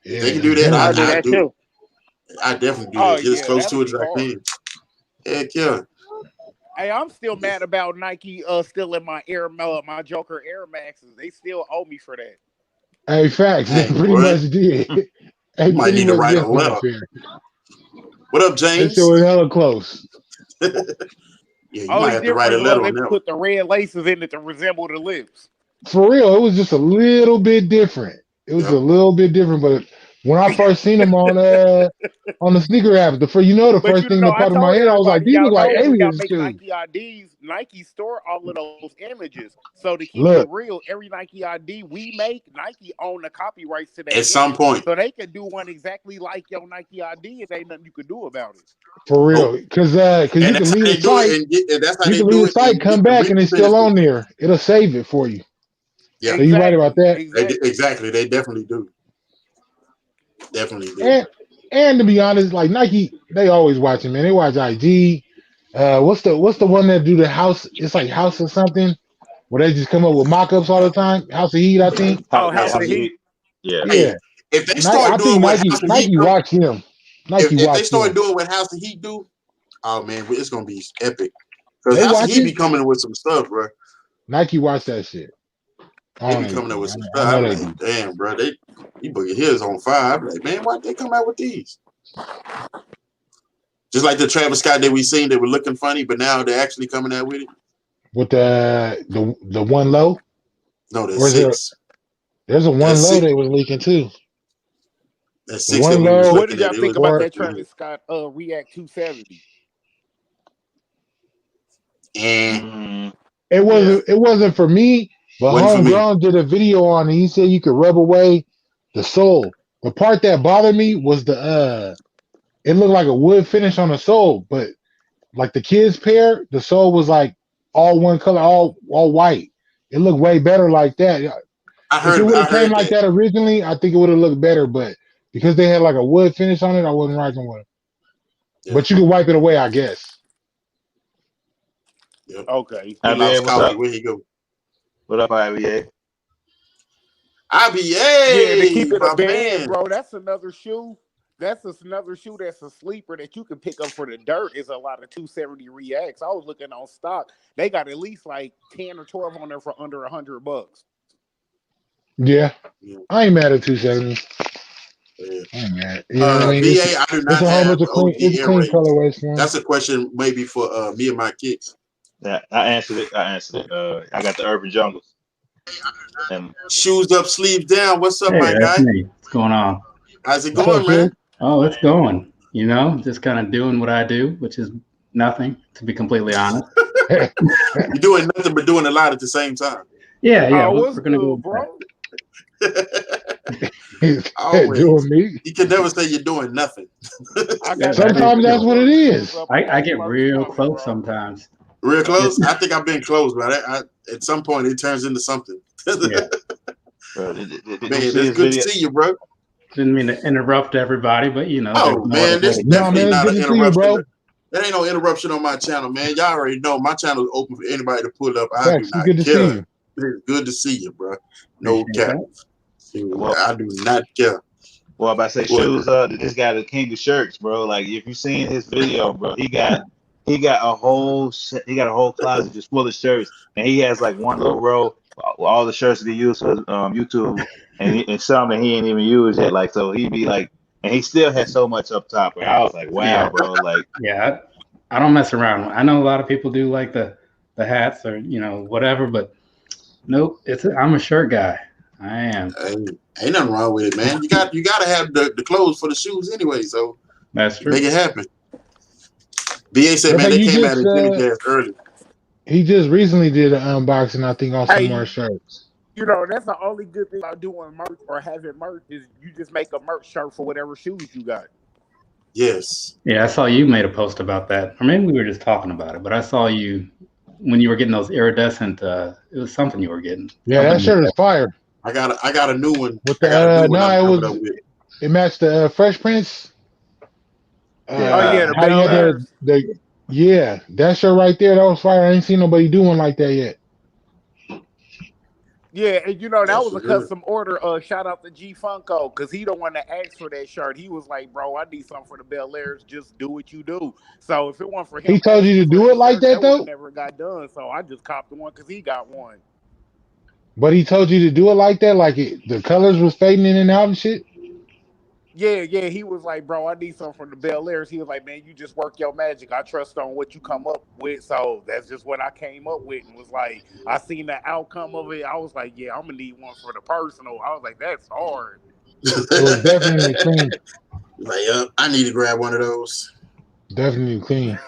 [SPEAKER 1] If
[SPEAKER 4] Yeah,
[SPEAKER 1] they can
[SPEAKER 4] it's
[SPEAKER 1] do
[SPEAKER 4] been
[SPEAKER 1] that,
[SPEAKER 4] a
[SPEAKER 2] I'll do
[SPEAKER 4] minute.
[SPEAKER 1] I'd
[SPEAKER 2] that
[SPEAKER 1] do it.
[SPEAKER 2] too.
[SPEAKER 1] I definitely do
[SPEAKER 5] Oh
[SPEAKER 1] that. Get as
[SPEAKER 5] yeah,
[SPEAKER 1] close
[SPEAKER 5] that'll
[SPEAKER 1] to it
[SPEAKER 5] be
[SPEAKER 1] as I
[SPEAKER 5] hard.
[SPEAKER 1] can. Heck yeah.
[SPEAKER 5] Hey, I'm still mad about Nike still in my my Joker Air Maxes. They still owe me for that.
[SPEAKER 4] Hey, facts. They
[SPEAKER 1] Dang,
[SPEAKER 4] pretty
[SPEAKER 1] boy.
[SPEAKER 4] much did. They
[SPEAKER 1] You might
[SPEAKER 4] pretty
[SPEAKER 1] need to
[SPEAKER 4] much
[SPEAKER 1] write
[SPEAKER 4] did
[SPEAKER 1] a
[SPEAKER 4] come up
[SPEAKER 1] letter.
[SPEAKER 4] here.
[SPEAKER 1] What up,
[SPEAKER 4] They
[SPEAKER 1] James?
[SPEAKER 4] still was hella close.
[SPEAKER 1] Yeah, you might
[SPEAKER 5] Only
[SPEAKER 1] have to write a
[SPEAKER 5] difference was
[SPEAKER 1] letter
[SPEAKER 5] they
[SPEAKER 1] on that one.
[SPEAKER 5] put the red laces in it to resemble the lips.
[SPEAKER 4] For real, it was just a little bit different. It was
[SPEAKER 1] Yep.
[SPEAKER 4] a little bit different, but when I first seen them on the sneaker app, the
[SPEAKER 5] But
[SPEAKER 4] first thing that
[SPEAKER 5] I
[SPEAKER 4] popped in my
[SPEAKER 5] told
[SPEAKER 4] head, I was like,
[SPEAKER 5] everybody,
[SPEAKER 4] these
[SPEAKER 5] y'all
[SPEAKER 4] look like
[SPEAKER 5] know when y'all
[SPEAKER 4] aliens
[SPEAKER 5] make
[SPEAKER 4] too.
[SPEAKER 5] Nike IDs, Nike store all of those images. So to keep
[SPEAKER 4] Look,
[SPEAKER 5] it real, every Nike ID we make, Nike own the copyrights to that
[SPEAKER 1] At some
[SPEAKER 5] image.
[SPEAKER 1] point.
[SPEAKER 5] So they can do one exactly like your Nike ID, and ain't nothing you can do about it.
[SPEAKER 4] for real,
[SPEAKER 1] Nope.
[SPEAKER 4] because you
[SPEAKER 1] And
[SPEAKER 4] can
[SPEAKER 1] that's how
[SPEAKER 4] leave the
[SPEAKER 1] they do
[SPEAKER 4] site,
[SPEAKER 1] it. And that's how
[SPEAKER 4] you
[SPEAKER 1] they
[SPEAKER 4] can leave
[SPEAKER 1] do
[SPEAKER 4] the
[SPEAKER 1] it
[SPEAKER 4] site,
[SPEAKER 1] and
[SPEAKER 4] come
[SPEAKER 1] get the
[SPEAKER 4] back, and it's still
[SPEAKER 1] benefits.
[SPEAKER 4] on there. It'll save it for you.
[SPEAKER 1] Yeah.
[SPEAKER 4] So you right about that.
[SPEAKER 5] Exactly.
[SPEAKER 1] Exactly. They definitely do. Definitely do.
[SPEAKER 4] And to be honest, like Nike, they always watching, man. They watch IG. What's the one that do the house? It's like House or something, where they just come up with mock-ups all the time. House of Heat, I think.
[SPEAKER 5] Oh,
[SPEAKER 1] Yeah.
[SPEAKER 5] House of Heat.
[SPEAKER 3] Yeah.
[SPEAKER 1] Hey,
[SPEAKER 4] Yeah,
[SPEAKER 1] if they
[SPEAKER 4] I
[SPEAKER 1] start
[SPEAKER 4] think
[SPEAKER 1] doing what House of Heat
[SPEAKER 4] Nike watch them. Nike
[SPEAKER 1] if they
[SPEAKER 4] watch
[SPEAKER 1] start
[SPEAKER 4] them.
[SPEAKER 1] doing what House of Heat do, oh man, it's gonna be epic. Because
[SPEAKER 4] They
[SPEAKER 1] House of
[SPEAKER 4] watch
[SPEAKER 1] Heat be
[SPEAKER 4] it.
[SPEAKER 1] coming with some stuff, bro.
[SPEAKER 4] Nike watch that shit.
[SPEAKER 1] They
[SPEAKER 4] On
[SPEAKER 1] be coming up with
[SPEAKER 4] anything.
[SPEAKER 1] some
[SPEAKER 4] I
[SPEAKER 1] stuff.
[SPEAKER 4] know
[SPEAKER 1] I'm
[SPEAKER 4] they
[SPEAKER 1] like,
[SPEAKER 4] do.
[SPEAKER 1] damn, bro, these boogie his on fire. I'm like, man, why'd they come out with these? Just like the Travis Scott that we seen, they were looking funny, but now they're actually coming out with it.
[SPEAKER 4] With the one low,
[SPEAKER 1] No,
[SPEAKER 4] or
[SPEAKER 1] there's
[SPEAKER 4] is there?
[SPEAKER 1] 6.
[SPEAKER 4] There's a one
[SPEAKER 1] There's
[SPEAKER 4] low
[SPEAKER 1] 6.
[SPEAKER 4] they was leaking too.
[SPEAKER 1] There's
[SPEAKER 4] The
[SPEAKER 1] 6 that
[SPEAKER 4] one
[SPEAKER 1] we was
[SPEAKER 4] low,
[SPEAKER 5] What did
[SPEAKER 1] looking
[SPEAKER 5] y'all
[SPEAKER 1] at. It
[SPEAKER 5] think
[SPEAKER 1] was
[SPEAKER 5] about
[SPEAKER 4] or
[SPEAKER 5] that Travis Scott React 270?
[SPEAKER 1] and
[SPEAKER 4] it wasn't for me. But
[SPEAKER 1] wasn't for me.
[SPEAKER 4] Homegrown did a video on it. He said you could rub away the sole. The part that bothered me was it looked like a wood finish on the sole, but like the kids pair, the sole was like all one color, all white. It looked way better like that. If it would
[SPEAKER 1] I
[SPEAKER 4] have came
[SPEAKER 1] heard
[SPEAKER 4] like
[SPEAKER 1] that.
[SPEAKER 4] that originally, I think it would have looked better. But because they had like a wood finish on it, I wasn't rocking with it.
[SPEAKER 1] Yeah.
[SPEAKER 4] But you can wipe it away, I guess.
[SPEAKER 1] Yep.
[SPEAKER 5] Okay.
[SPEAKER 1] We
[SPEAKER 3] IBA,
[SPEAKER 1] lost
[SPEAKER 3] what's
[SPEAKER 1] Coffee.
[SPEAKER 3] up?
[SPEAKER 1] Where he go?
[SPEAKER 3] What up, IBA?
[SPEAKER 5] Yeah, to keep
[SPEAKER 1] IBA,
[SPEAKER 5] it a
[SPEAKER 1] my
[SPEAKER 5] band,
[SPEAKER 1] man.
[SPEAKER 5] bro. That's another shoe. That's another shoe that's a sleeper that you can pick up for the dirt. Is a lot of 270 Reacts. I was looking on stock. They got at least like 10 or 12 on there for under $100.
[SPEAKER 4] Yeah.
[SPEAKER 1] Yeah.
[SPEAKER 4] I ain't mad at 270.
[SPEAKER 1] Yeah.
[SPEAKER 4] I ain't mad. You know what I mean?
[SPEAKER 1] BA, I do
[SPEAKER 4] It's
[SPEAKER 1] not
[SPEAKER 4] a whole
[SPEAKER 1] have
[SPEAKER 4] bunch of clean.
[SPEAKER 1] OG
[SPEAKER 4] It's
[SPEAKER 1] Air
[SPEAKER 4] clean
[SPEAKER 1] Raid.
[SPEAKER 4] colorways for 'em.
[SPEAKER 1] That's a question maybe for me and my kicks.
[SPEAKER 3] Yeah, I answered it. I got the Urban Jungles. And
[SPEAKER 1] Shoes up, sleeves down. What's up,
[SPEAKER 6] Hey,
[SPEAKER 1] my
[SPEAKER 6] that's
[SPEAKER 1] guy?
[SPEAKER 6] me. What's going on?
[SPEAKER 1] How's it
[SPEAKER 4] What's up,
[SPEAKER 1] going, man?
[SPEAKER 4] Sid?
[SPEAKER 6] Oh, it's going. You know, just kind of doing what I do, which is nothing, to be completely honest.
[SPEAKER 1] You're doing nothing but doing a lot at the same time.
[SPEAKER 6] Yeah.
[SPEAKER 5] Oh,
[SPEAKER 6] We're
[SPEAKER 5] what's
[SPEAKER 6] gonna go
[SPEAKER 5] good, bro?
[SPEAKER 1] Always.
[SPEAKER 4] Doing me.
[SPEAKER 1] You can never say you're doing nothing.
[SPEAKER 5] I
[SPEAKER 6] Yeah,
[SPEAKER 5] got
[SPEAKER 6] that is
[SPEAKER 4] Sometimes that's
[SPEAKER 6] true.
[SPEAKER 4] what it is.
[SPEAKER 6] I get real close sometimes.
[SPEAKER 1] Real close? I think I've been close, but at some point it turns into something.
[SPEAKER 6] Yeah.
[SPEAKER 3] bro,
[SPEAKER 1] Man, it's good to see you, bro.
[SPEAKER 6] Didn't mean to interrupt everybody, but you know,
[SPEAKER 1] Oh,
[SPEAKER 6] there's no
[SPEAKER 1] man,
[SPEAKER 6] other
[SPEAKER 1] this
[SPEAKER 6] way to
[SPEAKER 4] No,
[SPEAKER 6] do it.
[SPEAKER 1] definitely
[SPEAKER 4] man, it's
[SPEAKER 1] not
[SPEAKER 4] good
[SPEAKER 1] an
[SPEAKER 4] to see you,
[SPEAKER 1] interruption.
[SPEAKER 4] bro.
[SPEAKER 1] There ain't no interruption on my channel, man. Y'all already know my channel is open for anybody to pull up. I
[SPEAKER 4] Facts.
[SPEAKER 1] do not
[SPEAKER 4] Good to see
[SPEAKER 1] care.
[SPEAKER 4] you.
[SPEAKER 1] It's good to see you, bro. No
[SPEAKER 6] Appreciate
[SPEAKER 1] cap.
[SPEAKER 6] that.
[SPEAKER 3] Well,
[SPEAKER 1] I do not care.
[SPEAKER 3] Well, I'm about to say
[SPEAKER 1] What?
[SPEAKER 3] shoes. This guy, the king of shirts, bro. Like if you seen his video, bro, he got a whole closet just full of shirts, and he has like one little row with all the shirts that he used for YouTube, and some that he ain't even used yet. Like so, he be like, and he still has so much up top. And I was like, wow,
[SPEAKER 6] Yeah.
[SPEAKER 3] bro. Like
[SPEAKER 6] Yeah, I don't mess around. I know a lot of people do like the hats or whatever, but nope. I'm a shirt guy. I am.
[SPEAKER 1] Ain't nothing wrong with it, man. You got to have the clothes for the shoes anyway, so
[SPEAKER 6] That's true.
[SPEAKER 1] make it happen. BA said, man, they came out in Jimmy Jazz early.
[SPEAKER 4] He just recently did an unboxing, I think, on some
[SPEAKER 5] Hey,
[SPEAKER 4] more shirts.
[SPEAKER 5] That's the only good thing about doing merch or having merch is you just make a merch shirt for whatever shoes you got.
[SPEAKER 1] Yes.
[SPEAKER 6] Yeah, I saw you made a post about that, or maybe we were just talking about it. But I saw you when you were getting those iridescent. It was something you were getting.
[SPEAKER 4] Yeah, that shirt is fire.
[SPEAKER 1] I got a new one.
[SPEAKER 4] With it matched the Fresh Prince.
[SPEAKER 5] The Bel Airs.
[SPEAKER 4] Yeah, that shirt right there, that was fire. I ain't seen nobody do one like that yet.
[SPEAKER 5] Yeah, and that was a custom order. Shout out to G Funko because he the one that asked for that shirt. He was like, "Bro, I need something for the Bel Airs. Just do what you do." So if it weren't for him,
[SPEAKER 4] he told you to do it like that though.
[SPEAKER 5] Never got done. So I just copped the one because he got one.
[SPEAKER 4] But he told you to do it like that, like the colors was fading in and out and shit.
[SPEAKER 5] Yeah. He was like, "Bro, I need something from the Bel Airs." He was like, "Man, you just work your magic. I trust on what you come up with." So that's just what I came up with, and was like, I seen the outcome of it. I was like, "Yeah, I'm gonna need one for the personal." I was like, "That's hard."
[SPEAKER 4] It was definitely clean.
[SPEAKER 1] Like, I need to grab one of those.
[SPEAKER 4] Definitely clean.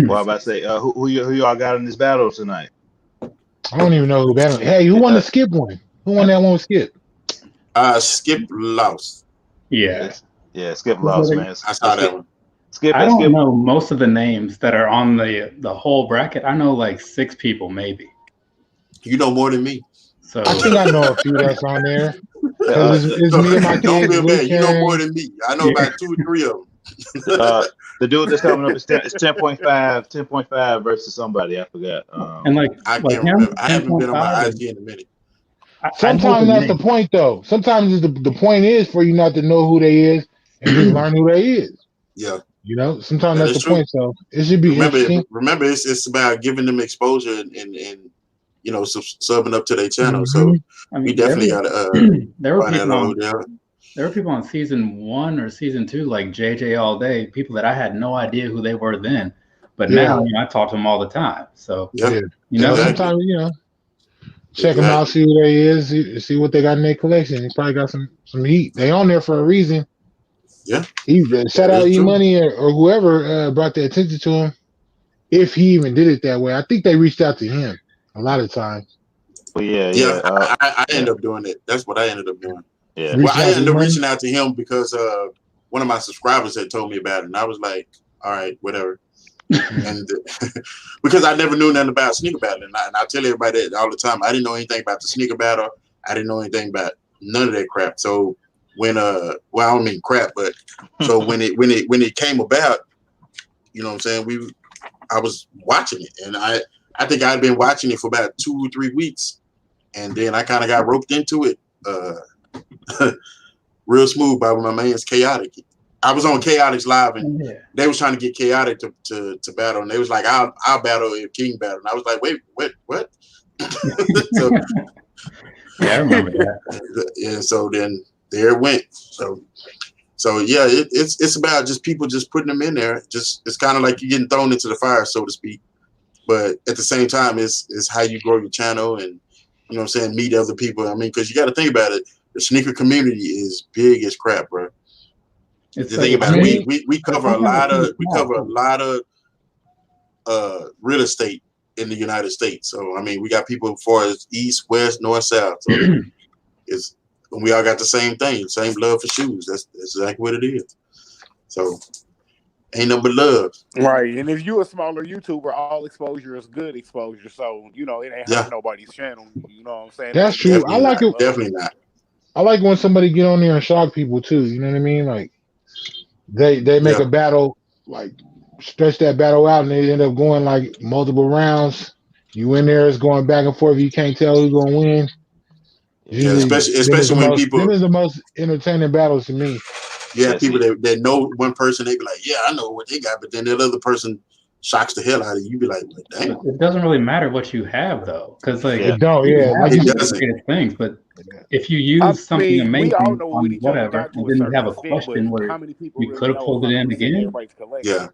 [SPEAKER 3] Well, I'm about to say, who y'all got in this battle tonight?
[SPEAKER 4] I don't even know who battled. Hey, who won the Skip one? Who won that one with Skip?
[SPEAKER 1] Skip lost.
[SPEAKER 6] Yeah.
[SPEAKER 3] Yeah, Skip lost, man.
[SPEAKER 1] I saw that one.
[SPEAKER 6] I don't know most of the names that are on the whole bracket. I know like 6 people, maybe.
[SPEAKER 1] You know more than me.
[SPEAKER 6] So
[SPEAKER 4] I think I know a few that's on there. It's me and my kids.
[SPEAKER 1] Don't feel bad. You know more than me. I know about 2 or 3 of them.
[SPEAKER 3] The dude that's coming up is 10.5 versus somebody. I forgot.
[SPEAKER 6] And like
[SPEAKER 1] I can't remember. I haven't been on my IG in a minute.
[SPEAKER 4] Sometimes that's the point, though. Sometimes the point is for you not to know who they is and just learn who they is.
[SPEAKER 1] Yeah.
[SPEAKER 4] Sometimes that's the point. So it should be interesting.
[SPEAKER 1] Remember, it's about giving them exposure and subbing up to their channel. So we definitely got to
[SPEAKER 6] there were people on season 1 or season 2, like JJ All Day, people that I had no idea who they were then, but now I talk to them all the time. So
[SPEAKER 4] sometimes check them out, see who they is, see what they got in their collection. They probably got some heat. They on there for a reason.
[SPEAKER 1] Yeah.
[SPEAKER 4] Shout out E-Money or whoever brought the attention to him. If he even did it that way, I think they reached out to him a lot of times.
[SPEAKER 3] Well,
[SPEAKER 1] I ended up doing it. That's what I ended up doing.
[SPEAKER 3] Yeah.
[SPEAKER 1] Well, I ended up reaching out to him because one of my subscribers had told me about it, and I was like, all right, whatever. And because I never knew nothing about sneaker battle, and I tell everybody that all the time. I didn't know anything about the sneaker battle. I didn't know anything about none of that crap. So when I don't mean crap, but so when it came about, you know what I'm saying, I was watching it, and I think I'd been watching it for about 2 or 3 weeks, and then I kind of got roped into it. Real smooth by my man's Chaotic. I was on Chaotic's live, and they was trying to get Chaotic to battle, and they was like, "I'll battle if King battle," and I was like, "Wait, what?" So,
[SPEAKER 6] yeah, I remember that.
[SPEAKER 1] Yeah, so then there it went. So yeah, it's about just people just putting them in there. Just it's kind of like you're getting thrown into the fire, so to speak. But at the same time, it's how you grow your channel and meet other people. I mean, because you got to think about it. The sneaker community is big as crap, bro.
[SPEAKER 6] It's
[SPEAKER 1] the thing about it, we cover a lot of real estate in the United States. So I mean, we got people as far as east, west, north, south. So we all got the same thing, same love for shoes. That's exactly what it is. So ain't nothing but love.
[SPEAKER 5] Right. And if you a smaller YouTuber, all exposure is good exposure. So, it ain't hurt nobody's channel. You know what I'm saying?
[SPEAKER 4] That's true. I like it.
[SPEAKER 1] Definitely not.
[SPEAKER 4] I like when somebody get on there and shock people too. You know what I mean? Like they make a battle, like stretch that battle out, and they end up going like multiple rounds. You in there, it's going back and forth. You can't tell who's gonna win.
[SPEAKER 1] Yeah,
[SPEAKER 4] Usually,
[SPEAKER 1] especially when people.
[SPEAKER 4] them is the most entertaining battles to me.
[SPEAKER 1] Yeah, people that know one person, they be like, yeah, I know what they got, but then that other person shocks the hell out of you. You be like, well, damn.
[SPEAKER 6] It doesn't really matter what you have though, because like
[SPEAKER 4] It don't. Yeah, like
[SPEAKER 1] It
[SPEAKER 4] you
[SPEAKER 1] doesn't.
[SPEAKER 6] creative things, but if you use something amazing
[SPEAKER 5] we all know
[SPEAKER 6] on
[SPEAKER 5] what each other
[SPEAKER 6] whatever,
[SPEAKER 5] got to
[SPEAKER 6] and
[SPEAKER 5] a
[SPEAKER 6] then you
[SPEAKER 5] certain
[SPEAKER 6] have a
[SPEAKER 5] extent,
[SPEAKER 6] question
[SPEAKER 5] but
[SPEAKER 6] where
[SPEAKER 5] how many people
[SPEAKER 6] you
[SPEAKER 5] really
[SPEAKER 6] could have
[SPEAKER 5] know
[SPEAKER 6] pulled it in
[SPEAKER 5] 100%
[SPEAKER 6] again.
[SPEAKER 5] everybody's collection?
[SPEAKER 1] Yeah.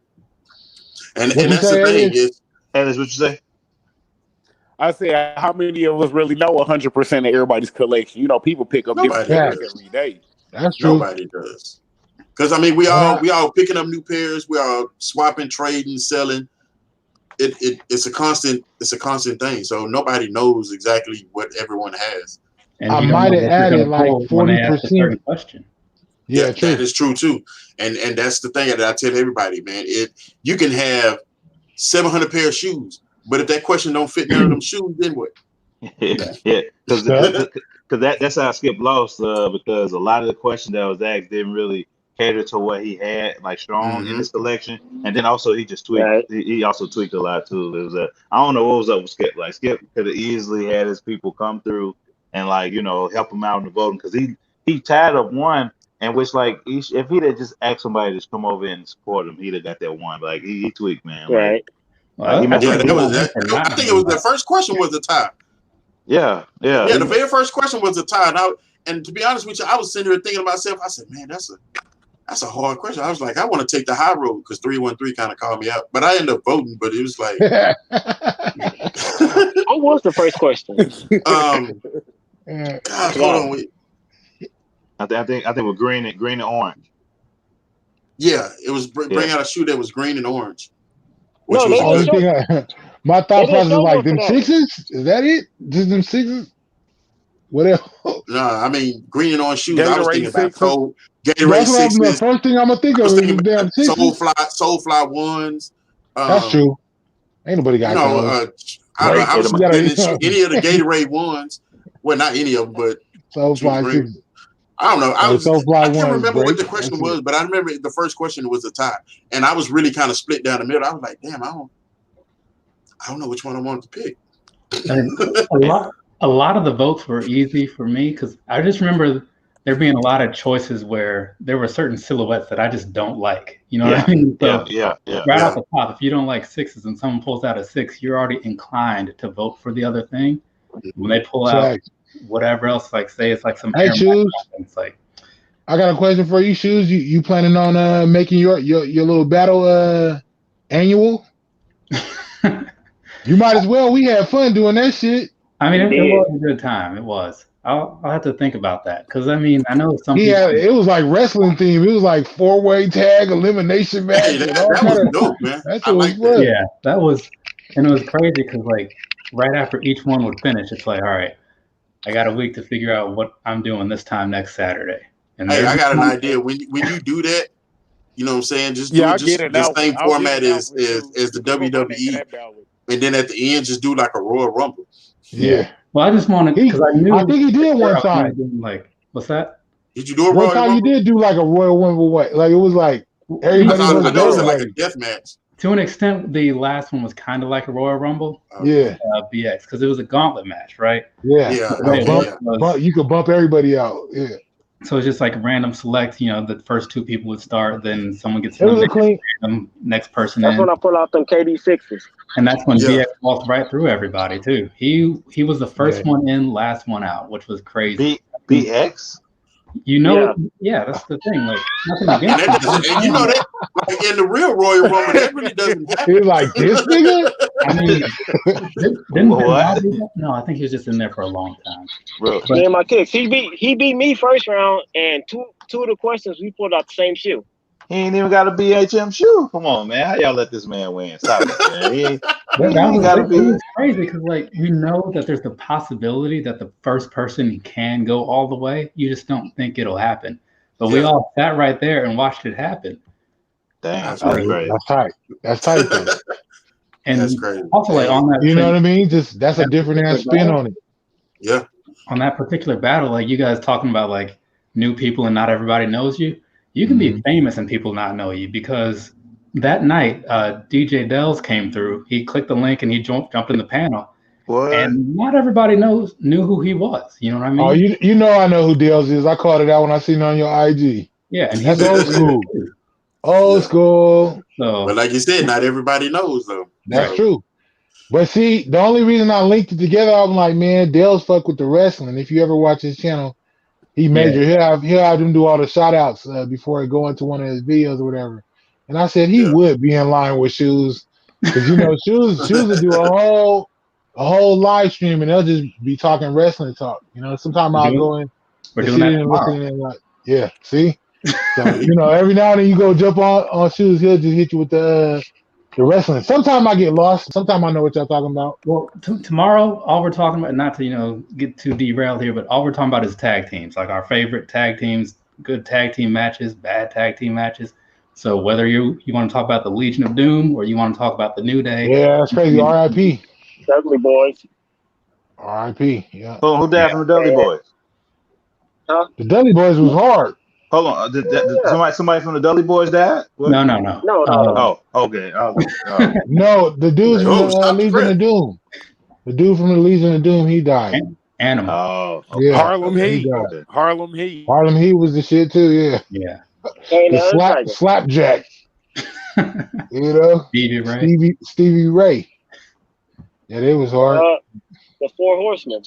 [SPEAKER 1] And
[SPEAKER 4] What you
[SPEAKER 1] that's the
[SPEAKER 4] say,
[SPEAKER 1] thing
[SPEAKER 4] Elliot?
[SPEAKER 1] is,
[SPEAKER 3] Hey, that's what you say?
[SPEAKER 5] I said, how many of us really know 100% of everybody's collection? You know, people pick up different
[SPEAKER 1] nobody
[SPEAKER 5] pairs
[SPEAKER 1] does.
[SPEAKER 5] every day.
[SPEAKER 4] That's true.
[SPEAKER 1] Nobody does. Because I mean, we all picking up new pairs. We are swapping, trading, selling. It's a constant thing. So nobody knows exactly what everyone has.
[SPEAKER 6] And
[SPEAKER 4] I
[SPEAKER 6] you don't
[SPEAKER 4] might
[SPEAKER 6] know
[SPEAKER 4] have
[SPEAKER 6] what you're
[SPEAKER 4] added
[SPEAKER 6] gonna
[SPEAKER 4] like
[SPEAKER 6] pull when they ask a
[SPEAKER 4] 40%.
[SPEAKER 6] certain question.
[SPEAKER 4] Yeah, true.
[SPEAKER 1] That is true too. And that's the thing that I tell everybody, man. You can have 700 pair of shoes, but if that question don't fit none of them shoes, then what?
[SPEAKER 3] Yeah, because that's how Skip lost because a lot of the questions that was asked didn't really cater to what he had like strong in his collection, and then also he just tweaked.
[SPEAKER 2] Right.
[SPEAKER 3] He also tweaked a lot too. It was I don't know what was up with Skip. Like Skip could have easily had his people come through and like help him out in the voting because he tied up one. And which like if he'd have just asked somebody to come over and support him, he'd have got that one. Like he tweaked, man.
[SPEAKER 2] Right.
[SPEAKER 6] Well,
[SPEAKER 3] he messed
[SPEAKER 1] Yeah,
[SPEAKER 3] up.
[SPEAKER 1] that was that.
[SPEAKER 6] for
[SPEAKER 1] I
[SPEAKER 6] not
[SPEAKER 1] think it
[SPEAKER 6] doing
[SPEAKER 1] was the
[SPEAKER 6] that.
[SPEAKER 1] first question was a tie.
[SPEAKER 3] Yeah.
[SPEAKER 1] Yeah, the very first question was a tie. And to be honest with you, I was sitting here thinking to myself, I said, man, that's a hard question. I was like, I want to take the high road because 313 kind of called me out. But I ended up voting, but it was like
[SPEAKER 2] What was the first question?
[SPEAKER 1] God, hold on, wait.
[SPEAKER 3] I think with green and orange.
[SPEAKER 1] Yeah, it was bring out a shoe that was green and orange. Which
[SPEAKER 2] No,
[SPEAKER 1] was
[SPEAKER 2] they
[SPEAKER 4] Only
[SPEAKER 2] didn't
[SPEAKER 1] good.
[SPEAKER 4] thing my thought
[SPEAKER 2] They didn't
[SPEAKER 4] process is
[SPEAKER 2] show
[SPEAKER 4] like
[SPEAKER 2] one
[SPEAKER 4] them
[SPEAKER 2] for that one.
[SPEAKER 4] sixes. Is that it? Just them sixes? What else?
[SPEAKER 1] Nah, I mean green and orange shoes. I was
[SPEAKER 5] Gatorade
[SPEAKER 1] thinking about
[SPEAKER 5] sixes.
[SPEAKER 1] Gatorade
[SPEAKER 4] That's what the
[SPEAKER 1] sixes.
[SPEAKER 4] first thing I'm gonna think
[SPEAKER 1] I
[SPEAKER 4] of
[SPEAKER 1] was
[SPEAKER 4] is
[SPEAKER 1] thinking
[SPEAKER 4] the damn
[SPEAKER 1] about
[SPEAKER 4] sixes.
[SPEAKER 1] Soulfly ones.
[SPEAKER 4] That's true. Ain't nobody got those.
[SPEAKER 1] I don't know. I was
[SPEAKER 4] You gotta-
[SPEAKER 1] any of the Gatorade ones. Well, not any of them, but
[SPEAKER 4] Soulfly
[SPEAKER 1] green.
[SPEAKER 4] sixes.
[SPEAKER 1] I don't know. I can't
[SPEAKER 4] ones,
[SPEAKER 1] remember what the
[SPEAKER 4] break.
[SPEAKER 1] question
[SPEAKER 4] That's
[SPEAKER 1] was,
[SPEAKER 4] it.
[SPEAKER 1] but I remember the first question was a tie, and I was really kind of split down the middle. I was like, damn, I don't know which one I wanted to pick.
[SPEAKER 6] And a lot of the votes were easy for me because I just remember there being a lot of choices where there were certain silhouettes that I just don't like. You know what I mean? So
[SPEAKER 3] Yeah.
[SPEAKER 6] right off the top, if you don't like sixes and someone pulls out a six, you're already inclined to vote for the other thing. When they pull out whatever else, like say it's like some
[SPEAKER 4] Shoes.
[SPEAKER 6] It's like,
[SPEAKER 4] I got a question for you, Shoes. You planning on making your little battle annual? You might as well. We had fun doing that shit.
[SPEAKER 6] I mean, it was a good time. It was. I'll have to think about that because I mean, I know some people.
[SPEAKER 4] It was like wrestling theme. It was like 4-way tag elimination match.
[SPEAKER 1] Hey, that was dope, man.
[SPEAKER 4] That was fun.
[SPEAKER 6] Yeah, that was, and it was crazy because like right after each one would finish, it's like, all right, I got a week to figure out what I'm doing this time next Saturday. And
[SPEAKER 1] hey, I got an idea. When you do that, you know what I'm saying? Just do the same format as the WWE, and then at the end, just do like a Royal Rumble.
[SPEAKER 4] Yeah.
[SPEAKER 6] Well, I just wanted because I knew.
[SPEAKER 4] I think he did one time.
[SPEAKER 6] Like, what's that?
[SPEAKER 1] Did you do a
[SPEAKER 4] Royal Rumble? One time you did do like a Royal Rumble. Like it was like everybody
[SPEAKER 1] I thought it was like a death match.
[SPEAKER 6] To an extent, the last one was kind of like a Royal Rumble.
[SPEAKER 4] Yeah.
[SPEAKER 6] BX because it was a gauntlet match, right?
[SPEAKER 4] Yeah. You could bump everybody out. Yeah.
[SPEAKER 6] So it's just like a random select. You know, the first two people would start, then someone gets
[SPEAKER 4] it was a clean
[SPEAKER 6] random next person.
[SPEAKER 2] That's when I pull out them KD sixes.
[SPEAKER 6] And that's when BX walked right through everybody too. He was the first one in, last one out, which was crazy.
[SPEAKER 3] BX.
[SPEAKER 6] You know, that's the thing. Like nothing against
[SPEAKER 1] and you know that, like in the real Royal Rumble, that really doesn't happen.
[SPEAKER 4] He's like this nigga.
[SPEAKER 6] I mean, didn't no, I think he was just in there for a long time.
[SPEAKER 2] Me and my kicks. He beat me first round, and two of the questions we pulled out the same shoe.
[SPEAKER 3] He ain't even got a BHM shoe. Come on, man. How y'all let this man win? Stop it, man.
[SPEAKER 6] It was crazy because, like, you know that there's the possibility that the first person can go all the way. You just don't think it'll happen. But we all sat right there and watched it happen.
[SPEAKER 3] Damn,
[SPEAKER 4] that's tight. That's tight, though.
[SPEAKER 6] And
[SPEAKER 1] that's crazy.
[SPEAKER 6] Also, like on that,
[SPEAKER 4] you know what I mean? Just that's a different ass spin on it.
[SPEAKER 1] Yeah.
[SPEAKER 6] On that particular battle, like you guys talking about, like new people and not everybody knows you. You can be famous and people not know you because that night, DJ Dells came through. He clicked the link and he jumped in the panel.
[SPEAKER 3] What?
[SPEAKER 6] And not everybody knew who he was. You know what I mean?
[SPEAKER 4] Oh, you know I know who Dales is. I called it out when I seen it on your IG.
[SPEAKER 6] Yeah, and
[SPEAKER 4] That's
[SPEAKER 6] he's
[SPEAKER 4] old school. Old
[SPEAKER 1] Yeah.
[SPEAKER 4] school.
[SPEAKER 6] So,
[SPEAKER 1] But like you said, not everybody knows though.
[SPEAKER 4] That's
[SPEAKER 6] Right.
[SPEAKER 4] true. But see, the only reason I linked it together, I'm like, man, Dale's fuck with the wrestling. If you ever watch his channel, he major. He'll have them do all the shout outs before he go into one of his videos or whatever. And I said he
[SPEAKER 1] Yeah.
[SPEAKER 4] would be in line with Shoes, because you know Shoes will do a whole live stream and they'll just be talking wrestling talk. You know, sometimes I'll go in
[SPEAKER 6] we're
[SPEAKER 4] and
[SPEAKER 6] doing
[SPEAKER 4] sit
[SPEAKER 6] that
[SPEAKER 4] in and listen
[SPEAKER 6] tomorrow.
[SPEAKER 4] and like, yeah, see. So you know, every now and then you go jump on Shoes, he'll just hit you with the wrestling. Sometimes I get lost. Sometimes I know what y'all talking about.
[SPEAKER 6] Well, tomorrow, all we're talking about, not to get too derailed here, but all we're talking about is tag teams, like our favorite tag teams, good tag team matches, bad tag team matches. So whether you want to talk about the Legion of Doom or you want to talk about the New Day,
[SPEAKER 4] Yeah, that's crazy. R.I.P.
[SPEAKER 2] Dudley Boys.
[SPEAKER 4] R.I.P. Yeah.
[SPEAKER 3] Who died from the Dudley Boys?
[SPEAKER 2] Huh?
[SPEAKER 4] The Dudley Boys was hard.
[SPEAKER 3] Hold on. Did somebody from the Dudley Boys died? What?
[SPEAKER 6] no.
[SPEAKER 2] No.
[SPEAKER 3] Oh, okay.
[SPEAKER 4] No, the dude from
[SPEAKER 1] Oh,
[SPEAKER 4] the
[SPEAKER 1] stop the
[SPEAKER 4] Legion
[SPEAKER 1] press.
[SPEAKER 4] of Doom. The dude from the Legion of Doom, he died.
[SPEAKER 6] Animal.
[SPEAKER 3] Oh, okay.
[SPEAKER 4] Yeah.
[SPEAKER 5] Harlem
[SPEAKER 3] Okay.
[SPEAKER 5] Heat.
[SPEAKER 3] Okay.
[SPEAKER 5] Harlem Heat.
[SPEAKER 4] Harlem Heat was the shit too. Yeah.
[SPEAKER 6] Yeah.
[SPEAKER 2] Kane
[SPEAKER 4] The
[SPEAKER 2] the Undertaker.
[SPEAKER 4] slapjack. You know, Stevie Ray. Yeah, they was hard.
[SPEAKER 2] The Four Horsemen.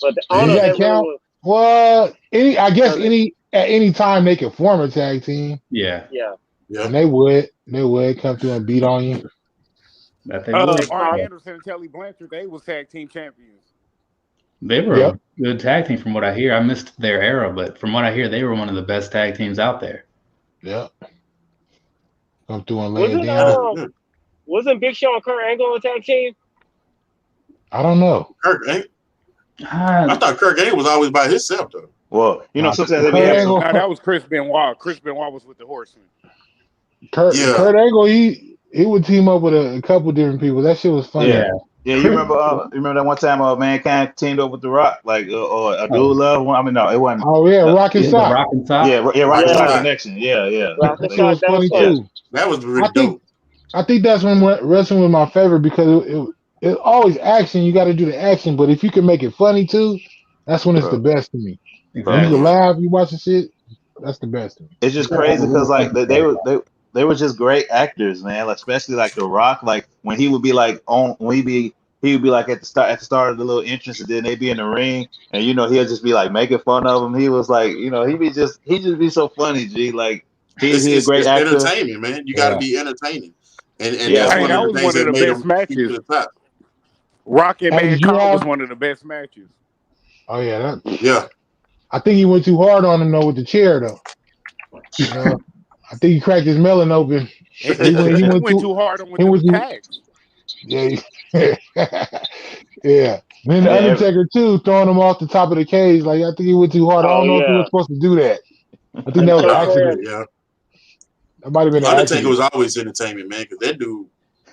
[SPEAKER 2] But
[SPEAKER 4] Does
[SPEAKER 2] all of
[SPEAKER 4] that
[SPEAKER 2] them
[SPEAKER 4] count?
[SPEAKER 2] really
[SPEAKER 4] Well, I guess at any time they could form a tag team,
[SPEAKER 6] Yeah.
[SPEAKER 2] yeah.
[SPEAKER 1] Yeah.
[SPEAKER 4] and they would come through and beat on you.
[SPEAKER 6] That they would.
[SPEAKER 5] Arn Anderson and Kelly Blanchard, they was tag team champions.
[SPEAKER 6] They were
[SPEAKER 4] Yep.
[SPEAKER 6] a good tag team from what I hear. I missed their era, but from what I hear, they were one of the best tag teams out there.
[SPEAKER 4] Yep. Come through and lay it down.
[SPEAKER 2] Wasn't Big Show and Kurt Angle on tag team?
[SPEAKER 4] I don't know.
[SPEAKER 1] Kirk Angle. I thought Kirk Angle was always by himself though.
[SPEAKER 3] Well, sometimes they be
[SPEAKER 4] Kurt
[SPEAKER 3] having
[SPEAKER 4] Angle.
[SPEAKER 5] No, that was Chris Benoit. Chris Benoit was with the Horsemen.
[SPEAKER 4] Kurt Angle, he would team up with a couple different people. That shit was funny.
[SPEAKER 3] Yeah. Yeah, you remember that one time Mankind teamed up with The Rock, like or a dude love one? I mean, no, it wasn't.
[SPEAKER 4] Oh yeah, Rock and Sock.
[SPEAKER 6] Rock and Sock.
[SPEAKER 3] Yeah, Rock and Sock
[SPEAKER 1] Yeah.
[SPEAKER 3] connection. Yeah.
[SPEAKER 2] Rock and
[SPEAKER 4] That was
[SPEAKER 2] Sock,
[SPEAKER 4] funny too.
[SPEAKER 1] That was really dope.
[SPEAKER 4] I think that's when wrestling was my favorite, because it's always action. You got to do the action, but if you can make it funny too, that's when it's the best to me. When you can laugh, you watch the shit, that's the best to me.
[SPEAKER 3] It's just crazy because like they were just great actors, man. Like, especially like The Rock, like when he would be like he would be like at the start of the little entrance, and then they'd be in the ring, and he'll just be like making fun of him. He was like, he just be so funny, G. Like he's a great actor.
[SPEAKER 1] Entertaining, man. You got to be entertaining, and
[SPEAKER 3] Yeah.
[SPEAKER 1] that's one
[SPEAKER 5] That
[SPEAKER 1] of the
[SPEAKER 5] was
[SPEAKER 1] things
[SPEAKER 5] one of
[SPEAKER 1] that
[SPEAKER 5] the
[SPEAKER 1] made
[SPEAKER 5] best
[SPEAKER 1] him
[SPEAKER 5] matches.
[SPEAKER 1] to the top.
[SPEAKER 5] Rock and
[SPEAKER 4] Hey, did you
[SPEAKER 5] Mankind was
[SPEAKER 4] have-
[SPEAKER 5] one of the best matches.
[SPEAKER 4] Oh yeah,
[SPEAKER 1] Yeah,
[SPEAKER 4] I think he went too hard on him though with the chair though. I think he cracked his melon open.
[SPEAKER 5] He went too hard on with the tags.
[SPEAKER 4] Yeah, yeah. Then the Undertaker too, throwing him off the top of the cage. Like, I think he went too hard. I don't know if he was supposed to do that. I think that was an accident.
[SPEAKER 1] Yeah,
[SPEAKER 4] That might have been an
[SPEAKER 1] Undertaker
[SPEAKER 4] accident.
[SPEAKER 1] was always entertainment, man. Because that dude,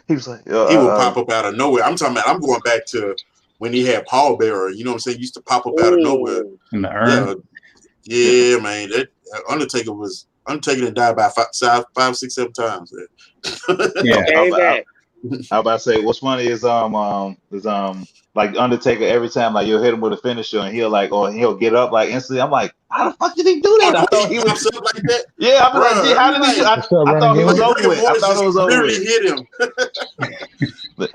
[SPEAKER 3] He was like,
[SPEAKER 1] he would pop up out of nowhere. I'm talking about. I'm going back to when he had Paul Bearer. You know what I'm saying? He used to pop up out of nowhere.
[SPEAKER 6] In the urn.
[SPEAKER 1] Yeah, man. That Undertaker done died about 5, 6, 7 times.
[SPEAKER 6] Yeah.
[SPEAKER 3] I was about to say, what's funny is like Undertaker, every time like you'll hit him with a finisher and he'll get up like instantly. I'm like, how the fuck did he do that? I thought he was
[SPEAKER 1] up like that.
[SPEAKER 3] Yeah, I'm like, gee, how did he do? I thought it was over with. I thought it was over
[SPEAKER 1] literally
[SPEAKER 3] with.
[SPEAKER 1] hit him.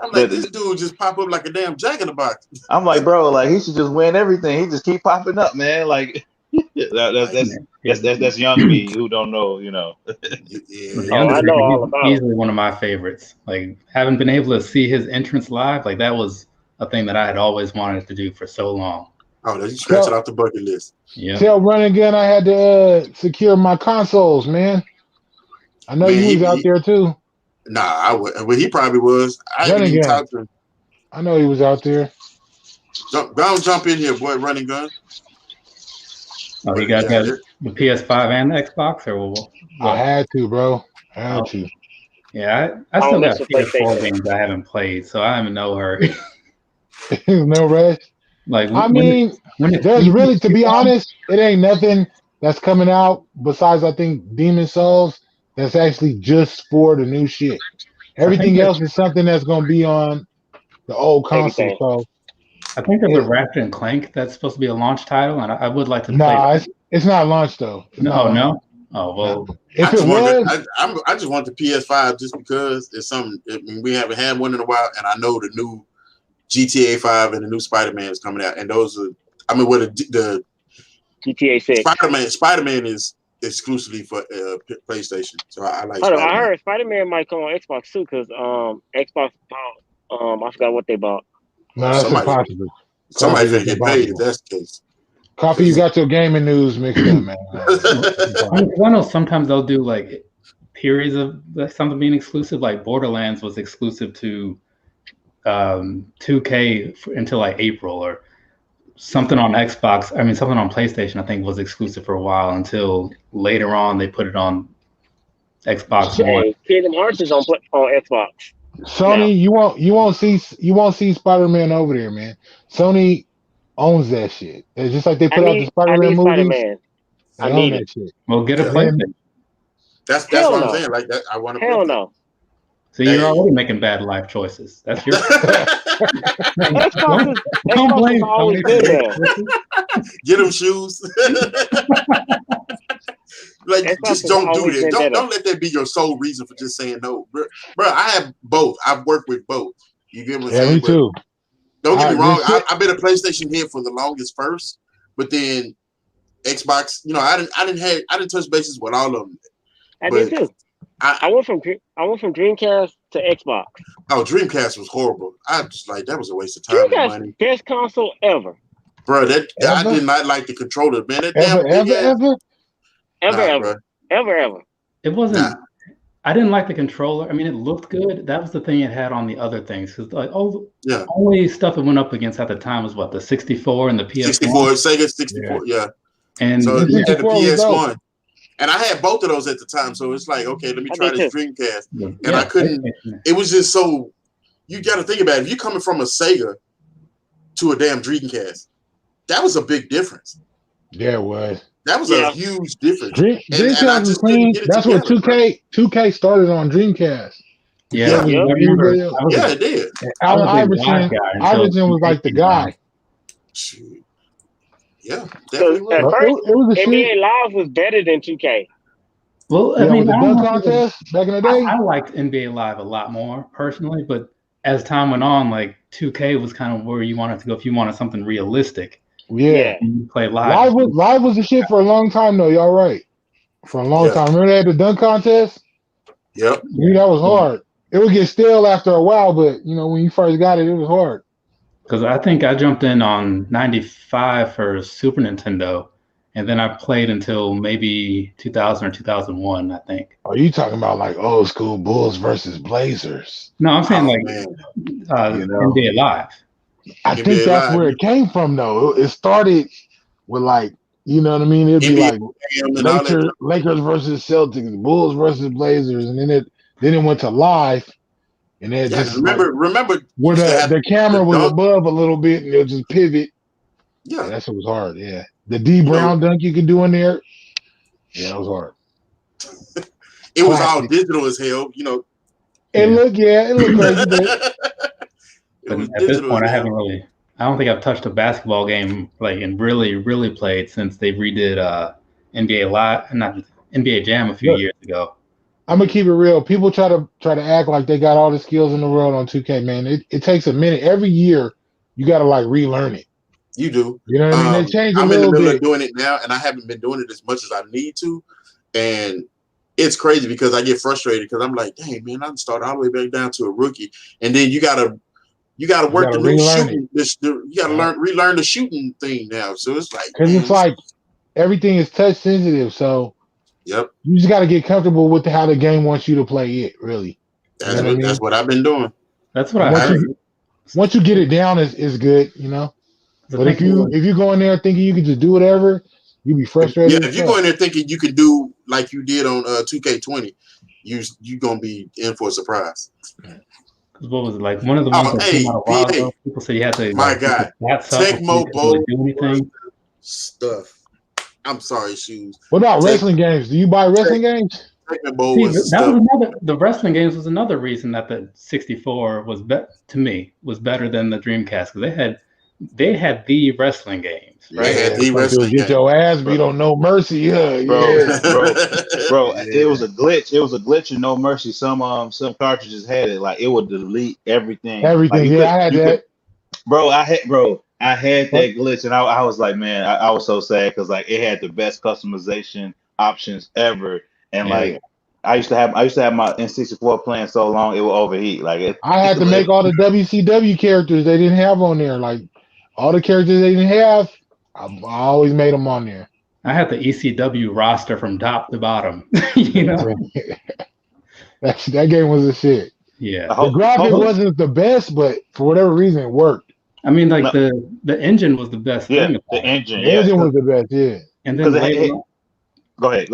[SPEAKER 1] I'm like, this dude just pop up like a damn jack in the box.
[SPEAKER 3] I'm like, bro, like he should just win everything. He just keep popping up, man. Like that's young me who don't know,
[SPEAKER 1] Yeah.
[SPEAKER 2] I know all about it.
[SPEAKER 6] Easily one of my favorites. Like, having been able to see his entrance live, like that was a thing that I had always wanted to do for so long.
[SPEAKER 1] Oh, you scratch it off the bucket list.
[SPEAKER 6] Yeah.
[SPEAKER 4] Tell Running Gun I had to secure my consoles, man. I know you was out there too.
[SPEAKER 1] Nah, I would. Well, he probably was. I didn't even talk to him.
[SPEAKER 4] I know he was out there.
[SPEAKER 1] Jump in here, boy. Running Gun.
[SPEAKER 6] Oh, you got the PS5 and the Xbox, or what?
[SPEAKER 4] I had to, bro. I had to.
[SPEAKER 6] Yeah, I still got PS4 games I haven't played, so I'm in no hurry.
[SPEAKER 4] No rush.
[SPEAKER 6] Like,
[SPEAKER 4] I mean, there's really, to be honest, it ain't nothing that's coming out besides, I think, Demon Souls that's actually just for the new shit. Everything else is something that's going to be on the old console.
[SPEAKER 2] Everything.
[SPEAKER 4] So
[SPEAKER 6] I think there's a Ratchet and Clank that's supposed to be a launch title, and I would like to play.
[SPEAKER 4] nah, it's not launched though. It's not launched.
[SPEAKER 6] No. Oh well.
[SPEAKER 4] No. If it was,
[SPEAKER 1] I just want the PS5 just because it's something. I mean, we haven't had one in a while, and I know the new GTA 5 and the new Spider-Man is coming out, and those are. I mean, what the
[SPEAKER 2] GTA 6.
[SPEAKER 1] Spider-Man is exclusively for PlayStation, so I like.
[SPEAKER 2] Hold on, I heard Spider-Man might come on Xbox too, because Xbox bought I forgot what they bought.
[SPEAKER 4] no, that's impossible.
[SPEAKER 1] Somebody's gonna get paid if that's the case.
[SPEAKER 4] Coffee, you got your gaming news mixed up, man.
[SPEAKER 6] I know sometimes they'll do like periods of something being exclusive. Like Borderlands was exclusive to 2K until like April, or something on Xbox. I mean, something on PlayStation. I think was exclusive for a while until later on they put it on Xbox One.
[SPEAKER 2] Kingdom Hearts is on Xbox.
[SPEAKER 4] Sony, you won't see Spider-Man over there, man. Sony owns that shit. It's just like they put out the Spider-Man movies.
[SPEAKER 2] Spider-Man.
[SPEAKER 4] I own that shit.
[SPEAKER 6] Well, get a PlayStation.
[SPEAKER 1] That's what I'm saying. Like that, I want to.
[SPEAKER 2] Hell no.
[SPEAKER 6] So you're already making bad life choices. That's your.
[SPEAKER 2] Xbox has always been there.
[SPEAKER 1] Get them shoes. Like,
[SPEAKER 2] Xbox
[SPEAKER 1] just don't do
[SPEAKER 2] has
[SPEAKER 1] that.
[SPEAKER 2] always been
[SPEAKER 1] Don't let that be your sole reason for just saying no, bro. I have both. I've worked with both. You get what I'm saying?
[SPEAKER 4] Me too.
[SPEAKER 1] Don't get me wrong. I've been a PlayStation head for the longest first, but then Xbox. You know, I didn't touch bases with all of them.
[SPEAKER 2] I did too. I went from Dreamcast to Xbox.
[SPEAKER 1] Oh, Dreamcast was horrible. I just like that was a waste of time and money.
[SPEAKER 2] Best console ever.
[SPEAKER 1] Bro, I did not like the controller, man. That
[SPEAKER 2] Ever.
[SPEAKER 6] It wasn't. Nah. I didn't like the controller. I mean, it looked good. That was the thing it had on the other things. Because like, only stuff it went up against at the time was what, the 64 and the PS1.
[SPEAKER 1] 64, Sega 64, yeah.
[SPEAKER 6] And
[SPEAKER 1] so you had the PS1. And I had both of those at the time. So it's like, okay, let me try this Dreamcast. And I couldn't. It was just so. You got to think about it. If you're coming from a Sega to a damn Dreamcast, that was a big difference.
[SPEAKER 4] Yeah, it was.
[SPEAKER 1] That was a huge difference.
[SPEAKER 4] Dreamcast was clean. That's what 2K started on Dreamcast.
[SPEAKER 6] Yeah,
[SPEAKER 1] it did.
[SPEAKER 4] Allen Iverson was like the guy.
[SPEAKER 1] Yeah, definitely.
[SPEAKER 2] At first, NBA Live was better than 2K.
[SPEAKER 6] Well, I mean,
[SPEAKER 4] the dunk contest back in the day.
[SPEAKER 6] I liked NBA Live a lot more personally, but as time went on, like 2K was kind of where you wanted to go if you wanted something realistic.
[SPEAKER 4] Yeah.
[SPEAKER 6] You play live.
[SPEAKER 4] Live was the shit for a long time though. Y'all right. For a long time. Remember they had the dunk contest?
[SPEAKER 1] Yep.
[SPEAKER 4] That was hard. It would get stale after a while, but when you first got it, it was hard.
[SPEAKER 6] Because I think I jumped in on 95 for Super Nintendo, and then I played until maybe 2000 or 2001, I think.
[SPEAKER 4] Are you talking about like old school Bulls versus Blazers?
[SPEAKER 6] No, I'm saying NBA Live.
[SPEAKER 4] I think that's where it came from, though. It started with like, you know what I mean? It'd be like Lakers versus Celtics, Bulls versus Blazers, and then it went to live, and then just
[SPEAKER 1] remember
[SPEAKER 4] where the camera was above a little bit, and it would just pivot. Yeah, that's what was hard. Yeah, the D Brown dunk you could do in there. Yeah, that was hard.
[SPEAKER 1] It was all digital as hell,
[SPEAKER 4] It looked crazy.
[SPEAKER 6] But at this point, I don't think I've touched a basketball game like and really played since they redid NBA Jam a few years ago.
[SPEAKER 4] I'm gonna keep it real. People try to act like they got all the skills in the world on 2K, man. It takes a minute. Every year, you got to like relearn it.
[SPEAKER 1] You do.
[SPEAKER 4] You know what I mean? They change
[SPEAKER 1] I'm in the middle of doing it now, and I haven't been doing it as much as I need to. And it's crazy because I get frustrated because I'm like, dang, man, I start all the way back down to a rookie, and then you gotta work the new shooting. You gotta relearn the shooting thing now. So it's like
[SPEAKER 4] because it's like everything is touch sensitive. So
[SPEAKER 1] you
[SPEAKER 4] just got to get comfortable with how the game wants you to play it. Really,
[SPEAKER 1] that's what I've been doing.
[SPEAKER 6] That's what I heard.
[SPEAKER 4] Once you get it down, is good. But if you go in there thinking you can just do whatever, you be frustrated.
[SPEAKER 1] Yeah, if you go in there thinking you can do like you did on 2K20, you gonna be in for a surprise.
[SPEAKER 6] What was it like? One of the ones that came out a while ago. People said you had to.
[SPEAKER 1] My God, Tecmo Bowl
[SPEAKER 6] do anything
[SPEAKER 1] stuff. I'm sorry, shoes.
[SPEAKER 4] What about wrestling games? Do you buy wrestling games?
[SPEAKER 1] Pac-Man Bowl
[SPEAKER 6] See,
[SPEAKER 1] was
[SPEAKER 6] that
[SPEAKER 1] stuff.
[SPEAKER 6] was the wrestling games was another reason that the 64 was to me was better than the Dreamcast because they had the wrestling games, right?
[SPEAKER 1] They had the
[SPEAKER 4] Like
[SPEAKER 1] wrestling
[SPEAKER 4] get
[SPEAKER 1] game.
[SPEAKER 4] your ass beat on No Mercy, yeah.
[SPEAKER 3] Bro,
[SPEAKER 4] Yeah.
[SPEAKER 3] it was a glitch. It was a glitch in No Mercy. Some cartridges had it. Like it would delete everything.
[SPEAKER 4] Everything,
[SPEAKER 3] Like,
[SPEAKER 4] I had that.
[SPEAKER 3] I had that glitch, and I was like, man, I was so sad because like it had the best customization options ever, and like I used to have my N64 playing so long it would overheat. Like
[SPEAKER 4] I had to make all the WCW characters they didn't have on there. Like all the characters they didn't have, I always made them on there.
[SPEAKER 6] I had the ECW roster from top to bottom. You know,
[SPEAKER 4] that game was a shit.
[SPEAKER 6] Yeah,
[SPEAKER 4] the graphic wasn't the best, but for whatever reason, it worked.
[SPEAKER 6] I mean, like the engine was the best thing.
[SPEAKER 3] Yeah, the engine.
[SPEAKER 4] The engine was the best. Yeah.
[SPEAKER 6] And then later on,
[SPEAKER 3] go ahead.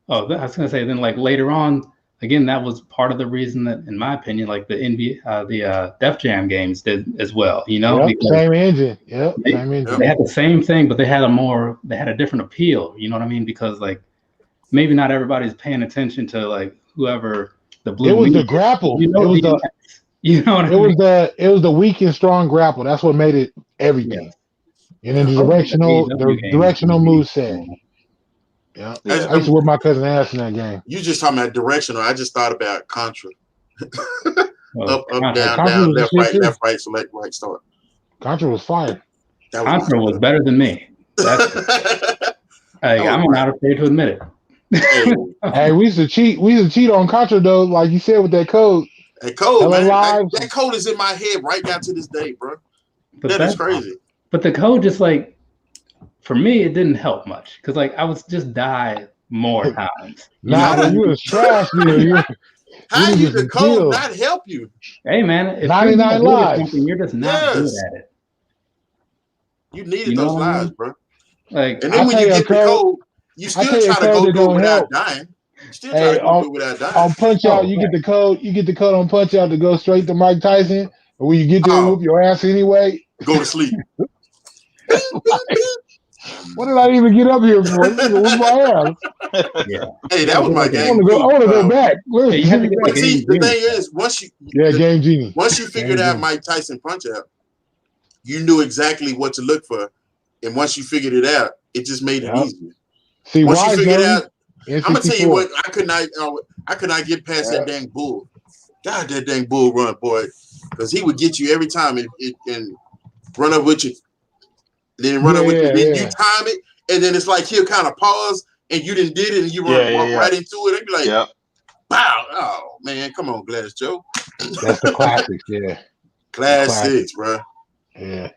[SPEAKER 6] Oh, I was gonna say then like later on, again, that was part of the reason that, in my opinion, like the Def Jam games did as well. You know,
[SPEAKER 4] same engine.
[SPEAKER 6] Same engine. They had the same thing, but they had a different appeal. You know what I mean? Because like maybe not everybody's paying attention to like whoever the blue.
[SPEAKER 4] It was the grapple.
[SPEAKER 6] You know,
[SPEAKER 4] it was the weak and strong grapple. That's what made it everything. Yeah. And then the directional move set. Yeah, I used to whip my cousin ass in that game.
[SPEAKER 1] You just talking about directional. I just thought about Contra. Up, down, left, right, select, right, start.
[SPEAKER 4] Contra was fire.
[SPEAKER 6] Contra was better than me. I'm not afraid to admit it.
[SPEAKER 4] Hey, we used to cheat. We used to cheat on Contra though, like you said with that code.
[SPEAKER 1] That code, man. That code is in my head right down to this day, bro. That is crazy.
[SPEAKER 6] But the code just like, for me, it didn't help much because like I was just die more times.
[SPEAKER 4] You was trash, dude.
[SPEAKER 1] How did the code not help you?
[SPEAKER 6] Hey man, if
[SPEAKER 4] 99 lives,
[SPEAKER 6] you're just not good at it.
[SPEAKER 1] You needed those lives, bro.
[SPEAKER 6] Like,
[SPEAKER 1] and then when you get the code, you still try to go do it without dying. You still try to go do it without dying.
[SPEAKER 4] On Punch Out, you get the code. You get the code on Punch Out to go straight to Mike Tyson. But when you get there, whoop your ass anyway.
[SPEAKER 1] Go to sleep.
[SPEAKER 4] What did I even get up here for? Whoop my ass.
[SPEAKER 1] Yeah. Hey, that was my game.
[SPEAKER 4] I want to go back.
[SPEAKER 1] But see, the thing is,
[SPEAKER 4] Game Genie.
[SPEAKER 1] Once you figured out Mike Tyson Punch Out, you knew exactly what to look for, and once you figured it out, it just made it easier.
[SPEAKER 4] See,
[SPEAKER 1] once you figured out, I'm gonna tell you what, I could not get past that dang bull. God, that dang bull run, boy, because he would get you every time and run up with you. Then run up with you. Then you time it, and then it's like he'll kind of pause, and you didn't did it, and you walk right into it. And be like, "Wow, oh man, come on, Glass Joe."
[SPEAKER 4] That's the classics, yeah.
[SPEAKER 1] Classics, bro.
[SPEAKER 4] Yeah.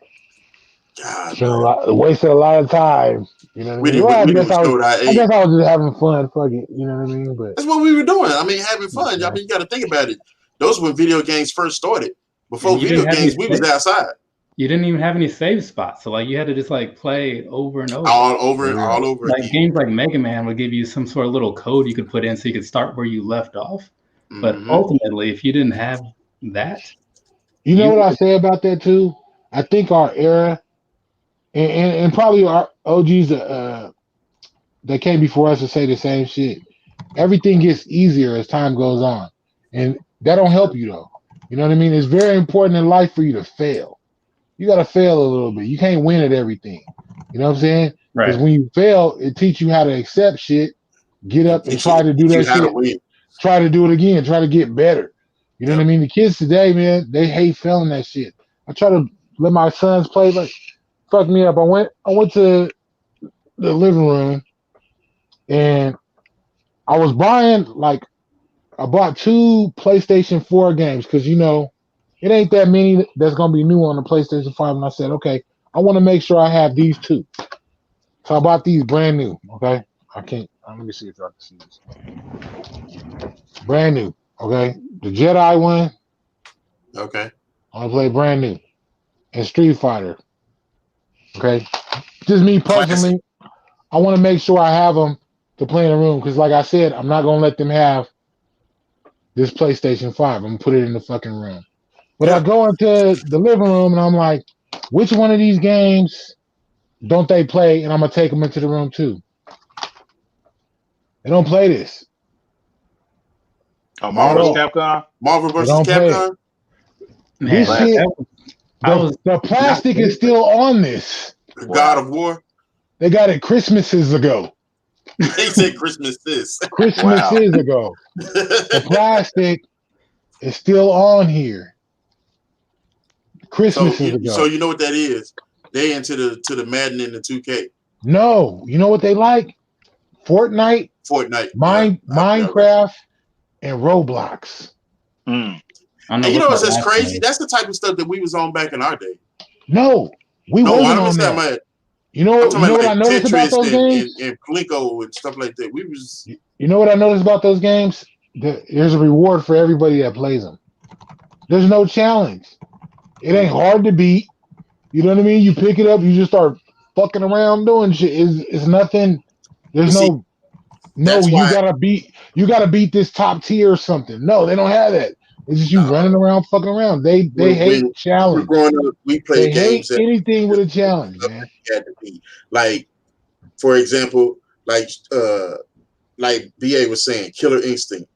[SPEAKER 1] God,
[SPEAKER 4] wasted a lot of time. You know what I mean? I guess I was just having fun. Fuck it. You know what I mean? But
[SPEAKER 1] that's what we were doing. I mean, having fun. I mean, you got to think about it. Those were when video games first started. Before video games, we was outside.
[SPEAKER 6] You didn't even have any save spots, so like you had to just like play over and over,
[SPEAKER 1] all over.
[SPEAKER 6] Like again. Games like Mega Man would give you some sort of little code you could put in so you could start where you left off. But ultimately, if you didn't have that,
[SPEAKER 4] you know what I say about that too. I think our era, and probably our OGs that came before us to say the same shit. Everything gets easier as time goes on, and that don't help you though. You know what I mean? It's very important in life for you to fail. You got to fail a little bit. You can't win at everything. You know what I'm saying? Because when you fail, it teaches you how to accept shit, get up and try to do that shit. Try to do it again. Try to get better. You know what I mean? The kids today, man, they hate failing that shit. I try to let my sons play, but fuck me up. I went to the living room and I was buying I bought 2 PlayStation 4 games because it ain't that many that's gonna be new on the PlayStation 5. And I said, okay, I want to make sure I have these 2. So I bought these brand new. Okay, let me see if I can see this. Brand new. Okay, the Jedi one.
[SPEAKER 1] Okay,
[SPEAKER 4] I want to play brand new, and Street Fighter. Okay, just me personally. I want to make sure I have them to play in the room because, like I said, I'm not gonna let them have this PlayStation 5. I'm gonna put it in the fucking room. But I go into the living room and I'm like, which one of these games don't they play? And I'm gonna take them into the room too. They don't play this.
[SPEAKER 3] Oh,
[SPEAKER 1] Marvel.
[SPEAKER 3] Marvel vs. Capcom.
[SPEAKER 1] Marvel versus
[SPEAKER 4] don't play it.
[SPEAKER 1] Capcom.
[SPEAKER 6] Man,
[SPEAKER 4] This
[SPEAKER 3] Like,
[SPEAKER 4] shit,
[SPEAKER 6] I was
[SPEAKER 4] the plastic is still on this.
[SPEAKER 1] God of War.
[SPEAKER 4] They got it Christmases ago.
[SPEAKER 1] They said Christmas this.
[SPEAKER 4] Christmases ago. The plastic is still on here. Christmases ago.
[SPEAKER 1] So you know what that is? They into the Madden and the 2K.
[SPEAKER 4] No, you know what they like? Fortnite,
[SPEAKER 1] Fortnite.
[SPEAKER 4] Minecraft, and Roblox.
[SPEAKER 3] mm.
[SPEAKER 6] I don't
[SPEAKER 1] And you know
[SPEAKER 6] what
[SPEAKER 1] what's
[SPEAKER 6] that
[SPEAKER 1] just
[SPEAKER 6] last
[SPEAKER 1] crazy?
[SPEAKER 6] one is.
[SPEAKER 1] That's the type of stuff that we was on back in our day.
[SPEAKER 4] No, we
[SPEAKER 1] No,
[SPEAKER 4] wasn't
[SPEAKER 1] I'm
[SPEAKER 4] on
[SPEAKER 1] talking
[SPEAKER 4] that.
[SPEAKER 1] about.
[SPEAKER 4] You know
[SPEAKER 1] I'm
[SPEAKER 4] what?
[SPEAKER 1] talking
[SPEAKER 4] You know
[SPEAKER 1] about
[SPEAKER 4] what I
[SPEAKER 1] like
[SPEAKER 4] noticed about
[SPEAKER 1] Tetris
[SPEAKER 4] those games?
[SPEAKER 1] and Plinko and stuff like that. We was
[SPEAKER 4] You know what I noticed about those games? There's a reward for everybody that plays them. There's no challenge. It ain't hard to beat. You know what I mean? You pick it up, you just start fucking around doing shit. It's nothing. There's
[SPEAKER 1] see,
[SPEAKER 4] no.
[SPEAKER 1] that's
[SPEAKER 4] You
[SPEAKER 1] why
[SPEAKER 4] gotta beat this top tier or something. No, they don't have that. It's just you running around, fucking around. They
[SPEAKER 1] when
[SPEAKER 4] hate
[SPEAKER 1] we were
[SPEAKER 4] challenge.
[SPEAKER 1] growing up, we played
[SPEAKER 4] They hate
[SPEAKER 1] games that
[SPEAKER 4] anything with a challenge, man.
[SPEAKER 1] had to be like, for example, like BA was saying, Killer Instinct,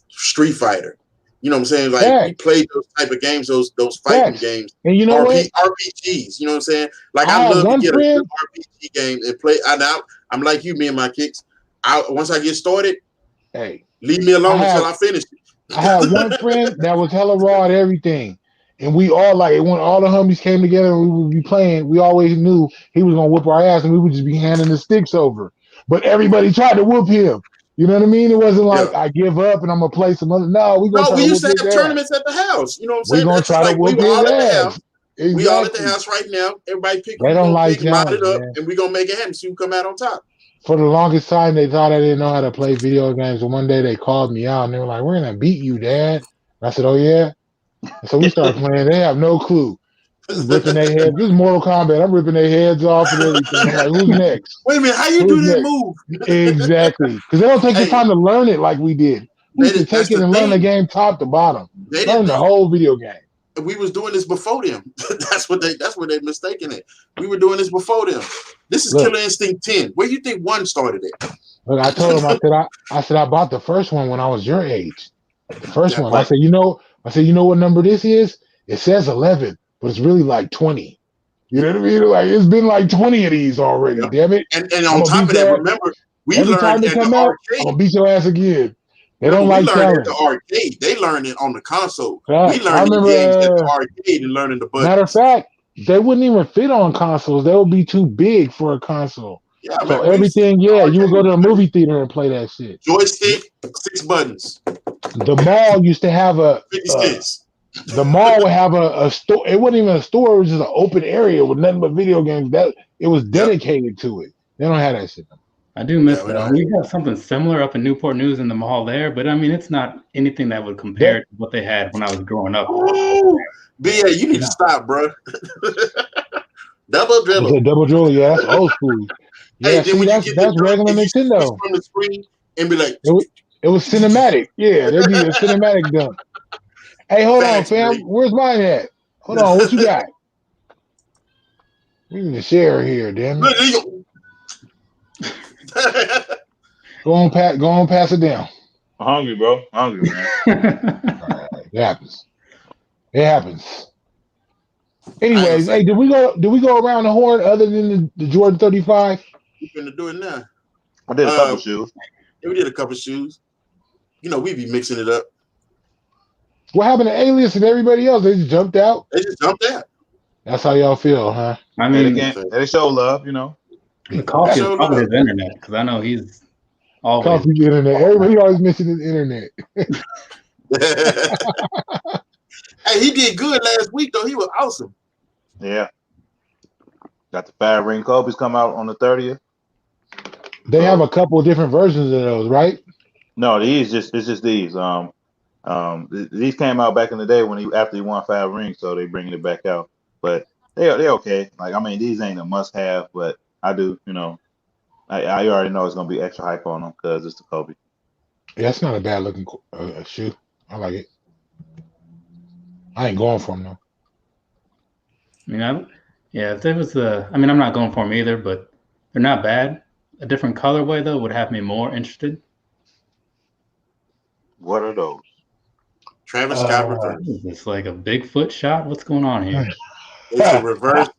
[SPEAKER 1] Street Fighter. You know what I'm saying? Like we played those type of games, those fighting games,
[SPEAKER 4] and you know what?
[SPEAKER 1] RPGs. You know what I'm saying? Like
[SPEAKER 4] I
[SPEAKER 1] I
[SPEAKER 4] had
[SPEAKER 1] love to
[SPEAKER 4] one
[SPEAKER 1] get
[SPEAKER 4] friend.
[SPEAKER 1] a good RPG game and play. I'm like you, me and my kicks. Once I get started,
[SPEAKER 4] Hey,
[SPEAKER 1] leave me alone until I finish it.
[SPEAKER 4] I had one friend that was hella raw at everything. And we all when all the homies came together and we would be playing, we always knew he was gonna whoop our ass and we would just be handing the sticks over. But everybody tried to whoop him. You know what I mean? It wasn't like I give up and I'm gonna play some other. No, we gonna try
[SPEAKER 1] we
[SPEAKER 4] to
[SPEAKER 1] used
[SPEAKER 4] whoop
[SPEAKER 1] to
[SPEAKER 4] his
[SPEAKER 1] have
[SPEAKER 4] ass.
[SPEAKER 1] tournaments at the house. You know what I'm
[SPEAKER 4] We
[SPEAKER 1] saying?
[SPEAKER 4] gonna
[SPEAKER 1] That's just
[SPEAKER 4] try to
[SPEAKER 1] like we
[SPEAKER 4] whoop
[SPEAKER 1] were
[SPEAKER 4] his
[SPEAKER 1] all at the
[SPEAKER 4] ass.
[SPEAKER 1] house.
[SPEAKER 4] Exactly.
[SPEAKER 1] We all at the house right now. Everybody pick.
[SPEAKER 4] They don't like challenge,
[SPEAKER 1] it up,
[SPEAKER 4] man.
[SPEAKER 1] and we gonna make it happen. See who come out on top.
[SPEAKER 4] For the longest time, they thought I didn't know how to play video games. And one day they called me out and they were like, "We're gonna beat you, Dad." And I said, "Oh yeah." And so we started playing. They have no clue. I'm ripping their heads. This is Mortal Kombat. I'm ripping their heads off and everything. I'm like, "Who's next?
[SPEAKER 1] Wait a minute, how you
[SPEAKER 4] Who's
[SPEAKER 1] do that
[SPEAKER 4] next?"
[SPEAKER 1] move?
[SPEAKER 4] Exactly, because they don't take the time to learn it like we did. We used to take it and learn the game top to bottom. Learn the whole video game.
[SPEAKER 1] We was doing this before them. That's what they're mistaking it. We were doing this before them. This is Killer Instinct 10. Where do you think 1 started at?
[SPEAKER 4] Look, I told him, I said I bought the first one when I was your age. The first one. I said, you know what number this is? It says 11, but it's really like 20. You know what I mean? Like it's been like 20 of these already. Damn it!
[SPEAKER 1] And on top of that, remember
[SPEAKER 4] every time they come out, I'm gonna beat your ass again. They don't like challenge.
[SPEAKER 1] At the arcade. They learned it on the console.
[SPEAKER 4] Right.
[SPEAKER 1] We learned the games at the arcade and learning the buttons.
[SPEAKER 4] Matter of fact, they wouldn't even fit on consoles. They would be too big for a console. Yeah, so everything, you would go to a movie theater and play that shit.
[SPEAKER 1] Joystick, 6 buttons.
[SPEAKER 4] The mall used to have the mall would have a store. It wasn't even a store. It was just an open area with nothing but video games. That it was dedicated to it. They don't have that shit.
[SPEAKER 6] I do miss that. We got something similar up in Newport News in the mall there, but I mean, it's not anything that would compare to what they had when I was growing up.
[SPEAKER 1] BA, you need to stop, bro. Double Dribble.
[SPEAKER 4] Double Dribble, yeah, that's old school. Yeah, see, that's regular Nintendo.
[SPEAKER 1] From the screen and be like,
[SPEAKER 4] it was cinematic. Yeah, there'd be a cinematic dunk. Hey, hold on, fam. Where's mine at? Hold on, what you got? We need to share here, damn it. Go on, pass it down.
[SPEAKER 3] I'm hungry, bro. Hungry, man.
[SPEAKER 4] Right, it happens. It happens. Anyways, hey, did we go around the horn other than the Jordan 35?
[SPEAKER 1] We're gonna do it now.
[SPEAKER 3] I did a couple shoes.
[SPEAKER 1] Yeah, we did a couple shoes. You know, we be mixing it up.
[SPEAKER 4] What happened to Alias and everybody else? They just jumped out. That's how y'all feel, huh?
[SPEAKER 6] I mean,
[SPEAKER 3] they show love, you know.
[SPEAKER 6] The coffee is probably his internet because I know he's always
[SPEAKER 4] coffee internet. Everybody always mentions his internet.
[SPEAKER 1] Hey, he did good last week though. He was awesome.
[SPEAKER 3] Yeah. Got the 5 ring Kobe's come out on the 30th.
[SPEAKER 4] They have a couple of different versions of those, right?
[SPEAKER 3] No, it's just these. These came out back in the day after he won 5 rings, so they bringing it back out. But they're okay. Like I mean, these ain't a must have, but I do, you know. I already know it's gonna be extra hype on them because it's the Kobe.
[SPEAKER 4] Yeah, it's not a bad looking shoe. I like it. I ain't going for them though.
[SPEAKER 6] I mean, if there was I'm not going for them either, but they're not bad. A different colorway though would have me more interested.
[SPEAKER 3] What are those?
[SPEAKER 1] Travis Scott reverse.
[SPEAKER 6] Is this like a Bigfoot shot? What's going on here?
[SPEAKER 1] It's a reverse.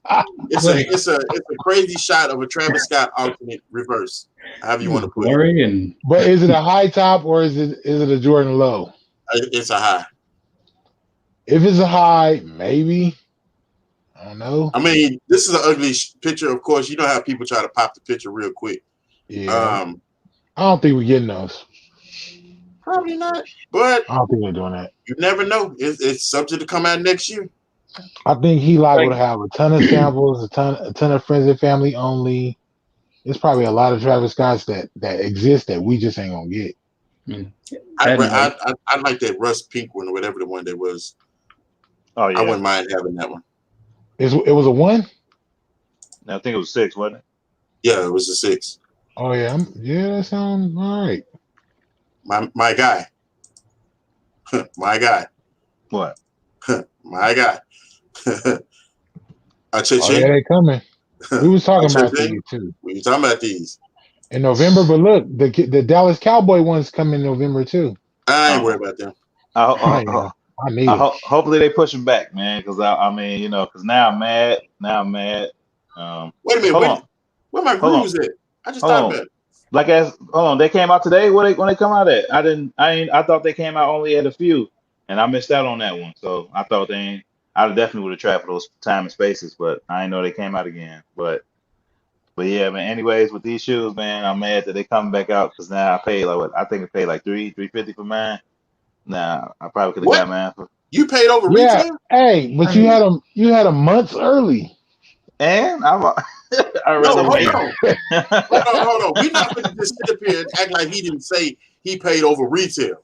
[SPEAKER 1] It's
[SPEAKER 6] Like-
[SPEAKER 1] a crazy shot of a Travis Scott alternate reverse. However you want to put it.
[SPEAKER 6] Blurry and
[SPEAKER 4] But is it a high top or is it a Jordan low?
[SPEAKER 1] It's a high.
[SPEAKER 4] If it's a high, maybe. I don't know.
[SPEAKER 1] I mean, this is an ugly picture. Of course, you know how people try to pop the picture real quick.
[SPEAKER 4] Yeah. I don't think we're getting those.
[SPEAKER 1] Probably not, but
[SPEAKER 4] I don't think we're doing that.
[SPEAKER 1] you never know. It's subject to come out next year.
[SPEAKER 4] I think he liable to have a ton of samples, a ton of friends and family only. There's probably a lot of Travis Scotts that exist that we just ain't gonna get.
[SPEAKER 1] I like that rust pink one or whatever the one that was.
[SPEAKER 3] Oh yeah,
[SPEAKER 1] I wouldn't mind having that one.
[SPEAKER 4] It was a 1?
[SPEAKER 3] I think it was 6, wasn't it?
[SPEAKER 1] Yeah, it was a 6.
[SPEAKER 4] Oh yeah, that sounds all right.
[SPEAKER 1] My guy. My guy.
[SPEAKER 3] What?
[SPEAKER 1] My guy.
[SPEAKER 4] Oh yeah, they coming. We was talking about these too.
[SPEAKER 1] We were talking about these
[SPEAKER 4] in November, but look, the Dallas Cowboy ones come in November too.
[SPEAKER 1] I ain't worried about them.
[SPEAKER 4] I need it.
[SPEAKER 3] Hopefully they push him back, man. Because I mean, you know, because now I'm mad. Wait
[SPEAKER 1] a minute. Where my grooves at? I just thought about it.
[SPEAKER 3] Hold on, they came out today. When they come out at? I thought they came out only at a few, and I missed out on that one. So I thought I definitely would have tried for those time and spaces, but I didn't know they came out again. But yeah, man. Anyways, with these shoes, man, I'm mad that they coming back out because now I paid like what? I think I paid like $350 for mine. Nah, I probably could have got mine for.
[SPEAKER 1] You paid over retail?
[SPEAKER 4] Hey, but you had a months early.
[SPEAKER 3] And hold on.
[SPEAKER 1] Hold on. We're not going to just sit up here and act like he didn't say he paid over retail.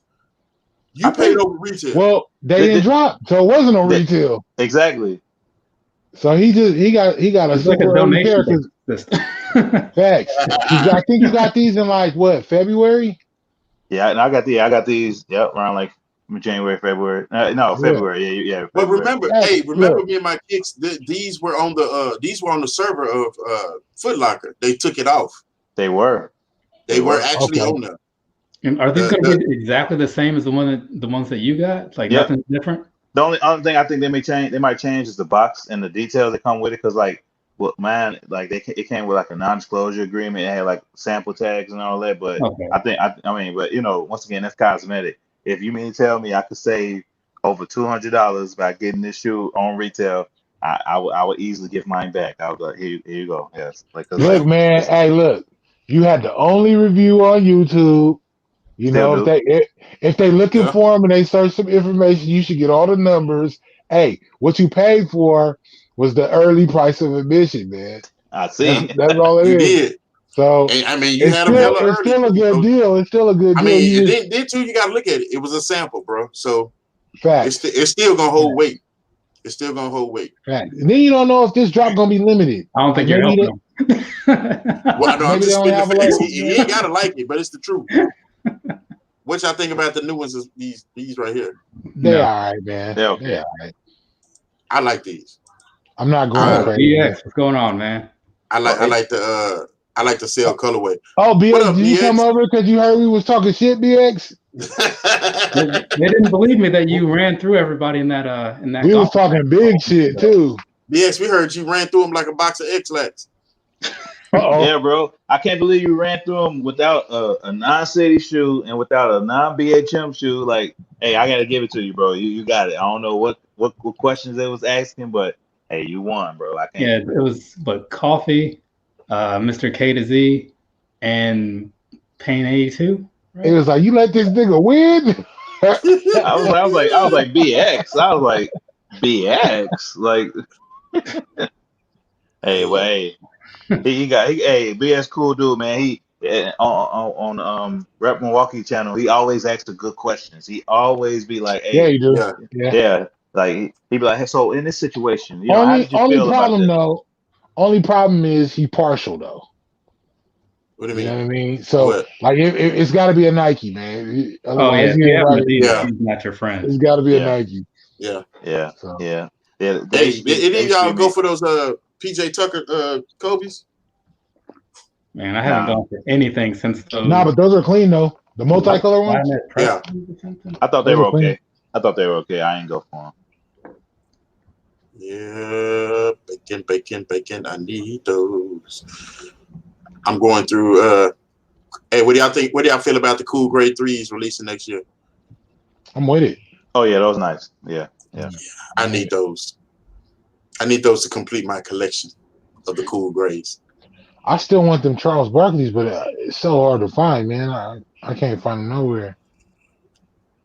[SPEAKER 1] You paid over retail.
[SPEAKER 4] Well, they didn't drop, so it wasn't on retail.
[SPEAKER 3] Exactly.
[SPEAKER 4] So he got a super early pair. Facts. I think you got these in like what, February?
[SPEAKER 3] Yeah, and I got these. Yep, around like January, February. February. Yeah.
[SPEAKER 1] But
[SPEAKER 3] February.
[SPEAKER 1] remember me and my kicks. These were on the server of Foot Locker. They took it off.
[SPEAKER 3] They were
[SPEAKER 1] actually on there.
[SPEAKER 6] And are these going to be exactly the same as the ones that you got? Like nothing different?
[SPEAKER 3] The only thing I think they might change is the box and the details that come with it. Because like, well, man, like it came with like a non-disclosure agreement. It had like sample tags and all that. But I mean, but you know, once again, that's cosmetic. If you mean to tell me I could save over $200 by getting this shoe on retail, I would easily give mine back. I would be like, here you go. Yes.
[SPEAKER 4] Look, man. Hey, look. You had the only review on YouTube. You know, if they looking for them and they search some information, you should get all the numbers. Hey, what you paid for was the early price of admission, man.
[SPEAKER 3] I see.
[SPEAKER 4] That's all it is.
[SPEAKER 1] Did.
[SPEAKER 4] So
[SPEAKER 1] I mean, you had them hella early.
[SPEAKER 4] It's still a good deal. It's still a good deal.
[SPEAKER 1] I mean, then too, you got to look at it. It was a sample, bro. So
[SPEAKER 4] facts.
[SPEAKER 1] It's still gonna hold weight. It's still gonna hold weight.
[SPEAKER 4] Facts. And then you don't know if this drop gonna be limited.
[SPEAKER 6] I don't think you're helping them.
[SPEAKER 1] Well, no, I'm just spitting the facts. You ain't gotta like it, but it's the truth. What y'all think about the new ones? These right here.
[SPEAKER 4] They're all right, man.
[SPEAKER 3] They're okay.
[SPEAKER 4] They're all right.
[SPEAKER 1] I like these.
[SPEAKER 4] I'm not going crazy.
[SPEAKER 6] BX, what's going on, man?
[SPEAKER 1] I like the cell colorway.
[SPEAKER 4] Oh, BX, did you come over because you heard we was talking shit, BX?
[SPEAKER 6] They didn't believe me that you ran through everybody in that.
[SPEAKER 4] We was talking big shit too.
[SPEAKER 1] BX, we heard you ran through them like a box of X-Lax.
[SPEAKER 3] Yeah, bro. I can't believe you ran through them without a non-city shoe and without a non-BHM shoe. Like, hey, I gotta give it to you, bro. You got it. I don't know what questions they was asking, but hey, you won, bro.
[SPEAKER 6] It was Coffee, Mr. K to Z, and Pain 82.
[SPEAKER 4] Right? It was like, you let this nigga win.
[SPEAKER 3] I was like BX. I was like BX. Like, hey. Hey, BS cool dude, man. He on Rep Milwaukee channel. He always asks the good questions. He always be like, hey,
[SPEAKER 4] yeah, you do.
[SPEAKER 3] Yeah. Like he be like, hey, so in this situation, you know, how did you feel
[SPEAKER 4] problem
[SPEAKER 3] about
[SPEAKER 4] though. Only problem is he partial though.
[SPEAKER 1] What do you mean?
[SPEAKER 4] You know what I mean? So like it's got to be a Nike, man.
[SPEAKER 6] He's not your friend.
[SPEAKER 4] It's got to be a Nike.
[SPEAKER 3] Yeah.
[SPEAKER 1] Did y'all go for those PJ Tucker Kobe's?
[SPEAKER 6] Man, I haven't gone for anything since those.
[SPEAKER 4] Nah, but those are clean though. The multicolor ones?
[SPEAKER 1] Yeah.
[SPEAKER 3] I thought they
[SPEAKER 4] Those
[SPEAKER 3] were
[SPEAKER 4] are clean.
[SPEAKER 3] okay. I thought they were okay. I ain't go for them.
[SPEAKER 1] Yeah, bacon. I need those. I'm going through. Hey, what do y'all think? What do y'all feel about the cool grade 3s releasing next year?
[SPEAKER 4] I'm with it.
[SPEAKER 3] Oh yeah, those nice. Yeah.
[SPEAKER 1] I need those. I need those to complete my collection of the cool grades.
[SPEAKER 4] I still want them Charles Barkley's, but it's so hard to find, man. I can't find them nowhere.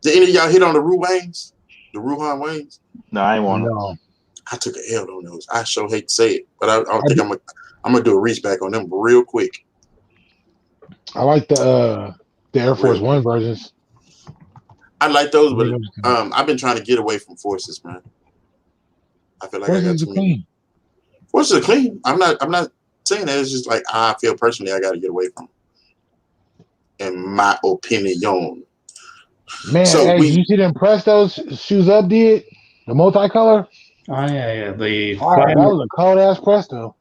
[SPEAKER 1] Did any of y'all hit on the Waynes? The Ruhan Waynes?
[SPEAKER 3] No, I ain't want them.
[SPEAKER 4] No.
[SPEAKER 1] I took an L on those. I sure hate to say it, but I think I'm gonna do a reach back on them real quick.
[SPEAKER 4] I like the Air Force One versions.
[SPEAKER 1] I like those, but I've been trying to get away from Forces, man. I feel like I got too many. Forces are clean. I'm not saying that. It's just like I feel personally I got to get away from it. In my opinion.
[SPEAKER 4] Man,
[SPEAKER 1] so
[SPEAKER 4] hey, did you see them press those shoes up did? The multicolor?
[SPEAKER 6] Oh yeah. The
[SPEAKER 4] that was a cold ass press though.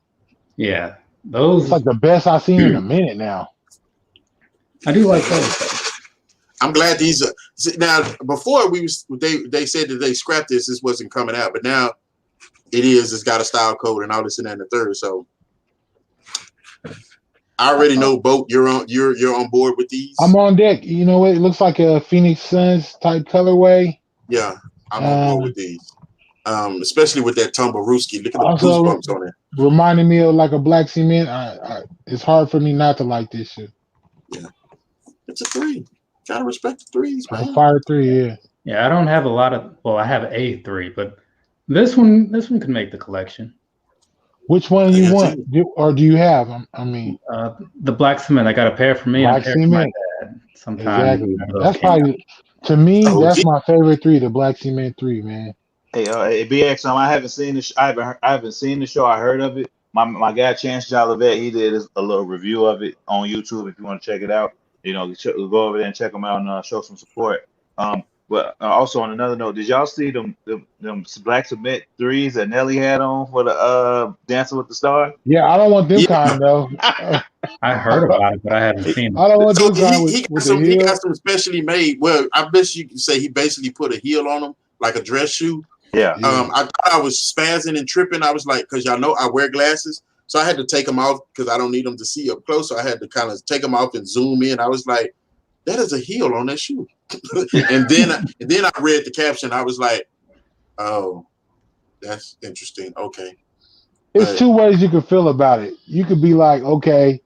[SPEAKER 6] Yeah, those.
[SPEAKER 4] It's like the best I've seen in a minute now.
[SPEAKER 6] I do like those.
[SPEAKER 1] I'm glad these are now. Before they said that they scrapped this wasn't coming out, but now it is. It's got a style code and all this and that and the third. So I already know, Boat. You're on board with these.
[SPEAKER 4] I'm on deck. You know what? It looks like a Phoenix Suns type colorway.
[SPEAKER 1] Yeah, I'm on board with these. Especially with that Tumbaruski. Look at the goosebumps on it.
[SPEAKER 4] Reminding me of like a black cement. It's hard for me not to like this shit.
[SPEAKER 1] Yeah, it's a 3. Gotta respect the 3s, man.
[SPEAKER 4] A fire 3, yeah.
[SPEAKER 6] Yeah, I don't have a lot of. Well, I have a 3, but this one could make the collection.
[SPEAKER 4] Which one do you want, or do you have? I mean,
[SPEAKER 6] the black cement. I got a pair for me.
[SPEAKER 4] Black
[SPEAKER 6] and a pair
[SPEAKER 4] cement.
[SPEAKER 6] For my dad. Sometimes
[SPEAKER 4] exactly. That's probably to me. That's my favorite 3, the black cement 3, man.
[SPEAKER 3] Hey, BX, I haven't seen the. I haven't seen the show. I heard of it. My guy Chance Jolivet, he did a little review of it on YouTube. If you want to check it out, go over there and check them out and show some support. But also on another note, did y'all see them black cement 3s that Nelly had on for the Dancing with the Stars?
[SPEAKER 4] Yeah, I don't want them kind though.
[SPEAKER 6] I heard about it, but I haven't seen it.
[SPEAKER 4] I don't want them kind
[SPEAKER 1] he got some specially made. Well, I bet you can say he basically put a heel on them, like a dress shoe.
[SPEAKER 3] Yeah.
[SPEAKER 1] I thought I was spazzing and tripping. I was like, because y'all know I wear glasses, so I had to take them off because I don't need them to see up close. So I had to kind of take them off and zoom in. I was like, that is a heel on that shoe. and then I read the caption. I was like, oh, that's interesting. Okay.
[SPEAKER 4] It's 2 ways you could feel about it. You could be like, okay,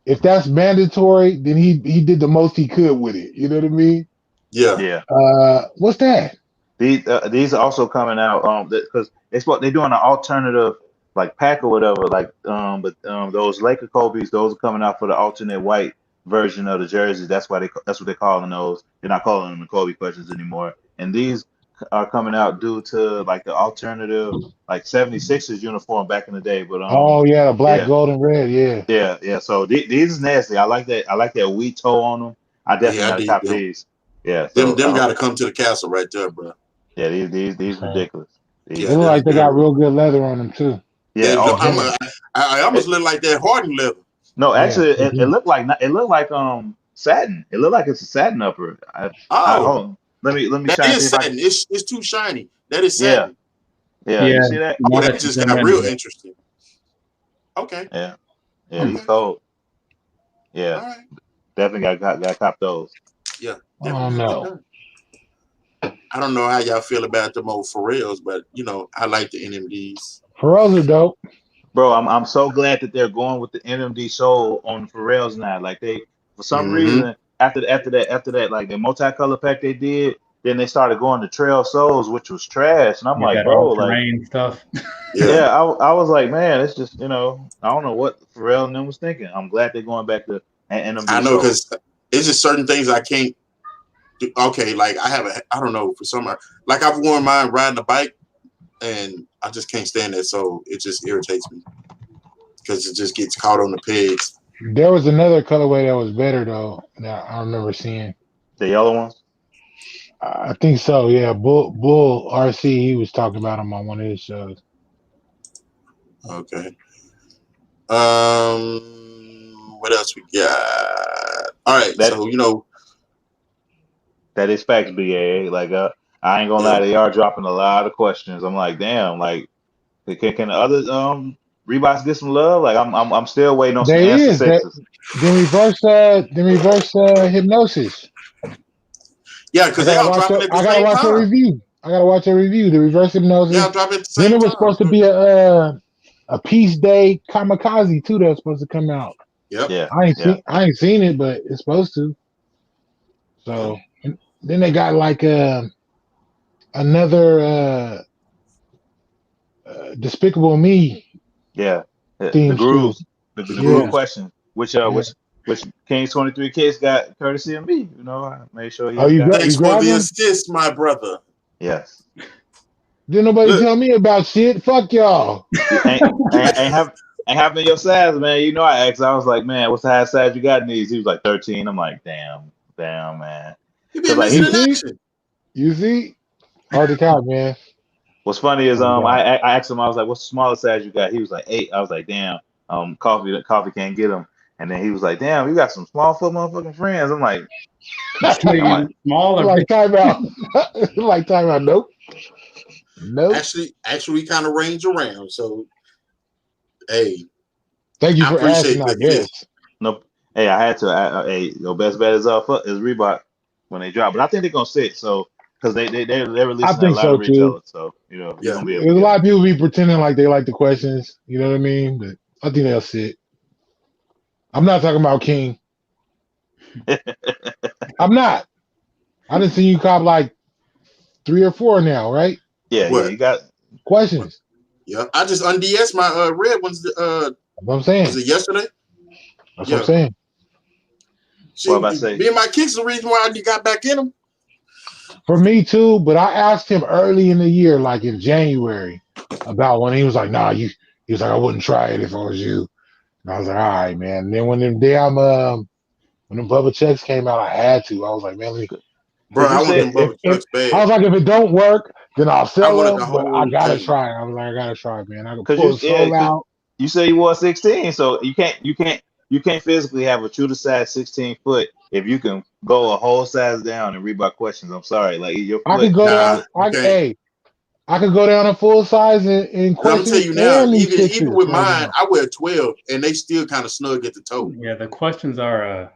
[SPEAKER 4] if that's mandatory, then he did the most he could with it. You know what I mean?
[SPEAKER 1] Yeah.
[SPEAKER 3] Yeah.
[SPEAKER 4] What's that?
[SPEAKER 3] These are also coming out because it's what they're doing an alternative like pack or whatever. Like but those Laker Kobe's, those are coming out for the alternate white version of the jerseys. That's what they're calling those. They're not calling them the Kobe questions anymore. And these are coming out due to like the alternative like 76ers uniform back in the day. But
[SPEAKER 4] the black, gold, and red.
[SPEAKER 3] Yeah. So these is nasty. I like that wheat toe on them. I definitely gotta cop these. Yeah.
[SPEAKER 1] So, them gotta come to the castle right there, bro.
[SPEAKER 3] Yeah, these ridiculous.
[SPEAKER 4] They look like they got real good leather on them too.
[SPEAKER 3] Yeah,
[SPEAKER 1] I almost look like that Harden leather.
[SPEAKER 3] No, actually, it looked like satin. It looked like it's a satin upper. Let me
[SPEAKER 1] that
[SPEAKER 3] shine.
[SPEAKER 1] Is satin. It's too shiny. That is satin.
[SPEAKER 3] Yeah. You see that?
[SPEAKER 1] Oh, that just got real interesting. Okay.
[SPEAKER 3] Yeah, he's cold. Yeah,
[SPEAKER 1] all right.
[SPEAKER 3] Definitely got cop those.
[SPEAKER 1] Yeah.
[SPEAKER 4] Oh no.
[SPEAKER 1] I don't know how y'all feel about them old Pharrells, but I like the NMDs.
[SPEAKER 4] Pharrells are dope.
[SPEAKER 3] Bro, I'm so glad that they're going with the NMD soul on Pharrells now. Like they, for some reason, after that, like the multicolor pack they did, then they started going to Trail Souls, which was trash. And I'm like, bro, like
[SPEAKER 6] stuff.
[SPEAKER 3] Yeah, I was like, man, it's just I don't know what Pharrell and them was thinking. I'm glad they're going back to NMD.
[SPEAKER 1] I know because it's just certain things I can't. Okay, like I don't know, for some, like I've worn mine riding a bike and I just can't stand that, so it just irritates me because it just gets caught on the pegs.
[SPEAKER 4] There was another colorway that was better though that I remember seeing.
[SPEAKER 3] The yellow ones?
[SPEAKER 4] I think so, yeah. Bull RC, he was talking about them on one of his shows.
[SPEAKER 1] Okay. What else we got? All right, so
[SPEAKER 3] That is facts, BA. Like, I ain't gonna lie, they are dropping a lot of questions. I'm like, damn, like, can the other Reeboks get some love? Like, I'm still waiting on some
[SPEAKER 4] There
[SPEAKER 3] answer
[SPEAKER 4] is that.
[SPEAKER 3] sixes.
[SPEAKER 4] Then reverse hypnosis.
[SPEAKER 1] Yeah, because they all dropping at the
[SPEAKER 4] I gotta
[SPEAKER 1] same
[SPEAKER 4] watch a
[SPEAKER 1] time.
[SPEAKER 4] review. I gotta watch a review. The reverse hypnosis.
[SPEAKER 1] Yeah, dropping at the
[SPEAKER 4] Then
[SPEAKER 1] same
[SPEAKER 4] it was
[SPEAKER 1] time.
[SPEAKER 4] supposed to be a Peace Day Kamikaze too. That was supposed to come out.
[SPEAKER 1] Yep.
[SPEAKER 3] Yeah,
[SPEAKER 4] I ain't seen it, but it's supposed to. So and then they got like another Despicable Me
[SPEAKER 3] yeah. The
[SPEAKER 4] theme
[SPEAKER 3] groove,
[SPEAKER 4] shoe.
[SPEAKER 3] the
[SPEAKER 4] Yeah.
[SPEAKER 3] groove question, which
[SPEAKER 4] Yeah.
[SPEAKER 3] which King's 23 Kids got courtesy of me. You know, I made sure he
[SPEAKER 4] Oh, you
[SPEAKER 3] got.
[SPEAKER 4] got
[SPEAKER 1] Thanks
[SPEAKER 4] you
[SPEAKER 1] for
[SPEAKER 4] grab
[SPEAKER 1] the
[SPEAKER 4] them?
[SPEAKER 1] assist, my brother.
[SPEAKER 3] Yes.
[SPEAKER 4] Didn't nobody
[SPEAKER 1] Look.
[SPEAKER 4] tell me about shit. Fuck y'all.
[SPEAKER 3] Ain't having your size, man. You know, I asked. I was like, man, what's the highest size you got in these? He was like 13. I'm like, damn, man.
[SPEAKER 1] You been
[SPEAKER 3] Like,
[SPEAKER 1] missing
[SPEAKER 4] You
[SPEAKER 1] in
[SPEAKER 4] see?
[SPEAKER 1] action.
[SPEAKER 4] You see? Hard to count, man.
[SPEAKER 3] What's funny is
[SPEAKER 4] Oh, God.
[SPEAKER 3] I asked him, I was like, what's the smallest size you got? He was like 8. I was like, damn, coffee can't get him. And then he was like, damn, you got some small foot motherfucking friends. I'm like,
[SPEAKER 6] Smaller.
[SPEAKER 4] Like timeout. Like timeout. Nope.
[SPEAKER 1] Actually, we kind of range around. So, hey,
[SPEAKER 4] Thank you
[SPEAKER 1] I
[SPEAKER 4] for
[SPEAKER 1] appreciate
[SPEAKER 4] asking, I
[SPEAKER 1] the
[SPEAKER 4] guess.
[SPEAKER 1] assist.
[SPEAKER 3] nope. Hey, I had to. Hey, your best bet is Reebok when they drop, but I think they're gonna sit. So because they're
[SPEAKER 4] I
[SPEAKER 3] releasing a
[SPEAKER 4] think
[SPEAKER 3] lot
[SPEAKER 4] so
[SPEAKER 3] of
[SPEAKER 4] too.
[SPEAKER 3] retailers, so you're
[SPEAKER 1] Yeah.
[SPEAKER 3] gonna be able
[SPEAKER 4] There's
[SPEAKER 3] to
[SPEAKER 4] a
[SPEAKER 3] get
[SPEAKER 4] lot of people be pretending like they like the questions. You know what I mean? But I think they'll sit. I'm not talking about King.
[SPEAKER 3] them.
[SPEAKER 4] I'm not. I done seen you cop like 3 or 4 now, right?
[SPEAKER 3] Yeah,
[SPEAKER 1] What?
[SPEAKER 3] you got.
[SPEAKER 4] Questions.
[SPEAKER 1] Yeah. I just unds my red ones.
[SPEAKER 4] That's what I'm saying.
[SPEAKER 1] Was it yesterday?
[SPEAKER 4] That's
[SPEAKER 1] Yeah.
[SPEAKER 4] what I'm saying.
[SPEAKER 3] What about to say?
[SPEAKER 1] Me and my kicks the reason why you got back in them.
[SPEAKER 4] For me too, but I asked him early in the year, like in January, about when he was like, nah, he was like, I wouldn't try it if I was you. And I was like, all right, man. And then when them damn when them Bubba checks came out, I had to. I was like, man, let me
[SPEAKER 1] Bro,
[SPEAKER 3] Cause you
[SPEAKER 1] I want
[SPEAKER 3] said
[SPEAKER 1] them bubble trucks
[SPEAKER 4] I
[SPEAKER 1] bad.
[SPEAKER 4] was like, if it don't work, then I'll
[SPEAKER 1] I
[SPEAKER 4] sell
[SPEAKER 1] wanted the
[SPEAKER 4] them. But I
[SPEAKER 1] whole
[SPEAKER 4] gotta
[SPEAKER 1] thing.
[SPEAKER 4] try. I was like, I gotta try, man. I can
[SPEAKER 3] because
[SPEAKER 4] pull the soul out.
[SPEAKER 3] you say you wore 16, so you can't physically have a true to size 16 foot if you can go a whole size down and Reebok questions. I'm sorry, like your
[SPEAKER 4] I
[SPEAKER 3] foot.
[SPEAKER 4] could go
[SPEAKER 1] Nah,
[SPEAKER 4] down.
[SPEAKER 1] you can't.
[SPEAKER 4] I could go down a full size in
[SPEAKER 1] I'm gonna tell
[SPEAKER 4] questions
[SPEAKER 1] you now,
[SPEAKER 4] and these
[SPEAKER 1] even
[SPEAKER 4] sixes
[SPEAKER 1] with
[SPEAKER 4] right
[SPEAKER 1] mine,
[SPEAKER 4] now.
[SPEAKER 1] I wear 12 and they still kind of snug at the toe.
[SPEAKER 6] Yeah, the questions are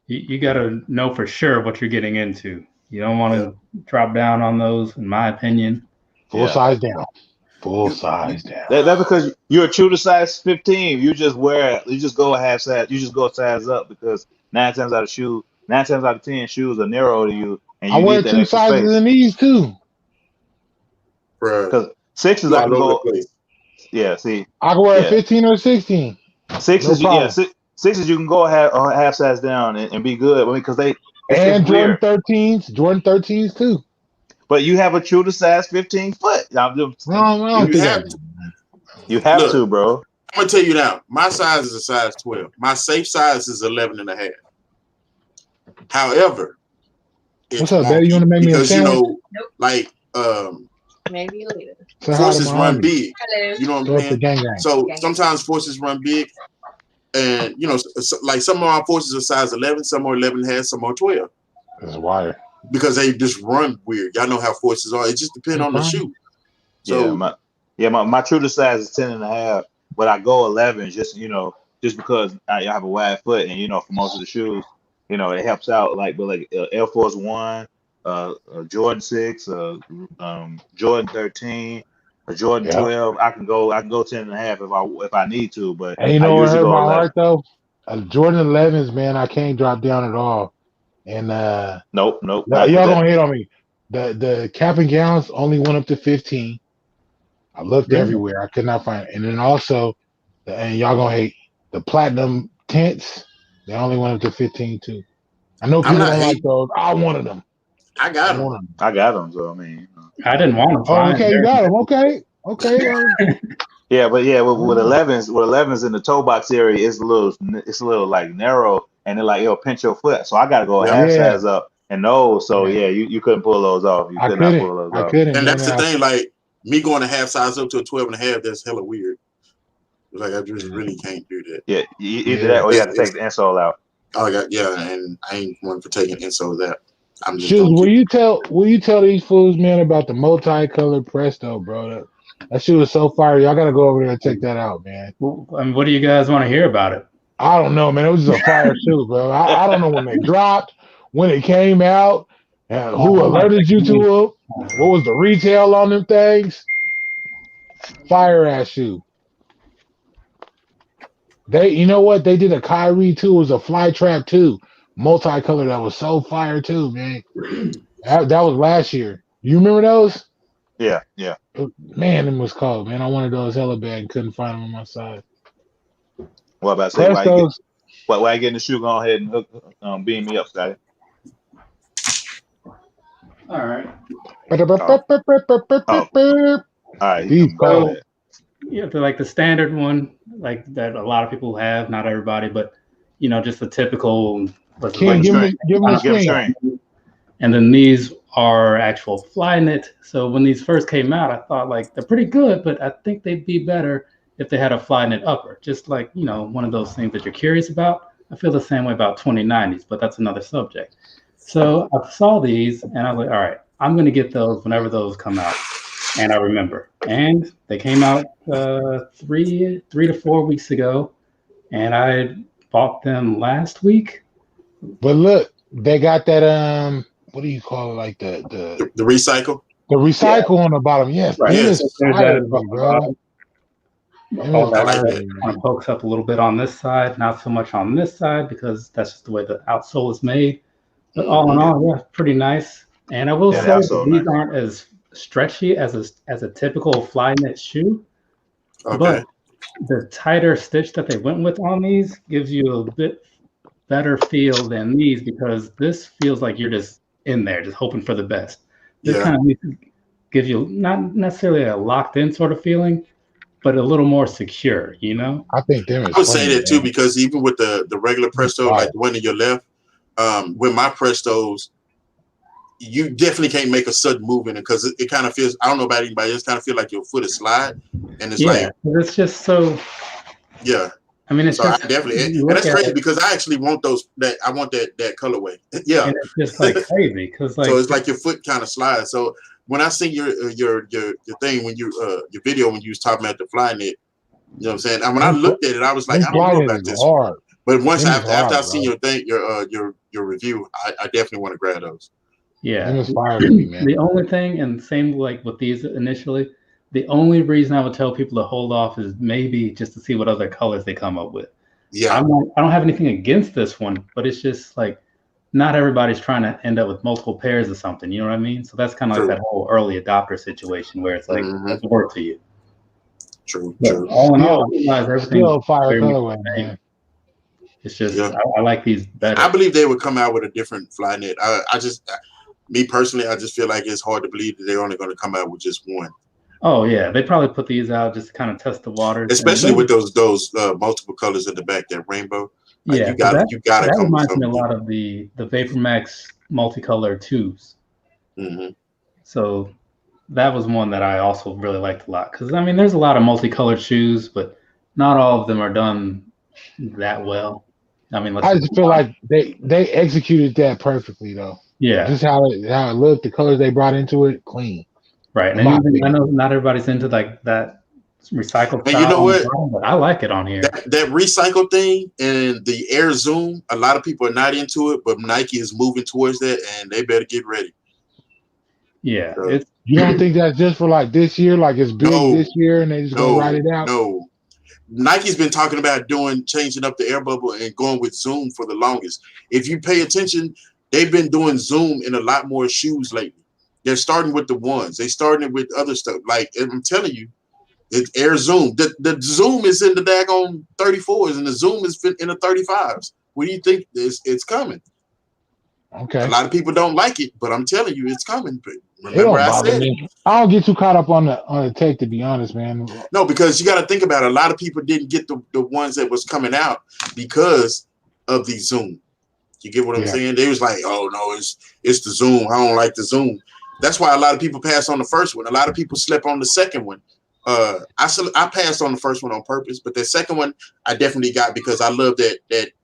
[SPEAKER 6] you got to know for sure what you're getting into. You don't want to drop down on those, in my opinion.
[SPEAKER 4] Full
[SPEAKER 3] Yeah.
[SPEAKER 4] size down. Full
[SPEAKER 1] You-
[SPEAKER 4] size down.
[SPEAKER 3] That's because you're a true to size 15. You just go a half size. You just go a size up because 9 times out of 10 shoes are narrow to you, and
[SPEAKER 4] I
[SPEAKER 3] you
[SPEAKER 4] wear
[SPEAKER 3] need that
[SPEAKER 4] 2
[SPEAKER 3] extra
[SPEAKER 4] sizes
[SPEAKER 3] space.
[SPEAKER 4] in these too.
[SPEAKER 1] Bruh,
[SPEAKER 3] Because sixes
[SPEAKER 1] you
[SPEAKER 3] I
[SPEAKER 1] all
[SPEAKER 3] can
[SPEAKER 1] over the
[SPEAKER 3] go.
[SPEAKER 1] place.
[SPEAKER 3] Yeah, see,
[SPEAKER 4] I can wear a
[SPEAKER 3] yeah,
[SPEAKER 4] 15 or 16. No
[SPEAKER 3] sixes.
[SPEAKER 4] problem.
[SPEAKER 3] Sixes you can go a half size down and be good. I mean, because it's
[SPEAKER 4] And
[SPEAKER 3] weird.
[SPEAKER 4] Jordan 13s too.
[SPEAKER 3] But you have a true to size 15 foot.
[SPEAKER 4] I don't
[SPEAKER 1] You
[SPEAKER 4] think I
[SPEAKER 1] have
[SPEAKER 4] do.
[SPEAKER 1] to.
[SPEAKER 3] You have
[SPEAKER 1] Look,
[SPEAKER 3] to, bro.
[SPEAKER 1] I'm gonna tell you now, my size is a size 12. My safe size is 11 and a half. However, it's
[SPEAKER 4] What's up, Betty? You
[SPEAKER 1] wonky
[SPEAKER 4] want to make me a
[SPEAKER 1] because
[SPEAKER 4] sandwich?
[SPEAKER 1] like
[SPEAKER 7] Maybe later.
[SPEAKER 4] Say hi to
[SPEAKER 1] forces
[SPEAKER 4] my
[SPEAKER 1] run
[SPEAKER 4] homie.
[SPEAKER 1] big.
[SPEAKER 7] Hello.
[SPEAKER 1] You know what I'm
[SPEAKER 4] Throw up the
[SPEAKER 1] saying?
[SPEAKER 4] gang gang.
[SPEAKER 1] So sometimes forces run big, and like some of our forces are size 11, some are 11 and a half, some are 12
[SPEAKER 4] It's a wire.
[SPEAKER 1] because they just run weird. Y'all know how forces are. It just depends on the
[SPEAKER 4] Fine.
[SPEAKER 1] shoe.
[SPEAKER 3] Yeah,
[SPEAKER 1] So
[SPEAKER 3] my true to size is 10 and a half, but I go 11 just because I have a wide foot and for most of the shoes, it helps out but Air Force One, Jordan 6, Jordan 13, a Jordan
[SPEAKER 4] Yeah.
[SPEAKER 3] 12. I can go 10 and a half if I need to, but
[SPEAKER 4] And you
[SPEAKER 3] I
[SPEAKER 4] know what
[SPEAKER 3] usually
[SPEAKER 4] hurt
[SPEAKER 3] go
[SPEAKER 4] my
[SPEAKER 3] 11.
[SPEAKER 4] heart though? Jordan 11s, man. I can't drop down at all. And
[SPEAKER 3] Nope,
[SPEAKER 4] y'all
[SPEAKER 3] not that.
[SPEAKER 4] gonna hate on me. The cap and gowns only went up to 15. I looked
[SPEAKER 6] Really?
[SPEAKER 4] everywhere. I could not find it. And then also, and y'all gonna hate the platinum tents. They only went up to 15 too. I know
[SPEAKER 1] I'm
[SPEAKER 4] people
[SPEAKER 1] not
[SPEAKER 4] don't like
[SPEAKER 1] hating.
[SPEAKER 4] those. I wanted them.
[SPEAKER 1] I
[SPEAKER 4] I
[SPEAKER 1] got them.
[SPEAKER 4] wanted them.
[SPEAKER 3] I got them, so I mean.
[SPEAKER 6] I didn't want to
[SPEAKER 4] Oh,
[SPEAKER 6] find
[SPEAKER 4] okay, you got them. Okay.
[SPEAKER 3] Yeah, but yeah, with 11s in the toe box area, it's a little like narrow, and it'll pinch your foot. So I got to go a
[SPEAKER 1] Yeah.
[SPEAKER 3] half
[SPEAKER 4] Yeah.
[SPEAKER 3] size up, and those. So
[SPEAKER 4] Yeah.
[SPEAKER 3] yeah, you couldn't pull those off. You
[SPEAKER 4] I
[SPEAKER 3] could not
[SPEAKER 4] couldn't.
[SPEAKER 3] pull those
[SPEAKER 4] I
[SPEAKER 3] off.
[SPEAKER 4] couldn't.
[SPEAKER 1] And
[SPEAKER 4] Damn
[SPEAKER 1] that's the
[SPEAKER 4] it.
[SPEAKER 1] thing, like me going a half size up to a 12 and a half, that's hella weird. Like I just really can't do that.
[SPEAKER 3] Yeah, either
[SPEAKER 4] Yeah.
[SPEAKER 3] that or you have to take the insole out.
[SPEAKER 1] And I ain't one for taking insoles out. I'm just
[SPEAKER 4] Shoes,
[SPEAKER 1] gonna keep.
[SPEAKER 4] will you tell these fools, man, about the multicolored Presto, bro? That shit was so fire. Y'all gotta go over there and check that out, man.
[SPEAKER 6] Well, I mean, what do you guys want to hear about it?
[SPEAKER 4] I don't know, man. It was just a fire shoe, bro. I don't know when they dropped, when it came out, who alerted you to it, what was the retail on them things. Fire ass shoe. You know what? They did a Kyrie too. It was a Fly Trap too, multicolored. That was so fire too, man. That was last year. You remember those?
[SPEAKER 3] Yeah.
[SPEAKER 4] Man, it was cold, man. I wanted those hella bad and couldn't find them on my side.
[SPEAKER 3] What about to say?
[SPEAKER 4] Prestos.
[SPEAKER 3] Why I get in the shoe? Go ahead and hook, beam me up, Scotty.
[SPEAKER 6] All right.
[SPEAKER 3] All right.
[SPEAKER 4] These
[SPEAKER 3] Go
[SPEAKER 4] cold.
[SPEAKER 3] ahead.
[SPEAKER 6] Yeah, they're like the standard one, like that a lot of people have, not everybody, but just the typical.
[SPEAKER 4] Ken, give me a screen.
[SPEAKER 6] And then these are actual fly knit. So when these first came out, I thought like they're pretty good, but I think they'd be better if they had a fly knit upper. Just like one of those things that you're curious about. I feel the same way about 2090s, but that's another subject. So I saw these and I was like, all right, I'm going to get those whenever those come out. And I remember. And they came out 3 to 4 weeks ago. And I bought them last week.
[SPEAKER 4] But look, they got that what do you call it? Like the
[SPEAKER 1] recycle.
[SPEAKER 4] The recycle on the bottom. Yes.
[SPEAKER 6] Right.
[SPEAKER 4] Yes.
[SPEAKER 6] All that kind of pokes up a little bit on this side, not so much on this side because that's just the way the outsole is made. But all in all, yeah, pretty nice. And I will say that these aren't as stretchy as a typical fly knit shoe. Okay. But the tighter stitch that they went with on these gives you a bit better feel than these because this feels like you're just in there, just hoping for the best. This kind of gives you not necessarily a locked in sort of feeling, but a little more secure,
[SPEAKER 4] I think
[SPEAKER 1] I would say that too, because even with the regular Presto, like the one to your left, with my Prestos, you definitely can't make a sudden movement because it kind of feels, I don't know about anybody else, kind of feel like your foot is slide. And it's
[SPEAKER 6] it's just so.
[SPEAKER 1] Yeah.
[SPEAKER 6] I mean, it's just,
[SPEAKER 1] I definitely, and that's crazy because I actually want I want that colorway. Yeah.
[SPEAKER 6] And it's just like crazy because
[SPEAKER 1] so it's like your foot kind of slides. So when I see your thing, when you, your video, when you was talking about the fly knit, you know what I'm saying? And when I looked at it, I was like, I don't know about this. Hard. But once after I've seen your thing, your review, I definitely want to grab those.
[SPEAKER 6] Yeah.
[SPEAKER 4] Man.
[SPEAKER 6] The only thing, and same like with these initially, the only reason I would tell people to hold off is maybe just to see what other colors they come up with.
[SPEAKER 1] Yeah.
[SPEAKER 6] I don't have anything against this one, but it's just like not everybody's trying to end up with multiple pairs of something. You know what I mean? So that's kind of like that whole early adopter situation where it's like it's work to you.
[SPEAKER 1] True.
[SPEAKER 6] All in all, everything
[SPEAKER 4] still fire colorway, man.
[SPEAKER 6] It's just I like these better.
[SPEAKER 1] I believe they would come out with a different fly knit. Me personally, I just feel like it's hard to believe that they're only going to come out with just one.
[SPEAKER 6] Oh yeah, they probably put these out just to kind of test the waters,
[SPEAKER 1] especially with those multiple colors at the back, that rainbow. Like you got to.
[SPEAKER 6] That reminds me a lot of the VaporMax multicolor 2s.
[SPEAKER 1] Mm-hmm.
[SPEAKER 6] So that was one that I also really liked a lot because I mean, there's a lot of multicolored shoes, but not all of them are done that well. I mean,
[SPEAKER 4] I just feel like they executed that perfectly though.
[SPEAKER 6] Yeah,
[SPEAKER 4] just how it looked, the colors they brought into it, clean.
[SPEAKER 6] Right, and I know not everybody's into like that recycled style.
[SPEAKER 1] And you know what?
[SPEAKER 6] But I like it on here.
[SPEAKER 1] That recycle thing and the Air Zoom, a lot of people are not into it, but Nike is moving towards that, and they better get ready.
[SPEAKER 6] Yeah,
[SPEAKER 4] you don't think that's just for like this year, like it's big this year, and they just gonna ride it out?
[SPEAKER 1] No, Nike's been talking about changing up the air bubble and going with Zoom for the longest. If you pay attention, they've been doing Zoom in a lot more shoes lately. They're starting with the ones. They starting with other stuff. Like I'm telling you, it's Air Zoom. The Zoom is in the daggone 34s, and the Zoom is in the 35s. What do you think? It's coming.
[SPEAKER 4] Okay.
[SPEAKER 1] A lot of people don't like it, but I'm telling you, it's coming. But remember, I said
[SPEAKER 4] I don't get too caught up on the tech, to be honest, man.
[SPEAKER 1] No, because you got to think about it. A lot of people didn't get the ones that was coming out because of the Zoom. You get what I'm saying? They was like, oh no, it's the Zoom. I don't like the Zoom. That's why a lot of people pass on the first one. A lot of people slept on the second one. I passed on the first one on purpose, but the second one I definitely got because I love that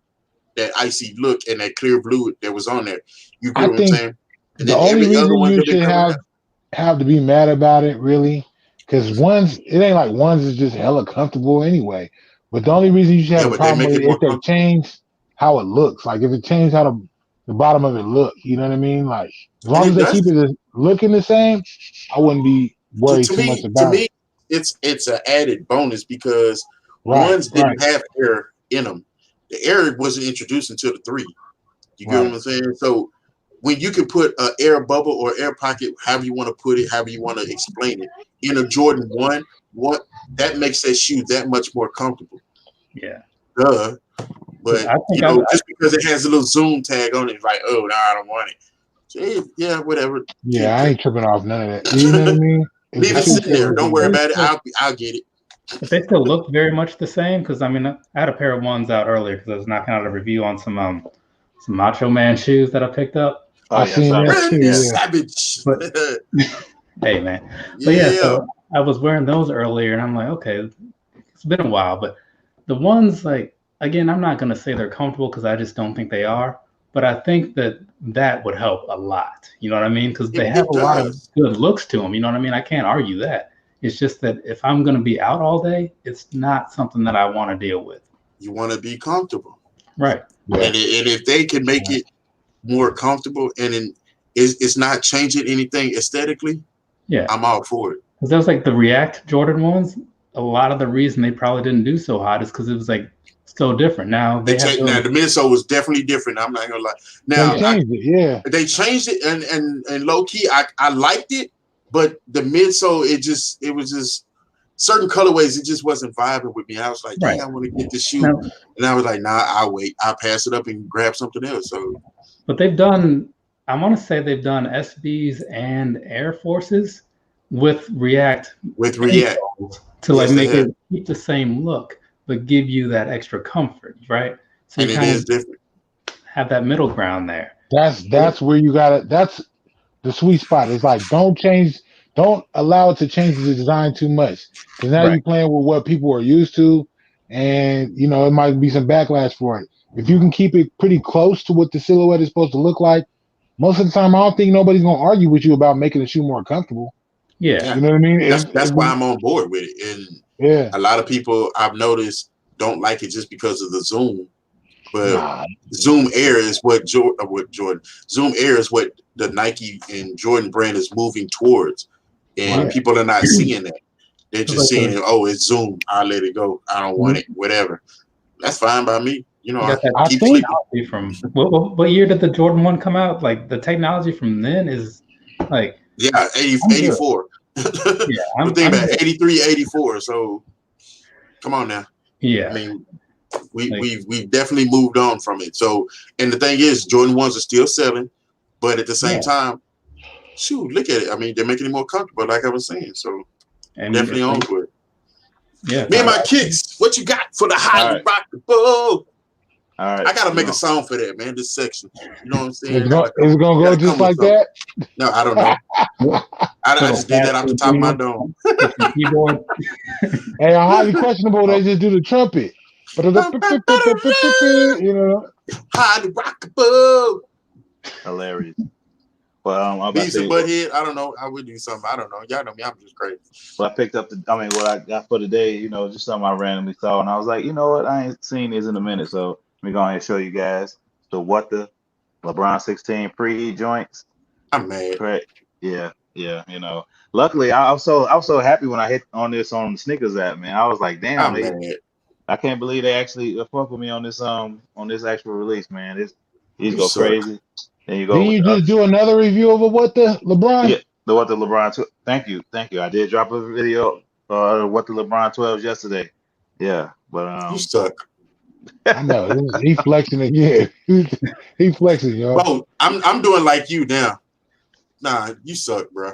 [SPEAKER 1] icy look and that clear blue that was on there. You get what I'm saying? And
[SPEAKER 4] The
[SPEAKER 1] then
[SPEAKER 4] only
[SPEAKER 1] every other
[SPEAKER 4] reason
[SPEAKER 1] one
[SPEAKER 4] you
[SPEAKER 1] that been
[SPEAKER 4] should
[SPEAKER 1] coming out.
[SPEAKER 4] have to be mad about it, really, because ones it ain't like ones is just hella comfortable anyway. But the only reason you should have
[SPEAKER 1] Yeah,
[SPEAKER 4] a
[SPEAKER 1] but they
[SPEAKER 4] problem
[SPEAKER 1] make
[SPEAKER 4] with
[SPEAKER 1] it
[SPEAKER 4] it
[SPEAKER 1] more
[SPEAKER 4] if they
[SPEAKER 1] comfortable.
[SPEAKER 4] change how it looks. Like if it changed how the bottom of it look, you know what I mean? Like as
[SPEAKER 1] And
[SPEAKER 4] long as
[SPEAKER 1] it
[SPEAKER 4] they keep
[SPEAKER 1] does.
[SPEAKER 4] it looking the same, I wouldn't be worried
[SPEAKER 1] To
[SPEAKER 4] too much
[SPEAKER 1] me, to
[SPEAKER 4] about it.
[SPEAKER 1] me, it's an added bonus because
[SPEAKER 4] Right,
[SPEAKER 1] ones
[SPEAKER 4] right,
[SPEAKER 1] didn't have air in them. The air wasn't introduced until the 3. You get what
[SPEAKER 4] right.
[SPEAKER 1] I'm saying? So when you can put an air bubble or air pocket, however you want to put it, however you want to explain it, in a Jordan 1, what that makes that shoe that much more comfortable.
[SPEAKER 6] Yeah.
[SPEAKER 1] Duh. But
[SPEAKER 6] I think
[SPEAKER 1] just because it has a little zoom tag on it, it's like, oh no, I don't want it. So, yeah, whatever.
[SPEAKER 4] Yeah, I ain't tripping off none of that. You know what I mean? If
[SPEAKER 1] Leave
[SPEAKER 4] the
[SPEAKER 1] it
[SPEAKER 4] shoe
[SPEAKER 1] sitting
[SPEAKER 4] fit
[SPEAKER 1] there.
[SPEAKER 4] looking
[SPEAKER 1] Don't worry
[SPEAKER 4] good.
[SPEAKER 1] about it. I'll get it.
[SPEAKER 6] but they still look very much the same because I mean I had a pair of ones out earlier because I was knocking out a review on some Macho Man shoes that I picked up.
[SPEAKER 3] Oh
[SPEAKER 4] I
[SPEAKER 3] yeah,
[SPEAKER 4] seen
[SPEAKER 3] sorry.
[SPEAKER 4] that too.
[SPEAKER 1] Randy
[SPEAKER 3] Yeah.
[SPEAKER 4] Yeah,
[SPEAKER 1] Savage.
[SPEAKER 6] But hey man, but yeah,
[SPEAKER 1] Yeah.
[SPEAKER 6] so I was wearing those earlier and I'm like, okay, it's been a while, but the ones like again, I'm not gonna say they're comfortable because I just don't think they are. But I think that would help a lot. You know what I mean? Because they have
[SPEAKER 1] It
[SPEAKER 6] a lot of
[SPEAKER 1] does.
[SPEAKER 6] good looks to them. You know what I mean? I can't argue that. It's just that if I'm going to be out all day, it's not something that I want to deal with.
[SPEAKER 1] You want to be comfortable.
[SPEAKER 6] Right.
[SPEAKER 4] yeah.
[SPEAKER 1] And if they can make it more comfortable and it's not changing anything aesthetically,
[SPEAKER 6] Yeah.
[SPEAKER 1] I'm all for it.
[SPEAKER 6] Because that was like the React Jordan ones. A lot of the reason they probably didn't do so hot is because it was like so different. Now they have
[SPEAKER 1] Now the midsole was definitely different. I'm not gonna lie.
[SPEAKER 4] They
[SPEAKER 1] Now
[SPEAKER 4] changed it. Yeah,
[SPEAKER 1] they changed it and low key I liked it, but the midsole it was just certain colorways it just wasn't vibing with me. I was like,
[SPEAKER 6] right.
[SPEAKER 1] dang, I want to get this shoe,
[SPEAKER 6] Now,
[SPEAKER 1] and I was like, nah, I'll wait. I'll pass it up and grab something else. So,
[SPEAKER 6] but they've done. I want to say they've done SBs and Air Forces with React to like
[SPEAKER 1] Yes, they
[SPEAKER 6] make
[SPEAKER 1] have.
[SPEAKER 6] it keep the same look, but give you that extra comfort, right? So
[SPEAKER 1] And
[SPEAKER 6] you
[SPEAKER 1] it
[SPEAKER 6] kind
[SPEAKER 1] is
[SPEAKER 6] of
[SPEAKER 1] different.
[SPEAKER 6] have that middle ground there.
[SPEAKER 4] that's where you got it. That's the sweet spot. It's like don't allow it to change the design too much because now
[SPEAKER 6] Right.
[SPEAKER 4] you're playing with what people are used to, and you know it might be some backlash for it. If you can keep it pretty close to what the silhouette is supposed to look like, most of the time I don't think nobody's gonna argue with you about making the shoe more comfortable.
[SPEAKER 6] Yeah.
[SPEAKER 1] Yeah,
[SPEAKER 4] You know what I mean?
[SPEAKER 1] that's why I'm on board with it. And
[SPEAKER 4] Yeah.
[SPEAKER 1] a lot of people I've noticed don't like it just because of the zoom. But
[SPEAKER 4] Nah.
[SPEAKER 1] Zoom Air is what Jordan. Zoom Air is what the Nike and Jordan brand is moving towards, and
[SPEAKER 4] Right.
[SPEAKER 1] people are not seeing that. They're just
[SPEAKER 6] Like
[SPEAKER 1] seeing it. Oh, it's Zoom. I'll let it go. I don't want it. Whatever. That's fine by me. You know,
[SPEAKER 6] You got that
[SPEAKER 4] I
[SPEAKER 1] keep
[SPEAKER 4] think
[SPEAKER 1] sleeping.
[SPEAKER 6] from what year did the Jordan 1 come out? Like the technology from then is like
[SPEAKER 1] Yeah, 80,
[SPEAKER 6] I'm good.
[SPEAKER 1] 84.
[SPEAKER 6] Yeah,
[SPEAKER 1] But think about it, 83, 84. So come on now.
[SPEAKER 6] Yeah.
[SPEAKER 1] I mean, we've definitely moved on from it. So, and the thing is, Jordan 1s are still selling, but at the same time, shoot, look at it. I mean, they're making it more comfortable, like I was saying. So,
[SPEAKER 6] and
[SPEAKER 1] definitely on for it.
[SPEAKER 6] Yeah.
[SPEAKER 1] Me and my kicks, what you got for the highly rockable?
[SPEAKER 3] All right.
[SPEAKER 1] I gotta make a song for that, man. This section, you know what I'm saying?
[SPEAKER 4] is it gonna go just like that?
[SPEAKER 1] No, I don't know. I just did that off the top of my dome.
[SPEAKER 6] Keyboard.
[SPEAKER 4] Hey, on highly questionable, they just do the trumpet. You know,
[SPEAKER 1] highly rockable.
[SPEAKER 3] Hilarious. Well, I'm about
[SPEAKER 1] Beavis
[SPEAKER 3] to
[SPEAKER 1] and Butthead. I don't know. I would do something. I don't know. Y'all know me. I'm just crazy.
[SPEAKER 3] Well, I picked up what I got for today, just something I randomly saw, and I was like, you know what, I ain't seen these in a minute, so let me go ahead and show you guys the LeBron 16 preheat joints.
[SPEAKER 1] I'm mad.
[SPEAKER 3] Correct. Yeah. Luckily, I was so happy when I hit on this on the Snickers app, man. I was like, damn, I can't believe they actually fuck with me on this actual release, man. These go crazy. Then you go.
[SPEAKER 4] Didn't you just do another review of what the LeBron?
[SPEAKER 3] Yeah, the what the LeBron. Thank you. I did drop a video. What the LeBron 12s yesterday. Yeah, but
[SPEAKER 1] you suck.
[SPEAKER 4] I know he flexing again. He flexing, y'all.
[SPEAKER 1] Bro, I'm doing like you now. Nah, you suck, bro.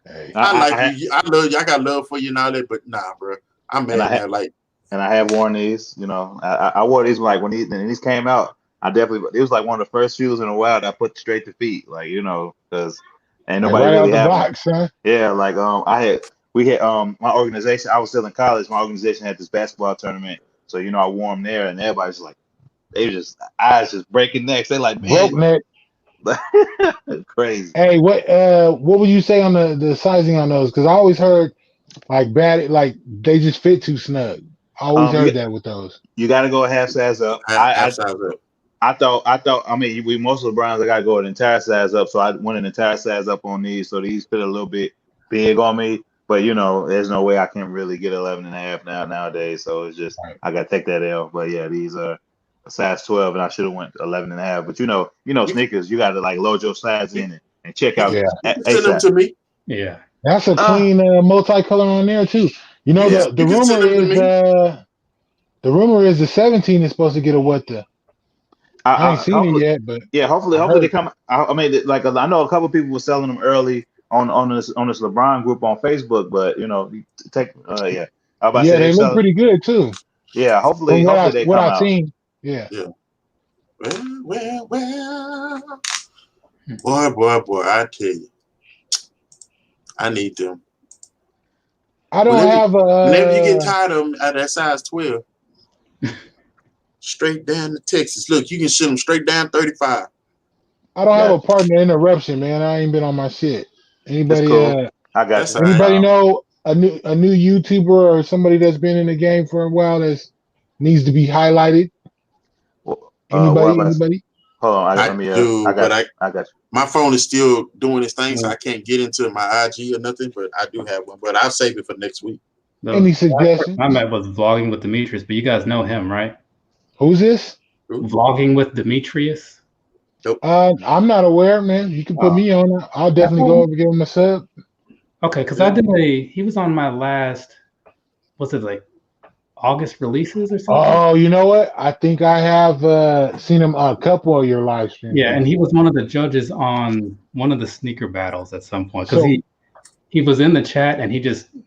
[SPEAKER 4] Hey.
[SPEAKER 1] I like you. I love you. I got love for you and all that, but nah, bro. I'm mad now. Like,
[SPEAKER 3] and I have worn these. I wore these like when these came out. It was like one of the first shoes in a while that I put straight to feet, like because ain't nobody
[SPEAKER 4] right
[SPEAKER 3] really
[SPEAKER 4] out the
[SPEAKER 3] have
[SPEAKER 4] box, huh?
[SPEAKER 3] Yeah, like we had my organization. I was still in college. My organization had this basketball tournament, so I wore them there, and everybody's like, eyes just breaking necks. They like, man,
[SPEAKER 4] broke neck.
[SPEAKER 3] Crazy.
[SPEAKER 4] Hey, what would you say on the sizing on those? Because I always heard like they just fit too snug. I always
[SPEAKER 3] You
[SPEAKER 4] heard that with those.
[SPEAKER 3] you got to go half size up.
[SPEAKER 1] Half size up.
[SPEAKER 3] I thought. I mean, we most of the Browns I got to go an entire size up. So I went an entire size up on these. So these fit a little bit big on me. But there's no way I can really get 11.5 nowadays. So it's just I got to take that L. But yeah, these are a size 12, and I should have went 11.5. But sneakers, you got to like load your size in it and check out.
[SPEAKER 4] Yeah.
[SPEAKER 1] Send them to me.
[SPEAKER 6] Yeah.
[SPEAKER 4] That's a clean multicolor on there too. The rumor is the 17 is supposed to get a what the. I ain't seen it yet, but
[SPEAKER 3] yeah, hopefully they come. I mean, like I know a couple people were selling them early on this LeBron group on Facebook, but take yeah.
[SPEAKER 4] They look pretty good too.
[SPEAKER 3] Yeah, hopefully they come out.
[SPEAKER 4] Seen, yeah.
[SPEAKER 1] Well. Boy, I tell you, I need them.
[SPEAKER 4] I don't have a.
[SPEAKER 1] Whenever you get tired of them at that size 12. Straight down to Texas. Look, you can send them straight down 35.
[SPEAKER 4] I don't have a partner interruption, man. I ain't been on my shit. Anybody?
[SPEAKER 3] Cool. I got you.
[SPEAKER 4] Anybody know a new YouTuber or somebody that's been in the game for a while that needs to be highlighted? Anybody?
[SPEAKER 3] Hold on, I got you.
[SPEAKER 1] My phone is still doing its thing, so I can't get into my IG or nothing. But I do have one. But I'll save it for next week.
[SPEAKER 4] Any suggestions?
[SPEAKER 6] I met was Vlogging with Demetrius, but you guys know him, right?
[SPEAKER 4] Who's this?
[SPEAKER 6] Vlogging with Demetrius.
[SPEAKER 1] Nope.
[SPEAKER 4] I'm not aware, man. You can put me on it. I'll definitely go over and give him a sub.
[SPEAKER 6] Okay, because he was on my last, was it like August releases or something?
[SPEAKER 4] Oh, you know what? I think I have seen him a couple of your live streams.
[SPEAKER 6] Yeah, and he was one of the judges on one of the sneaker battles at some point. Because he was in the chat and I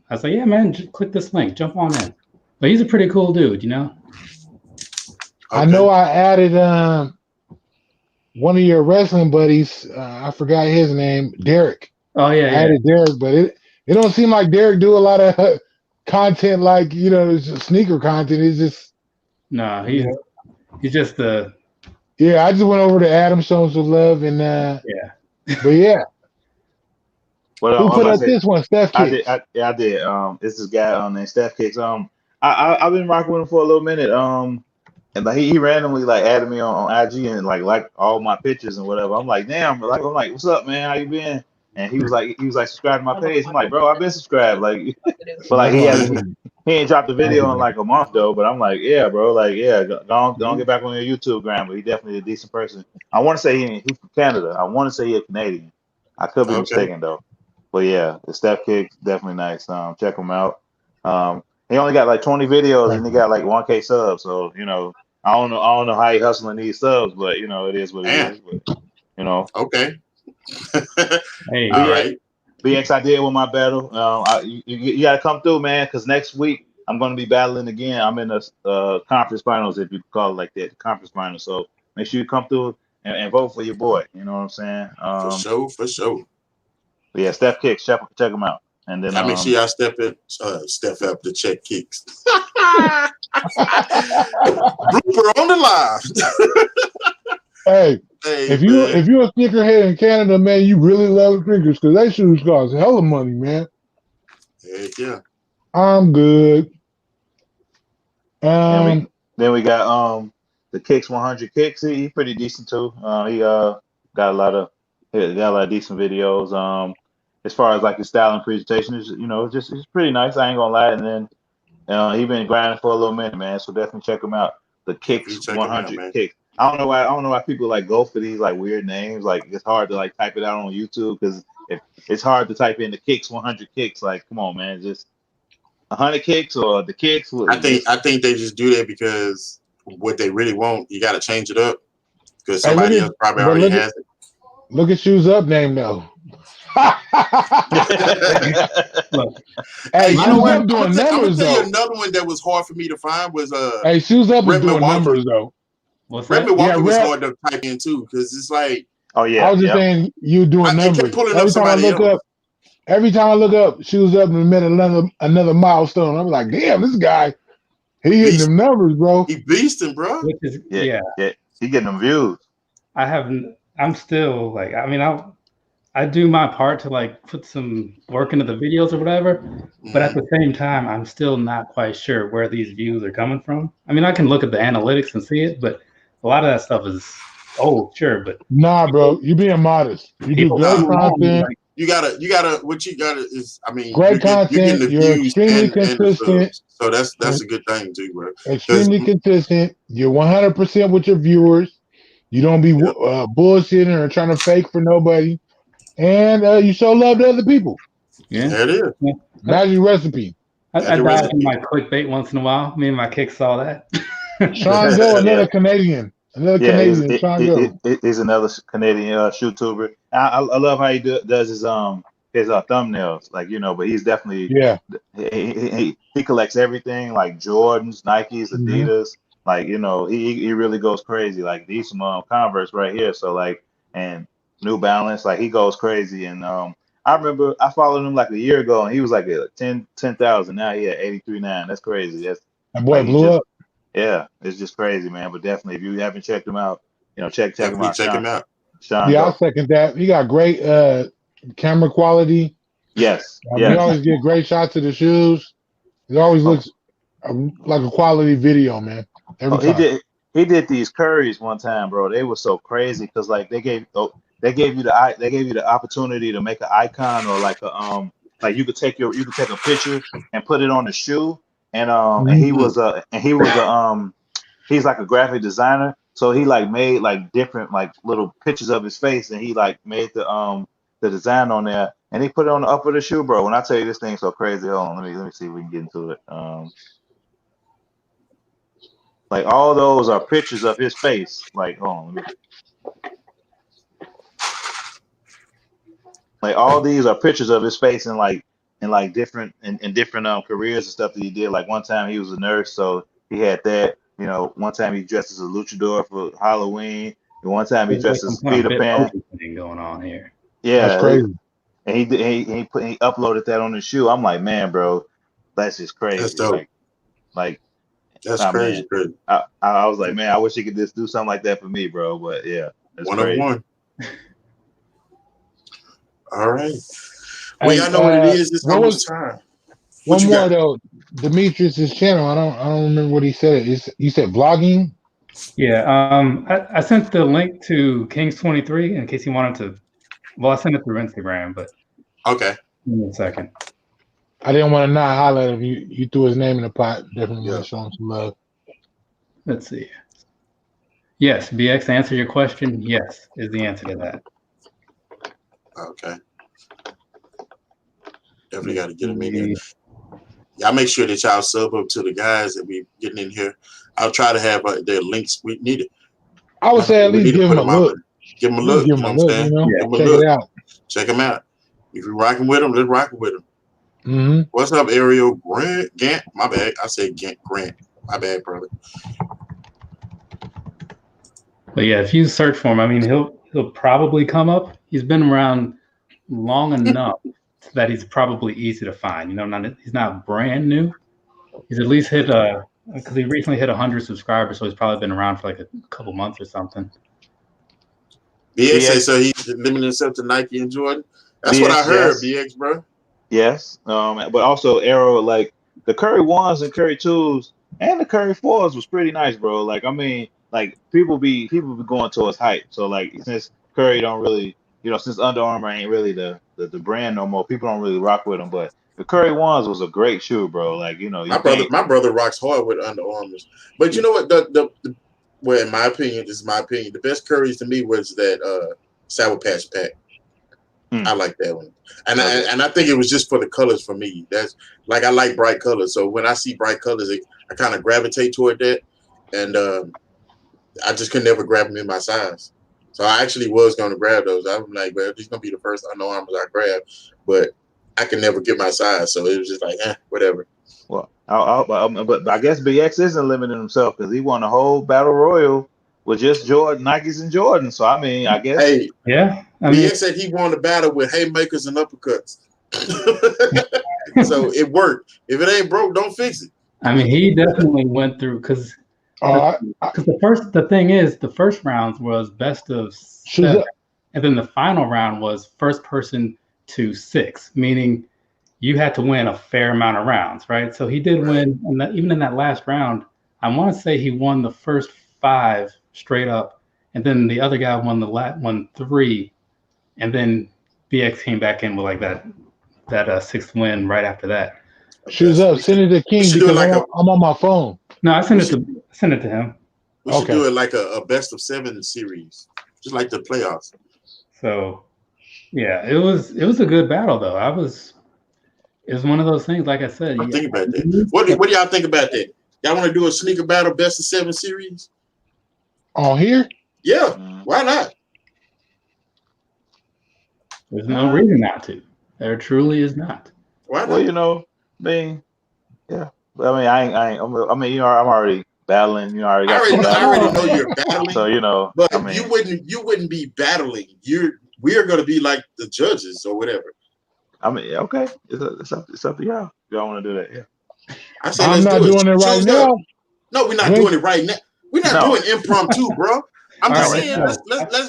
[SPEAKER 6] was like, yeah, man, just click this link, jump on in. But he's a pretty cool dude,
[SPEAKER 4] I know I added one of your wrestling buddies. I forgot his name, Derek.
[SPEAKER 6] Oh yeah,
[SPEAKER 4] I added Derek, but it don't seem like Derek do a lot of content like it's just sneaker content. It's just
[SPEAKER 6] he's just the.
[SPEAKER 4] Yeah, I just went over to Adam, showing some love, and but yeah.
[SPEAKER 3] Who
[SPEAKER 4] put up this one? Steph Kicks.
[SPEAKER 3] I did. It's this guy named Steph Kicks. I've been rocking with him for a little minute. And like he randomly like added me on IG and like all my pictures and whatever. I'm like, damn, I'm like, what's up, man? How you been? And he was like, subscribe to my page. I'm like, bro, I've been subscribed. Like, but like he ain't dropped a video in like a month though. But I'm like, yeah, bro, like, yeah, don't get back on your YouTube gram. But he definitely a decent person. I want to say he's from Canada. I want to say he's a Canadian. I could be mistaken though. But yeah, the Steph Kicks definitely nice. Check him out. He only got like 20 videos and he got like 1K subs. So, I don't know how he hustling these subs, but it is what it is. But,
[SPEAKER 1] Okay.
[SPEAKER 6] Hey,
[SPEAKER 1] all right.
[SPEAKER 3] BX, I did with my battle. You got to come through, man, because next week I'm going to be battling again. I'm in the conference finals, if you call it like that, the conference finals. So make sure you come through and vote for your boy. You know what I'm saying?
[SPEAKER 1] For sure.
[SPEAKER 3] But yeah, Steph Kicks, check him out. And then
[SPEAKER 1] make sure y'all step up to check kicks. Blooper on the live.
[SPEAKER 4] Hey, if you're a sneakerhead in Canada, man, you really love sneakers because they shoes cost hella money, man.
[SPEAKER 1] Heck yeah.
[SPEAKER 4] I'm good.
[SPEAKER 3] Then we got the Kicks 100 Kicks. He's pretty decent too. He got a lot of decent videos. As far as like his style and presentation, it's pretty nice. I ain't gonna lie. And then he been grinding for a little minute, man. So definitely check him out. The Kicks 100 Kicks. I don't know why people like go for these like weird names. Like it's hard to like type it out on YouTube because it's hard to type in the Kicks 100 Kicks. Like, come on, man, just 100 kicks or the Kicks.
[SPEAKER 1] I think they just do that because what they really want, you got to change it up because somebody else probably already has it.
[SPEAKER 4] Look at Shoes Up name though.
[SPEAKER 1] Hey, you know what? I'm gonna tell you another one that was hard for me to find was
[SPEAKER 4] Hey, Shoes Up is doing numbers though.
[SPEAKER 1] Red Milwaukee was hard to type in too because it's like.
[SPEAKER 3] Oh yeah.
[SPEAKER 4] I was just saying you doing numbers. Every time I look up, Shoes Up and met another milestone. I'm like, damn, this guy, he hitting them numbers, bro.
[SPEAKER 1] He beasting, bro.
[SPEAKER 3] Yeah. He getting them views.
[SPEAKER 6] I I'm still like, I mean, I do my part to like put some work into the videos or whatever, but at the same time, I'm still not quite sure where these views are coming from. I mean, I can look at the analytics and see it, but a lot of that stuff is old, sure, but
[SPEAKER 4] Nah, bro, you being modest. You do
[SPEAKER 6] people
[SPEAKER 4] great
[SPEAKER 6] come along,
[SPEAKER 4] content.
[SPEAKER 6] like,
[SPEAKER 1] You gotta. What you gotta is, I mean,
[SPEAKER 4] Great
[SPEAKER 1] you're getting
[SPEAKER 4] content.
[SPEAKER 1] the
[SPEAKER 4] You're
[SPEAKER 1] views
[SPEAKER 4] extremely
[SPEAKER 1] and the
[SPEAKER 4] consistent.
[SPEAKER 1] subs, so that's a good thing too, bro. Because
[SPEAKER 4] Extremely consistent. You're 100% with your viewers. You don't be bullshitting or trying to fake for nobody, and you show love to other people.
[SPEAKER 6] yeah.
[SPEAKER 1] there it is.
[SPEAKER 6] Yeah.
[SPEAKER 4] Magic recipe.
[SPEAKER 6] I
[SPEAKER 1] Magic
[SPEAKER 6] dive
[SPEAKER 1] recipe.
[SPEAKER 6] in my clickbait once in a while. Me and my kick saw that.
[SPEAKER 4] Sean Go, another
[SPEAKER 3] Yeah.
[SPEAKER 4] Canadian. Another
[SPEAKER 3] Yeah,
[SPEAKER 4] Canadian. Sean Go.
[SPEAKER 3] he's another Canadian YouTuber. I love how he does his thumbnails, like, you know. But he's definitely
[SPEAKER 4] Yeah.
[SPEAKER 3] he collects everything, like Jordans, Nikes,
[SPEAKER 4] Mhm.
[SPEAKER 3] Adidas, like, you know. He really goes crazy. Like these some Converse right here, so like, and New Balance, like he goes crazy. And I remember I followed him like a year ago, and he was like at 10,000. Now he at 83.9. That's crazy. That's
[SPEAKER 4] That boy
[SPEAKER 3] like he
[SPEAKER 4] blew
[SPEAKER 3] just
[SPEAKER 4] up.
[SPEAKER 3] yeah, it's just crazy, man. But definitely, if you haven't checked him out, you know, check him
[SPEAKER 1] Definitely
[SPEAKER 3] out,
[SPEAKER 1] check him out.
[SPEAKER 3] Sean
[SPEAKER 4] Yeah, I'll
[SPEAKER 3] Go.
[SPEAKER 4] second that. He got great camera quality.
[SPEAKER 3] Yes,
[SPEAKER 4] He
[SPEAKER 3] yes.
[SPEAKER 4] always get great shots of the shoes. It always
[SPEAKER 3] Oh,
[SPEAKER 4] looks like a quality video, man. Every
[SPEAKER 3] he
[SPEAKER 4] time.
[SPEAKER 3] did these curries one time, bro. They were so crazy because like they gave you the opportunity to make an icon, or like a like you could take a picture and put it on the shoe. And
[SPEAKER 4] Mhm.
[SPEAKER 3] he's like a graphic designer, so he like made like different like little pictures of his face, and he like made the design on there, and he put it on the upper of the shoe, bro. When I tell you this thing's so crazy, hold on, let me see if we can get into it. Like all those are pictures of his face. Like, hold on, like all these are pictures of his face, and like different in different careers and stuff that he did. Like one time he was a nurse, so he had that. You know, one time he dressed as a luchador for Halloween, and one time he
[SPEAKER 6] There's like
[SPEAKER 3] dressed
[SPEAKER 6] some
[SPEAKER 3] as
[SPEAKER 6] kind of
[SPEAKER 3] Peter Pan.
[SPEAKER 6] Bitmoji thing going on here.
[SPEAKER 4] That's
[SPEAKER 3] Yeah,
[SPEAKER 4] crazy.
[SPEAKER 3] and he uploaded that on the shoe. I'm like, man, bro, that's just
[SPEAKER 1] That's
[SPEAKER 3] crazy.
[SPEAKER 1] dope.
[SPEAKER 3] Like,
[SPEAKER 1] That's
[SPEAKER 3] oh man,
[SPEAKER 1] crazy.
[SPEAKER 3] I was like, man, I wish he could just do something like that for me, bro. But yeah, that's
[SPEAKER 1] One of
[SPEAKER 3] crazy.
[SPEAKER 1] one. All right. Well,
[SPEAKER 4] Hey,
[SPEAKER 1] y'all know what it is. It's
[SPEAKER 4] what was
[SPEAKER 1] almost time. What
[SPEAKER 4] one
[SPEAKER 1] you
[SPEAKER 4] more
[SPEAKER 1] got?
[SPEAKER 4] though? Demetrius's channel. I don't remember what he said. You said vlogging.
[SPEAKER 6] Yeah, I sent the link to Kings 23 in case you wanted to. Well, I sent it through Instagram, but
[SPEAKER 1] Okay.
[SPEAKER 6] give me a second.
[SPEAKER 4] I didn't want to not highlight him. You threw his name in the pot. Definitely
[SPEAKER 1] Yeah.
[SPEAKER 4] want to show him some love.
[SPEAKER 6] Let's see. Yes, BX, to answer your question, yes, is the answer to that.
[SPEAKER 1] Okay. Definitely got to get them in here. Y'all make sure that y'all sub up to the guys that we getting in here. I'll try to have their links. We need it.
[SPEAKER 4] I would say at least give him a look.
[SPEAKER 1] Give them a
[SPEAKER 4] At least
[SPEAKER 1] look.
[SPEAKER 4] give
[SPEAKER 1] You
[SPEAKER 4] him
[SPEAKER 1] know
[SPEAKER 4] a
[SPEAKER 1] what I'm
[SPEAKER 4] look.
[SPEAKER 1] saying?
[SPEAKER 4] You know,
[SPEAKER 1] Give them a
[SPEAKER 4] check
[SPEAKER 1] look.
[SPEAKER 4] it out.
[SPEAKER 1] Check them out. If you're rocking with them, let's rock with them.
[SPEAKER 4] Mm-hmm.
[SPEAKER 1] What's up, Ariel? Gant. My bad. I said Grant. My bad, brother.
[SPEAKER 6] But yeah, if you search for him, I mean, he'll probably come up. He's been around long enough that he's probably easy to find. You know, he's not brand new. He's at least hit because he recently hit 100 subscribers, so he's probably been around for like a couple months or something.
[SPEAKER 1] BX said so he's limiting himself to Nike and Jordan. That's
[SPEAKER 3] BX,
[SPEAKER 1] what I heard,
[SPEAKER 3] yes.
[SPEAKER 1] BX, bro.
[SPEAKER 3] Yes, but also Arrow, like the Curry 1s and Curry 2s and the Curry 4s was pretty nice, bro. Like, I mean, like people be going towards hype. So like, since Curry don't really, you know, since Under Armour ain't really the brand no more, people don't really rock with them. But the Curry 1s was a great shoe, bro. Like, you know,
[SPEAKER 1] My brother rocks hard with Under Armours. But you know what? Well, in my opinion, this is my opinion. The best Currys to me was that Sour Patch Pack. I like that one, and I think it was just for the colors for me. That's like I like bright colors, so when I see bright colors, I kind of gravitate toward that, and I just could never grab them in my size. So I actually was going to grab those. I'm like, well, these gonna be the first Under Armours I grab, but I could never get my size, so it was just like, whatever.
[SPEAKER 3] Well, but I guess BX isn't limiting himself because he won a whole battle royal with just Nikes and Jordans. So I mean, I guess.
[SPEAKER 1] Hey,
[SPEAKER 6] yeah.
[SPEAKER 1] BX said he won the battle with haymakers and uppercuts. So it worked. If it ain't broke, don't fix it.
[SPEAKER 6] I mean, he definitely went through because
[SPEAKER 4] I,
[SPEAKER 6] Because the thing is, the first round was best of
[SPEAKER 4] shoes
[SPEAKER 6] 7,
[SPEAKER 4] up.
[SPEAKER 6] and then the final round was first person to 6, meaning you had to win a fair amount of rounds, right? So he did win, and even in that last round, I want to say he won the first 5 straight up, and then the other guy won 3, and then BX came back in with like that 6th win right after that.
[SPEAKER 4] Shoes up. Send it to King because I'm on my phone.
[SPEAKER 6] No, I sent it to him.
[SPEAKER 1] We should do it like a best of 7 series, just like the playoffs.
[SPEAKER 6] So, yeah, it was a good battle though. It was one of those things. Like I said,
[SPEAKER 1] I'm thinking about that. What do y'all think about that? Y'all want to do a sneaker battle best of 7 series?
[SPEAKER 4] On here?
[SPEAKER 1] Yeah, why not?
[SPEAKER 6] There's no reason not to. There truly is not.
[SPEAKER 1] Why not?
[SPEAKER 3] Well, I mean, yeah. I'm already battling. I already
[SPEAKER 1] know you're battling.
[SPEAKER 3] So
[SPEAKER 1] but you wouldn't be battling. We are going to be like the judges or whatever.
[SPEAKER 3] I mean, okay, it's up to y'all. Y'all want to do that? Yeah.
[SPEAKER 1] I said,
[SPEAKER 4] I'm not doing it right now.
[SPEAKER 1] No, we're not doing it right now. We're not doing impromptu, bro. I'm just saying,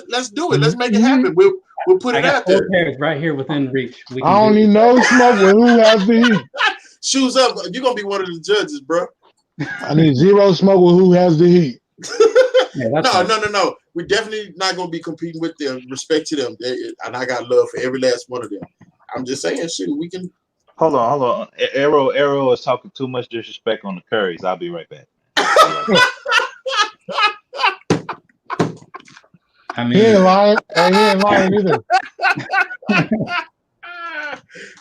[SPEAKER 1] let's do it. Let's make it happen. We'll put it out there.
[SPEAKER 6] Right here within reach.
[SPEAKER 4] I don't need no smoke with who has the heat.
[SPEAKER 1] Shoes up. You're gonna be one of the judges, bro.
[SPEAKER 4] I need 0 smoke with who has the heat.
[SPEAKER 1] No. We're definitely not gonna be competing with them. Respect to them, and I got love for every last one of them. I'm just saying, shoot, we can.
[SPEAKER 3] Hold on. Arrow is talking too much disrespect on the Currys. I'll be right back.
[SPEAKER 4] I mean, he ain't lying. He ain't lying either.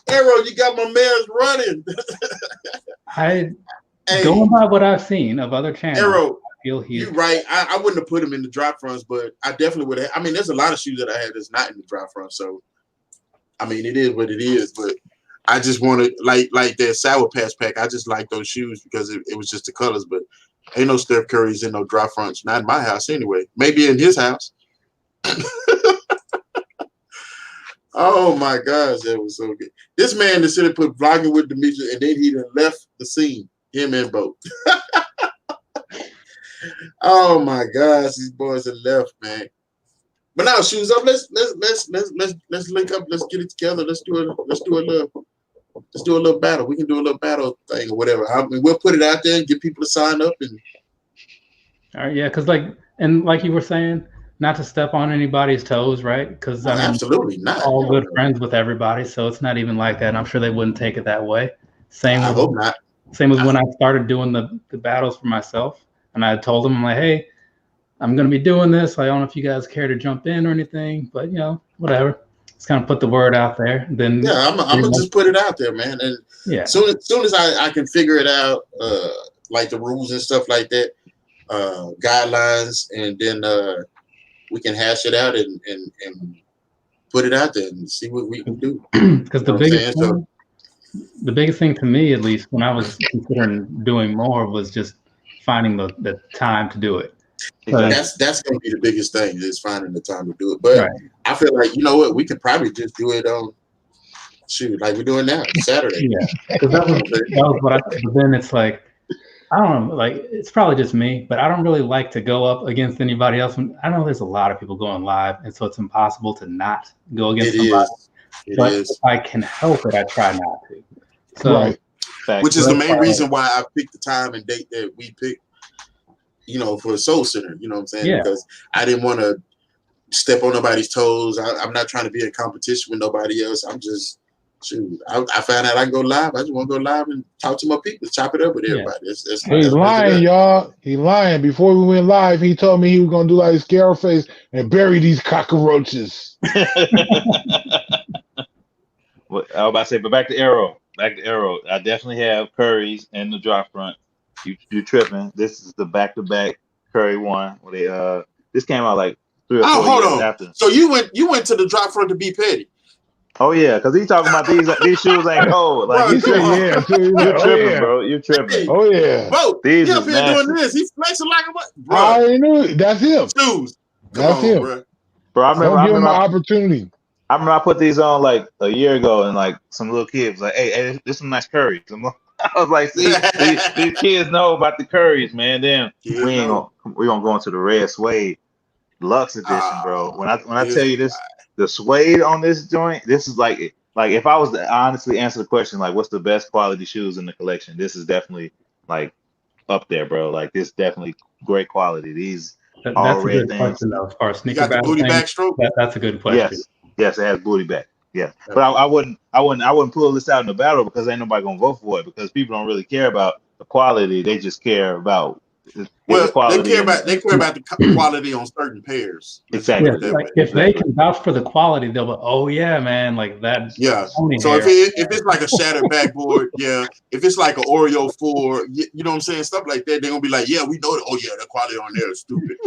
[SPEAKER 1] Arrow, you got my man's running.
[SPEAKER 6] Going by what I've seen of other channels,
[SPEAKER 1] Arrow,
[SPEAKER 6] you're
[SPEAKER 1] right. I wouldn't have put him in the drop fronts, but I definitely would have. I mean, there's a lot of shoes that I have that's not in the drop front, so I mean, it is what it is. But I just wanted like that Sour Patch pack. I just like those shoes because it was just the colors. But ain't no Steph Curry's in no drop fronts. Not in my house anyway. Maybe in his house. Oh my gosh, that was so good. This man that should have put vlogging with Demetri, and then he done left the scene. Him and Bo. Oh my gosh, these boys have left, man. But now, shoes up. Let's link up. Let's get it together. Let's do a little battle. We can do a little battle thing or whatever. I mean, we'll put it out there and get people to sign up. And
[SPEAKER 6] all right, yeah, because like you were saying, not to step on anybody's toes, right? Because
[SPEAKER 1] absolutely not.
[SPEAKER 6] All good friends with everybody, so it's not even like that. And I'm sure they wouldn't take it that way.
[SPEAKER 1] I hope not.
[SPEAKER 6] Same as when I started doing the battles for myself, and I told them, I'm like, hey, I'm going to be doing this. I don't know if you guys care to jump in or anything, but whatever. Just kind of put the word out there. Then
[SPEAKER 1] I'm gonna just put it out there, man. And soon as I can figure it out, like the rules and stuff like that, guidelines, and then we can hash it out and put it out there and see what we can do.
[SPEAKER 6] Because the biggest thing to me, at least, when I was considering doing more, was just finding the time to do it.
[SPEAKER 1] That's going to be the biggest thing, is finding the time to do it. But I feel like, you know what, we could probably just do it on like we're doing now, Saturday.
[SPEAKER 6] Yeah, because that was what I said. But then it's like, I don't know, like, it's probably just me, but I don't really like to go up against anybody else. I know there's a lot of people going live, and so it's impossible to not go against somebody. But if I can help it, I try not to. So,
[SPEAKER 1] which is the main reason why I picked the time and date that we picked, for the Soul Center. You know what I'm saying? Yeah. Because I didn't want to step on nobody's toes. I'm not trying to be in competition with nobody else. I'm just, I found out I can go live. I just want to go live and talk to my people, chop it up with everybody.
[SPEAKER 4] He's lying, y'all. He's lying. Before we went live, he told me he was going to do like Scarface and bury these cockroaches.
[SPEAKER 3] Well, I was about to say, but back to Arrow. I definitely have Curry's in the drop front. You tripping? This is the back-to-back Curry one. Where this came out like 3 or 4 years after.
[SPEAKER 1] So you went to the drop front to be petty.
[SPEAKER 3] Oh yeah, because he's talking about these shoes ain't cold. Like you tripping, bro. You tripping.
[SPEAKER 4] Oh yeah.
[SPEAKER 1] Bro,
[SPEAKER 3] these
[SPEAKER 1] he up here doing this. He's flexing like a bro.
[SPEAKER 4] I already knew it. That's him.
[SPEAKER 1] Shoes.
[SPEAKER 4] That's him.
[SPEAKER 3] Bro, I remember.
[SPEAKER 4] Give him my opportunity.
[SPEAKER 3] I remember I put these on like a year ago, and like some little kids like, "Hey, this is some nice Curry." I'm like, I was like, see, these kids know about the Currys, man. Then we gonna go into the red suede Luxe edition, bro. When I tell you this, the suede on this joint, this is like if I was to honestly answer the question, like what's the best quality shoes in the collection, this is definitely like up there, bro. Like this definitely great quality. These all
[SPEAKER 6] That's a
[SPEAKER 3] red
[SPEAKER 6] good
[SPEAKER 3] things.
[SPEAKER 6] question, though. As far as
[SPEAKER 1] You
[SPEAKER 6] sneaker
[SPEAKER 1] got the
[SPEAKER 6] battle
[SPEAKER 1] booty
[SPEAKER 6] things,
[SPEAKER 1] backstroke?
[SPEAKER 6] that's a good question.
[SPEAKER 3] Yes, it has booty back. Yeah, but I wouldn't pull this out in the battle because ain't nobody gonna vote for it because people don't really care about the quality. They just care about the quality.
[SPEAKER 1] They care about the quality on certain pairs.
[SPEAKER 3] Exactly.
[SPEAKER 6] Yeah, like if they can vouch for the quality, they'll be, oh yeah, man, like that.
[SPEAKER 1] Yeah. So if it's like a shattered backboard, yeah. If it's like an Oreo 4, you know what I'm saying, stuff like that, they're gonna be like, yeah, we know that. Oh yeah, the quality on there is stupid.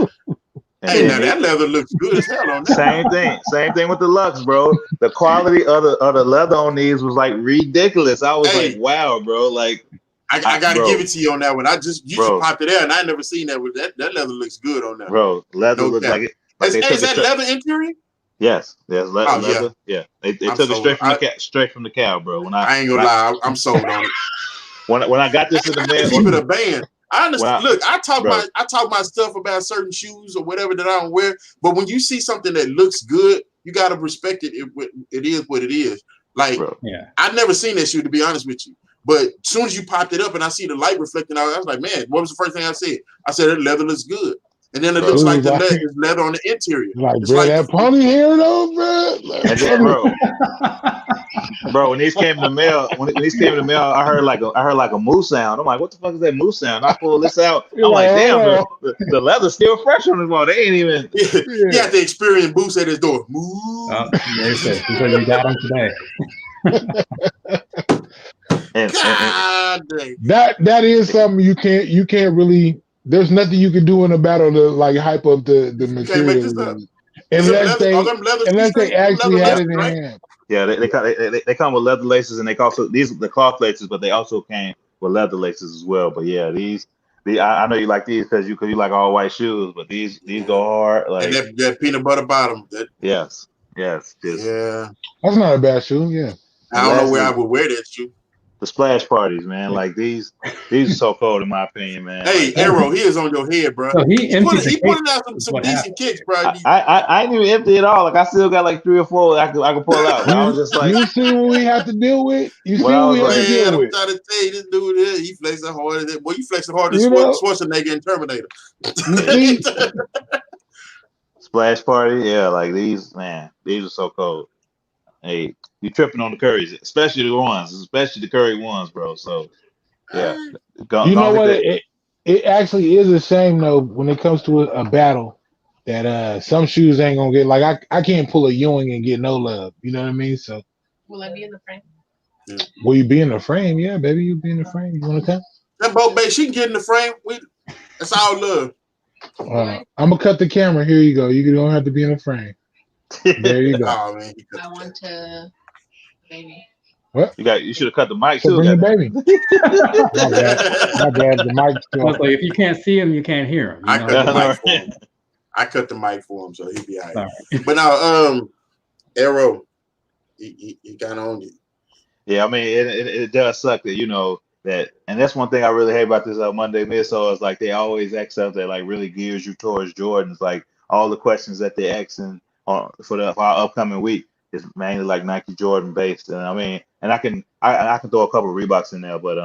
[SPEAKER 1] Hey, now that leather looks good as hell on that.
[SPEAKER 3] Same thing with the Luxe, bro. The quality of the leather on these was like ridiculous. I was like, wow, bro. Like
[SPEAKER 1] I gotta give it to you on that one. You just popped it out, and I never seen that. With that leather looks good on that.
[SPEAKER 3] Bro, leather looks like it. Like
[SPEAKER 1] is that leather interior?
[SPEAKER 3] Yes, leather. Yeah, they took it straight from the cow, bro.
[SPEAKER 1] I ain't gonna lie, I'm sold on it.
[SPEAKER 3] When I got this in the mail,
[SPEAKER 1] keep it a band. I understand. Look, I talk my stuff about certain shoes or whatever that I don't wear. But when you see something that looks good, you gotta respect it. It is what it is. Like, I never seen that shoe, to be honest with you. But as soon as you popped it up and I see the light reflecting out, I was like, man, what was the first thing I said? I said that leather looks good. And then it looks like the leather on the interior.
[SPEAKER 4] Like, bro, that pony hair though, bro.
[SPEAKER 3] Bro, when these came in the mail, I heard like a moose sound. I'm like, what the fuck is that moose sound? I pull this out. I'm like, damn, bro, the leather's still fresh on this one. They ain't even.
[SPEAKER 1] You have to experience Boost at his door. Move.
[SPEAKER 6] So you got him today.
[SPEAKER 4] That is something you can't really. There's nothing you can do in a battle to like hype up the material unless they actually had it in hand.
[SPEAKER 3] Yeah, they come with leather laces, and these are the cloth laces, but they also came with leather laces as well. But yeah, I know you like these because you like all white shoes, but these go hard. Like
[SPEAKER 1] and that peanut butter bottom.
[SPEAKER 3] Yes.
[SPEAKER 1] Yeah,
[SPEAKER 4] that's not a bad shoe. Yeah,
[SPEAKER 1] I don't know where I would wear that shoe.
[SPEAKER 3] The splash parties, man. Like these are so cold in my opinion, man.
[SPEAKER 1] Hey, like, Arrow, he is on your head, bro.
[SPEAKER 6] So he
[SPEAKER 1] put out some decent kicks, bro.
[SPEAKER 3] I ain't even empty at all. Like I still got like 3 or 4 I can pull out. I was just like,
[SPEAKER 4] you see what we have to deal with. I'm trying
[SPEAKER 1] to tell you, this dude here, he flexing harder than you flexing harder than Schwarzenegger and Terminator.
[SPEAKER 3] Splash party, yeah, like these are so cold. Hey, you tripping on the Currys, especially the Curry ones, bro. So, yeah.
[SPEAKER 4] You know what? It actually is a shame, though, when it comes to a battle that some shoes ain't going to get. Like, I can't pull a Ewing and get no love. You know what I mean? So,
[SPEAKER 7] will I be in the frame?
[SPEAKER 4] Will you be in the frame? Yeah, baby, you be in the frame. You want to come?
[SPEAKER 1] That boat, babe, she can get in the frame. That's all love.
[SPEAKER 4] I'm going to cut the camera. Here you go. You don't have to be in the frame. There you go.
[SPEAKER 1] Oh, man,
[SPEAKER 7] I want to, baby.
[SPEAKER 4] What?
[SPEAKER 3] You should have cut the mic too.
[SPEAKER 4] Bring the baby. My bad. The mic's still.
[SPEAKER 6] Like, if you can't see him, you can't hear him.
[SPEAKER 1] I cut the mic for him, so he'll be all right. But now, Arrow, he kind of owned it.
[SPEAKER 3] Yeah, I mean, it does suck that that, and that's one thing I really hate about this Monday Misso is like they always ask stuff that like really gears you towards Jordans. Like all the questions that they're asking for our upcoming week is mainly like Nike Jordan based, and I mean, and I can throw a couple of Reeboks in there, but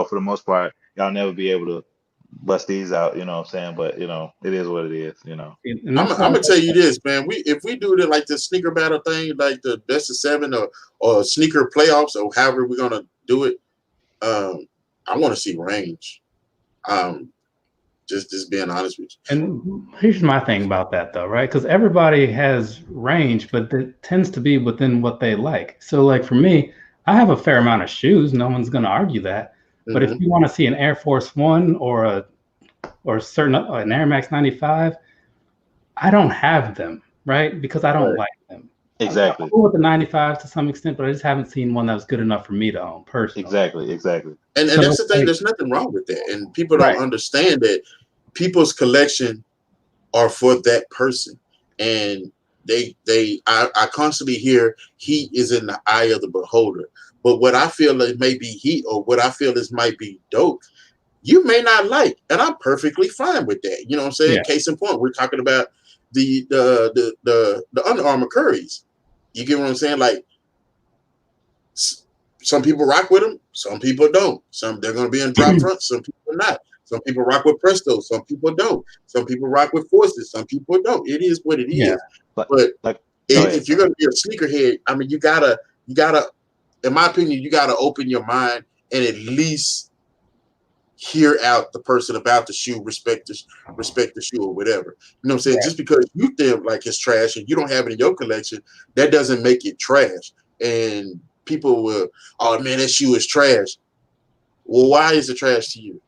[SPEAKER 3] for the most part, y'all never be able to bust these out. You know what I'm saying? But it is what it is.
[SPEAKER 1] I'm gonna tell you this, man. If we do the sneaker battle thing, like the best of 7 or sneaker playoffs or however we're gonna do it, I want to see range. Just being honest with you.
[SPEAKER 6] And here's my thing about that, though, right? Because everybody has range, but it tends to be within what they like. So, like for me, I have a fair amount of shoes. No one's going to argue that. But if you want to see an Air Force One or an Air Max 95, I don't have them, right? Because I don't like them.
[SPEAKER 3] Exactly.
[SPEAKER 6] I'm cool with the 95 to some extent, but I just haven't seen one that was good enough for me to own personally.
[SPEAKER 3] Exactly.
[SPEAKER 1] And that's the thing. There's nothing wrong with that. And people don't understand that people's collection are for that person. And I constantly hear he is in the eye of the beholder. but what I feel it may be heat or what I feel is might be dope, you may not like, and I'm perfectly fine with that. You know what I'm saying?
[SPEAKER 6] Yeah.
[SPEAKER 1] Case in point, we're talking about the Under Armour Curries. You get what I'm saying? Like, some people rock with them, some people don't. Some they're going to be in drop front, some people not. Some people rock with Presto, some people don't. Some people rock with Forces, some people don't. It is what it is. But
[SPEAKER 3] like,
[SPEAKER 1] if you're going to be a sneakerhead, I mean, you gotta, in my opinion, you gotta open your mind and at least hear out the person about the shoe, respect the shoe or whatever. You know what I'm saying?
[SPEAKER 6] Right.
[SPEAKER 1] Just because you think like it's trash and you don't have it in your collection, that doesn't make it trash. And people will, oh man, that shoe is trash. Well, why is it trash to you?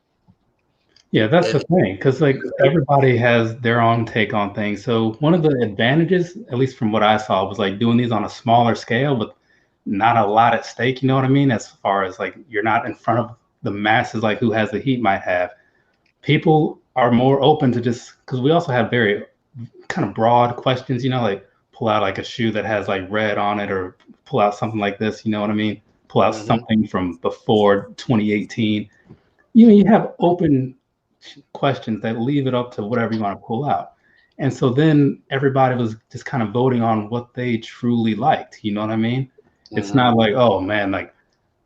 [SPEAKER 6] Yeah, that's the thing, because like everybody has their own take on things. So one of the advantages, at least from what I saw, was like doing these on a smaller scale, but not a lot at stake. You know what I mean? As far as like you're not in front of the masses like who has the heat might have. People are more open to just, because we also have very kind of broad questions. You know, like pull out like a shoe that has like red on it, or pull out something like this. You know what I mean? Pull out something from before 2018. You know, you have open questions that leave it up to whatever you want to pull out. And so then everybody was just kind of voting on what they truly liked. You know what I mean? It's not like, oh man, like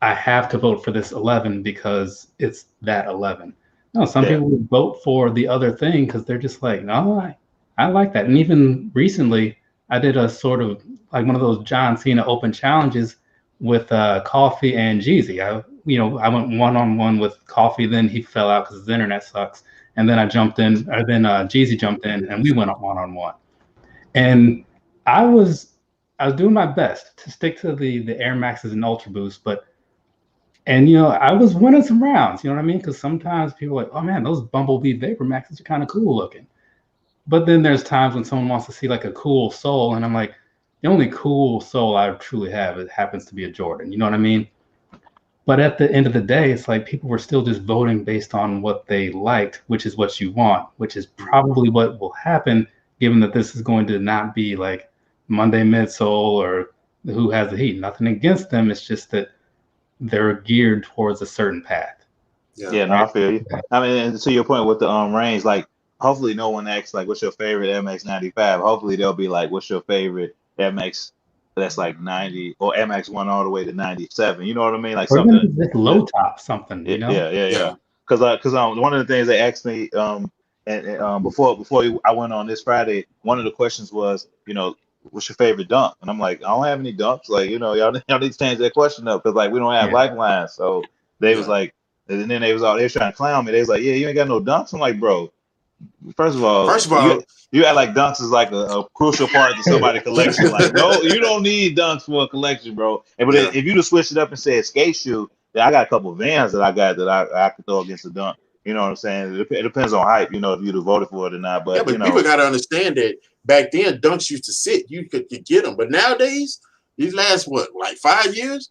[SPEAKER 6] I have to vote for this 11 because it's that 11. No, some people would vote for the other thing because they're just like, no, I like that. And even recently, I did a sort of like one of those John Cena open challenges with Coffee and Jeezy. I went one-on-one with Coffee, then he fell out because his internet sucks. And then I jumped in, or then Jeezy jumped in, and we went one-on-one. And I was doing my best to stick to the Air Maxes and Ultra Boost, and I was winning some rounds, you know what I mean? Because sometimes people are like, oh man, those Bumblebee Vapor Maxes are kind of cool looking. But then there's times when someone wants to see like a cool sole, and I'm like, the only cool sole I truly have, it happens to be a Jordan, you know what I mean? But at the end of the day, it's like people were still just voting based on what they liked, which is what you want, which is probably what will happen, given that this is going to not be like Monday midsole or who has the heat. Nothing against them. It's just that they're geared towards a certain path.
[SPEAKER 3] Yeah, no, I feel you. I mean, and to your point with the range, like hopefully no one asks like, what's your favorite MX95? Hopefully they'll be like, what's your favorite MX that's like 90 or MX1 all the way to 97? You know what I mean? Like
[SPEAKER 6] or
[SPEAKER 3] something
[SPEAKER 6] just low top, something. You know?
[SPEAKER 3] Yeah. Because one of the things they asked me before I went on this Friday, one of the questions was, what's your favorite dunk? And I'm like, I don't have any dunks. Like, y'all need to change that question up because like we don't have lifelines. So they was like, and then they was trying to clown me. They was like, yeah, you ain't got no dunks. I'm like, bro, first of all, you act like dunks is like a crucial part to somebody's collection. Like, no, you don't need dunks for a collection, bro. But if you just switch it up and say a skate shoe, then I got a couple of Vans that I got that I could throw against the dunk. You know what I'm saying? It depends on hype, if you'd have voted for it or not. But,
[SPEAKER 1] people got to understand that back then dunks used to sit. You could get them. But nowadays, these last, like 5 years,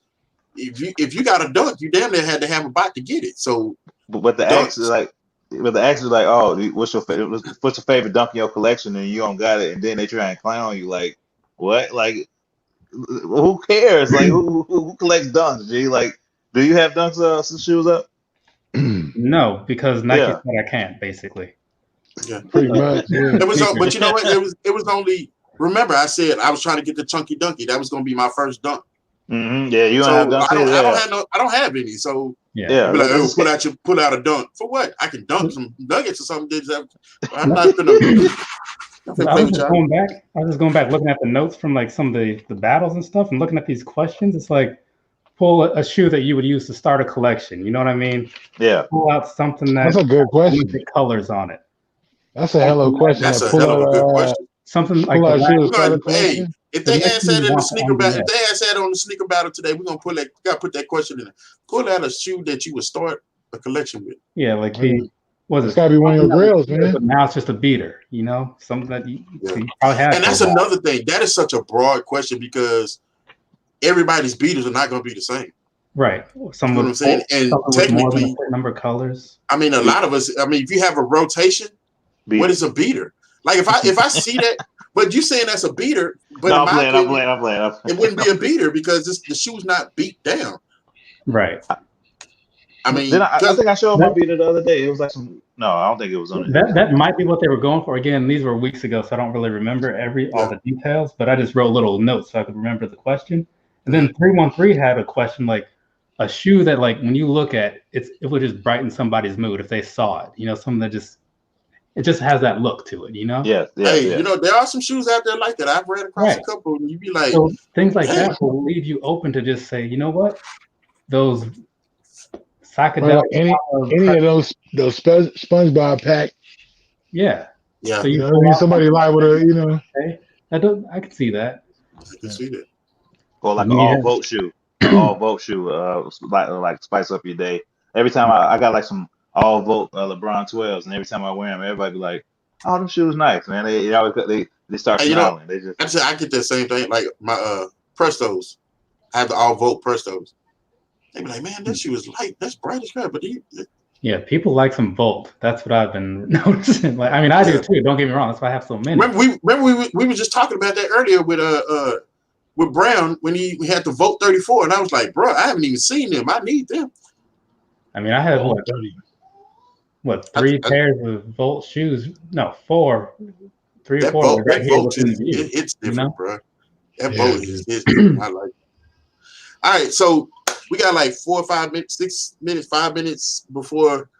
[SPEAKER 1] if you got a dunk, you damn near had to have a bot to get it. So,
[SPEAKER 3] but the X is like, oh, what's your favorite dunk in your collection, and you don't got it, and then they try and clown you like, what? Like, who cares? Like, who collects dunks? G? Like, do you have dunks shoes up?
[SPEAKER 6] No, because Nike said I can't, basically.
[SPEAKER 1] Yeah,
[SPEAKER 4] pretty much. Yeah.
[SPEAKER 1] But you know what? It was only. Remember, I said I was trying to get the Chunky Dunky. That was going to be my first dunk.
[SPEAKER 3] Yeah, you don't have dunks.
[SPEAKER 1] I don't have any. So
[SPEAKER 3] yeah,
[SPEAKER 1] like, pull out a dunk for what? I can dunk some nuggets or something. I'm not gonna.
[SPEAKER 6] I was just going back, looking at the notes from like some of the battles and stuff, and looking at these questions. It's like pull a shoe that you would use to start a collection. You know what I mean?
[SPEAKER 3] Yeah.
[SPEAKER 6] Pull out something
[SPEAKER 4] that's a good question.
[SPEAKER 6] With the colors on it.
[SPEAKER 4] That's a hell of a question.
[SPEAKER 1] That's a hell of a good question.
[SPEAKER 6] Something like
[SPEAKER 1] hey, if they ask that in the sneaker battle, if they ask that on the sneaker battle today, we're gonna put that question in there. Pull out a shoe that you would start a collection with.
[SPEAKER 6] Yeah, like
[SPEAKER 4] it's gotta be one of your grills, man.
[SPEAKER 6] But now it's just a beater, something that you probably have.
[SPEAKER 1] And that's another thing. That is such a broad question because everybody's beaters are not gonna be the same.
[SPEAKER 6] Right.
[SPEAKER 1] Some what I'm saying, and technically,
[SPEAKER 6] number of colors.
[SPEAKER 1] I mean, a lot of us. I mean, if you have a rotation, what is a beater? Like if I see that, but you saying that's a beater, but
[SPEAKER 3] I'm playing.
[SPEAKER 1] it wouldn't be a beater because the shoe's not beat down.
[SPEAKER 6] Right.
[SPEAKER 1] I mean,
[SPEAKER 3] Then I think I showed my
[SPEAKER 6] That-
[SPEAKER 3] video the other day. It was like some. No, I don't think it was on it.
[SPEAKER 6] That might be what they were going for. Again, these were weeks ago, so I don't really remember all the details. But I just wrote little notes so I could remember the question. And then 313 had a question like a shoe that, like, when you look at it, it would just brighten somebody's mood if they saw it. You know, something that it just has that look to it. You know.
[SPEAKER 3] Yeah.
[SPEAKER 1] hey, you know, there are some shoes out there like that. I've read across a couple, and you'd be like,
[SPEAKER 6] so things like
[SPEAKER 1] damn.
[SPEAKER 6] that will leave you open to just say, you know what, those psychedelic,
[SPEAKER 4] any of those SpongeBob pack.
[SPEAKER 6] Yeah.
[SPEAKER 1] Yeah.
[SPEAKER 6] So
[SPEAKER 4] You know, need somebody like with a, you know.
[SPEAKER 6] Okay. I can see that.
[SPEAKER 1] I can see that.
[SPEAKER 3] Or like an all vote shoe, like spice up your day. Every time I got like some all vote LeBron 12s, and every time I wear them, everybody be like, "Oh, them shoes nice, man." They always they start smiling.
[SPEAKER 1] They just I get that same thing. Like my Prestos, I have the all vote Prestos. They be like, "Man, that shoe is light. That's bright as crap." But
[SPEAKER 6] yeah, people like some Volt. That's what I've been noticing. Like, I mean, I do too. Don't get me wrong. That's why I have so many.
[SPEAKER 1] Remember we were just talking about that earlier with Brown when we had the Volt 34, and I was like, bro, I haven't even seen them. I need them.
[SPEAKER 6] I mean, I have what 3 pairs of Volt shoes? No, 4, 3 or 4.
[SPEAKER 1] Volt,
[SPEAKER 6] right here
[SPEAKER 1] Volt it's different,
[SPEAKER 6] you know?
[SPEAKER 1] bro. That Volt is different. I like it. All right, so we got like 4 or 5 minutes, 6 minutes, 5 minutes before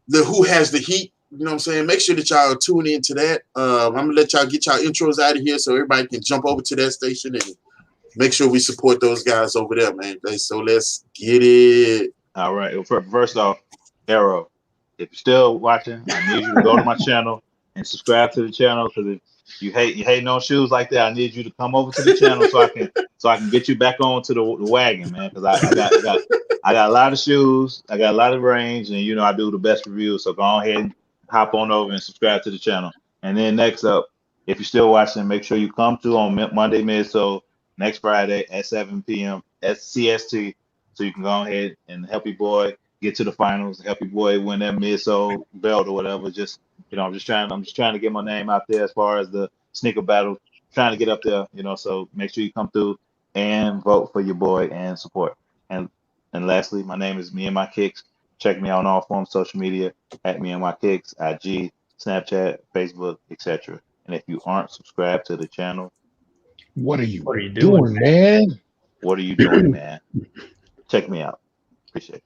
[SPEAKER 1] the Who Has the Heat. You know what I'm saying? Make sure that y'all tune into that. I'm gonna let y'all get y'all intros out of here so everybody can jump over to that station and make sure we support those guys over there, man. So let's get it.
[SPEAKER 3] All right. Well, first off, Arrow, if you're still watching, I need you to go to my channel and subscribe to the channel, because if you hating on shoes like that, I need you to come over to the channel so I can get you back on to the wagon, man. Because I got a lot of shoes, I got a lot of range, and you know I do the best reviews. So go ahead and hop on over and subscribe to the channel. And then next up, if you're still watching, make sure you come through on Monday Midsole next Friday at 7 p.m. at CST, so you can go ahead and help your boy get to the finals, help your boy win that Midsole belt or whatever. Just, you know, I'm just trying to get my name out there as far as the sneaker battle, trying to get up there, you know. So make sure you come through and vote for your boy and support. And lastly, my name is Me and My Kicks. Check me out on all forms of social media at Me and My Kicks, IG, Snapchat, Facebook, etc. And if you aren't subscribed to the channel,
[SPEAKER 4] what are you doing, man?
[SPEAKER 3] What are you doing, man? Check me out. Appreciate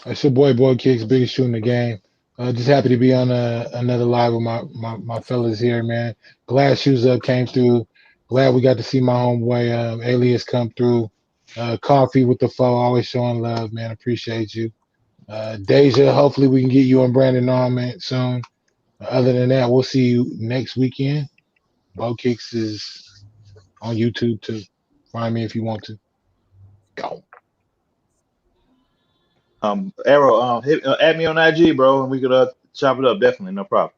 [SPEAKER 3] you.
[SPEAKER 4] It's your boy Kicks, biggest shoe in the game. Just happy to be on another live with my fellas here, man. Glad Shoes Up came through. Glad we got to see my homeboy Alias come through. Coffee with the foe, always showing love, man. Appreciate you. Deja, hopefully we can get you and Brandon on, man, soon. Other than that, we'll see you next weekend. Bo Kicks is on YouTube too. Find me if you want to. Go.
[SPEAKER 3] Arrow, add me on IG, bro, and we could chop it up. Definitely, no problem.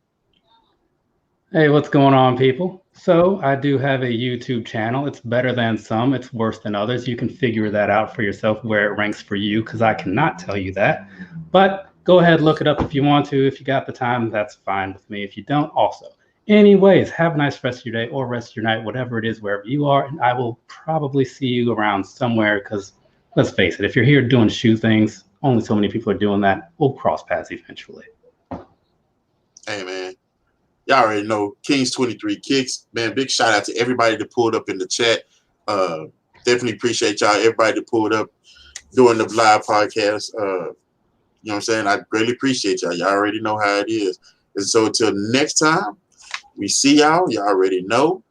[SPEAKER 6] Hey, what's going on, people? So I do have a YouTube channel. It's better than some. It's worse than others. You can figure that out for yourself where it ranks for you, because I cannot tell you that. But go ahead, look it up if you want to. If you got the time, that's fine with me. If you don't, also. Anyways, have a nice rest of your day or rest of your night, whatever it is, wherever you are. And I will probably see you around somewhere, because let's face it, if you're here doing shoe things, only so many people are doing that. We'll cross paths eventually.
[SPEAKER 1] Hey, man. Y'all already know Kings 23 Kicks. Man, big shout out to everybody that pulled up in the chat. Definitely appreciate y'all, everybody that pulled up doing the live podcast. You know what I'm saying? I greatly appreciate y'all. Y'all already know how it is. And so until next time, we see y'all. Y'all already know.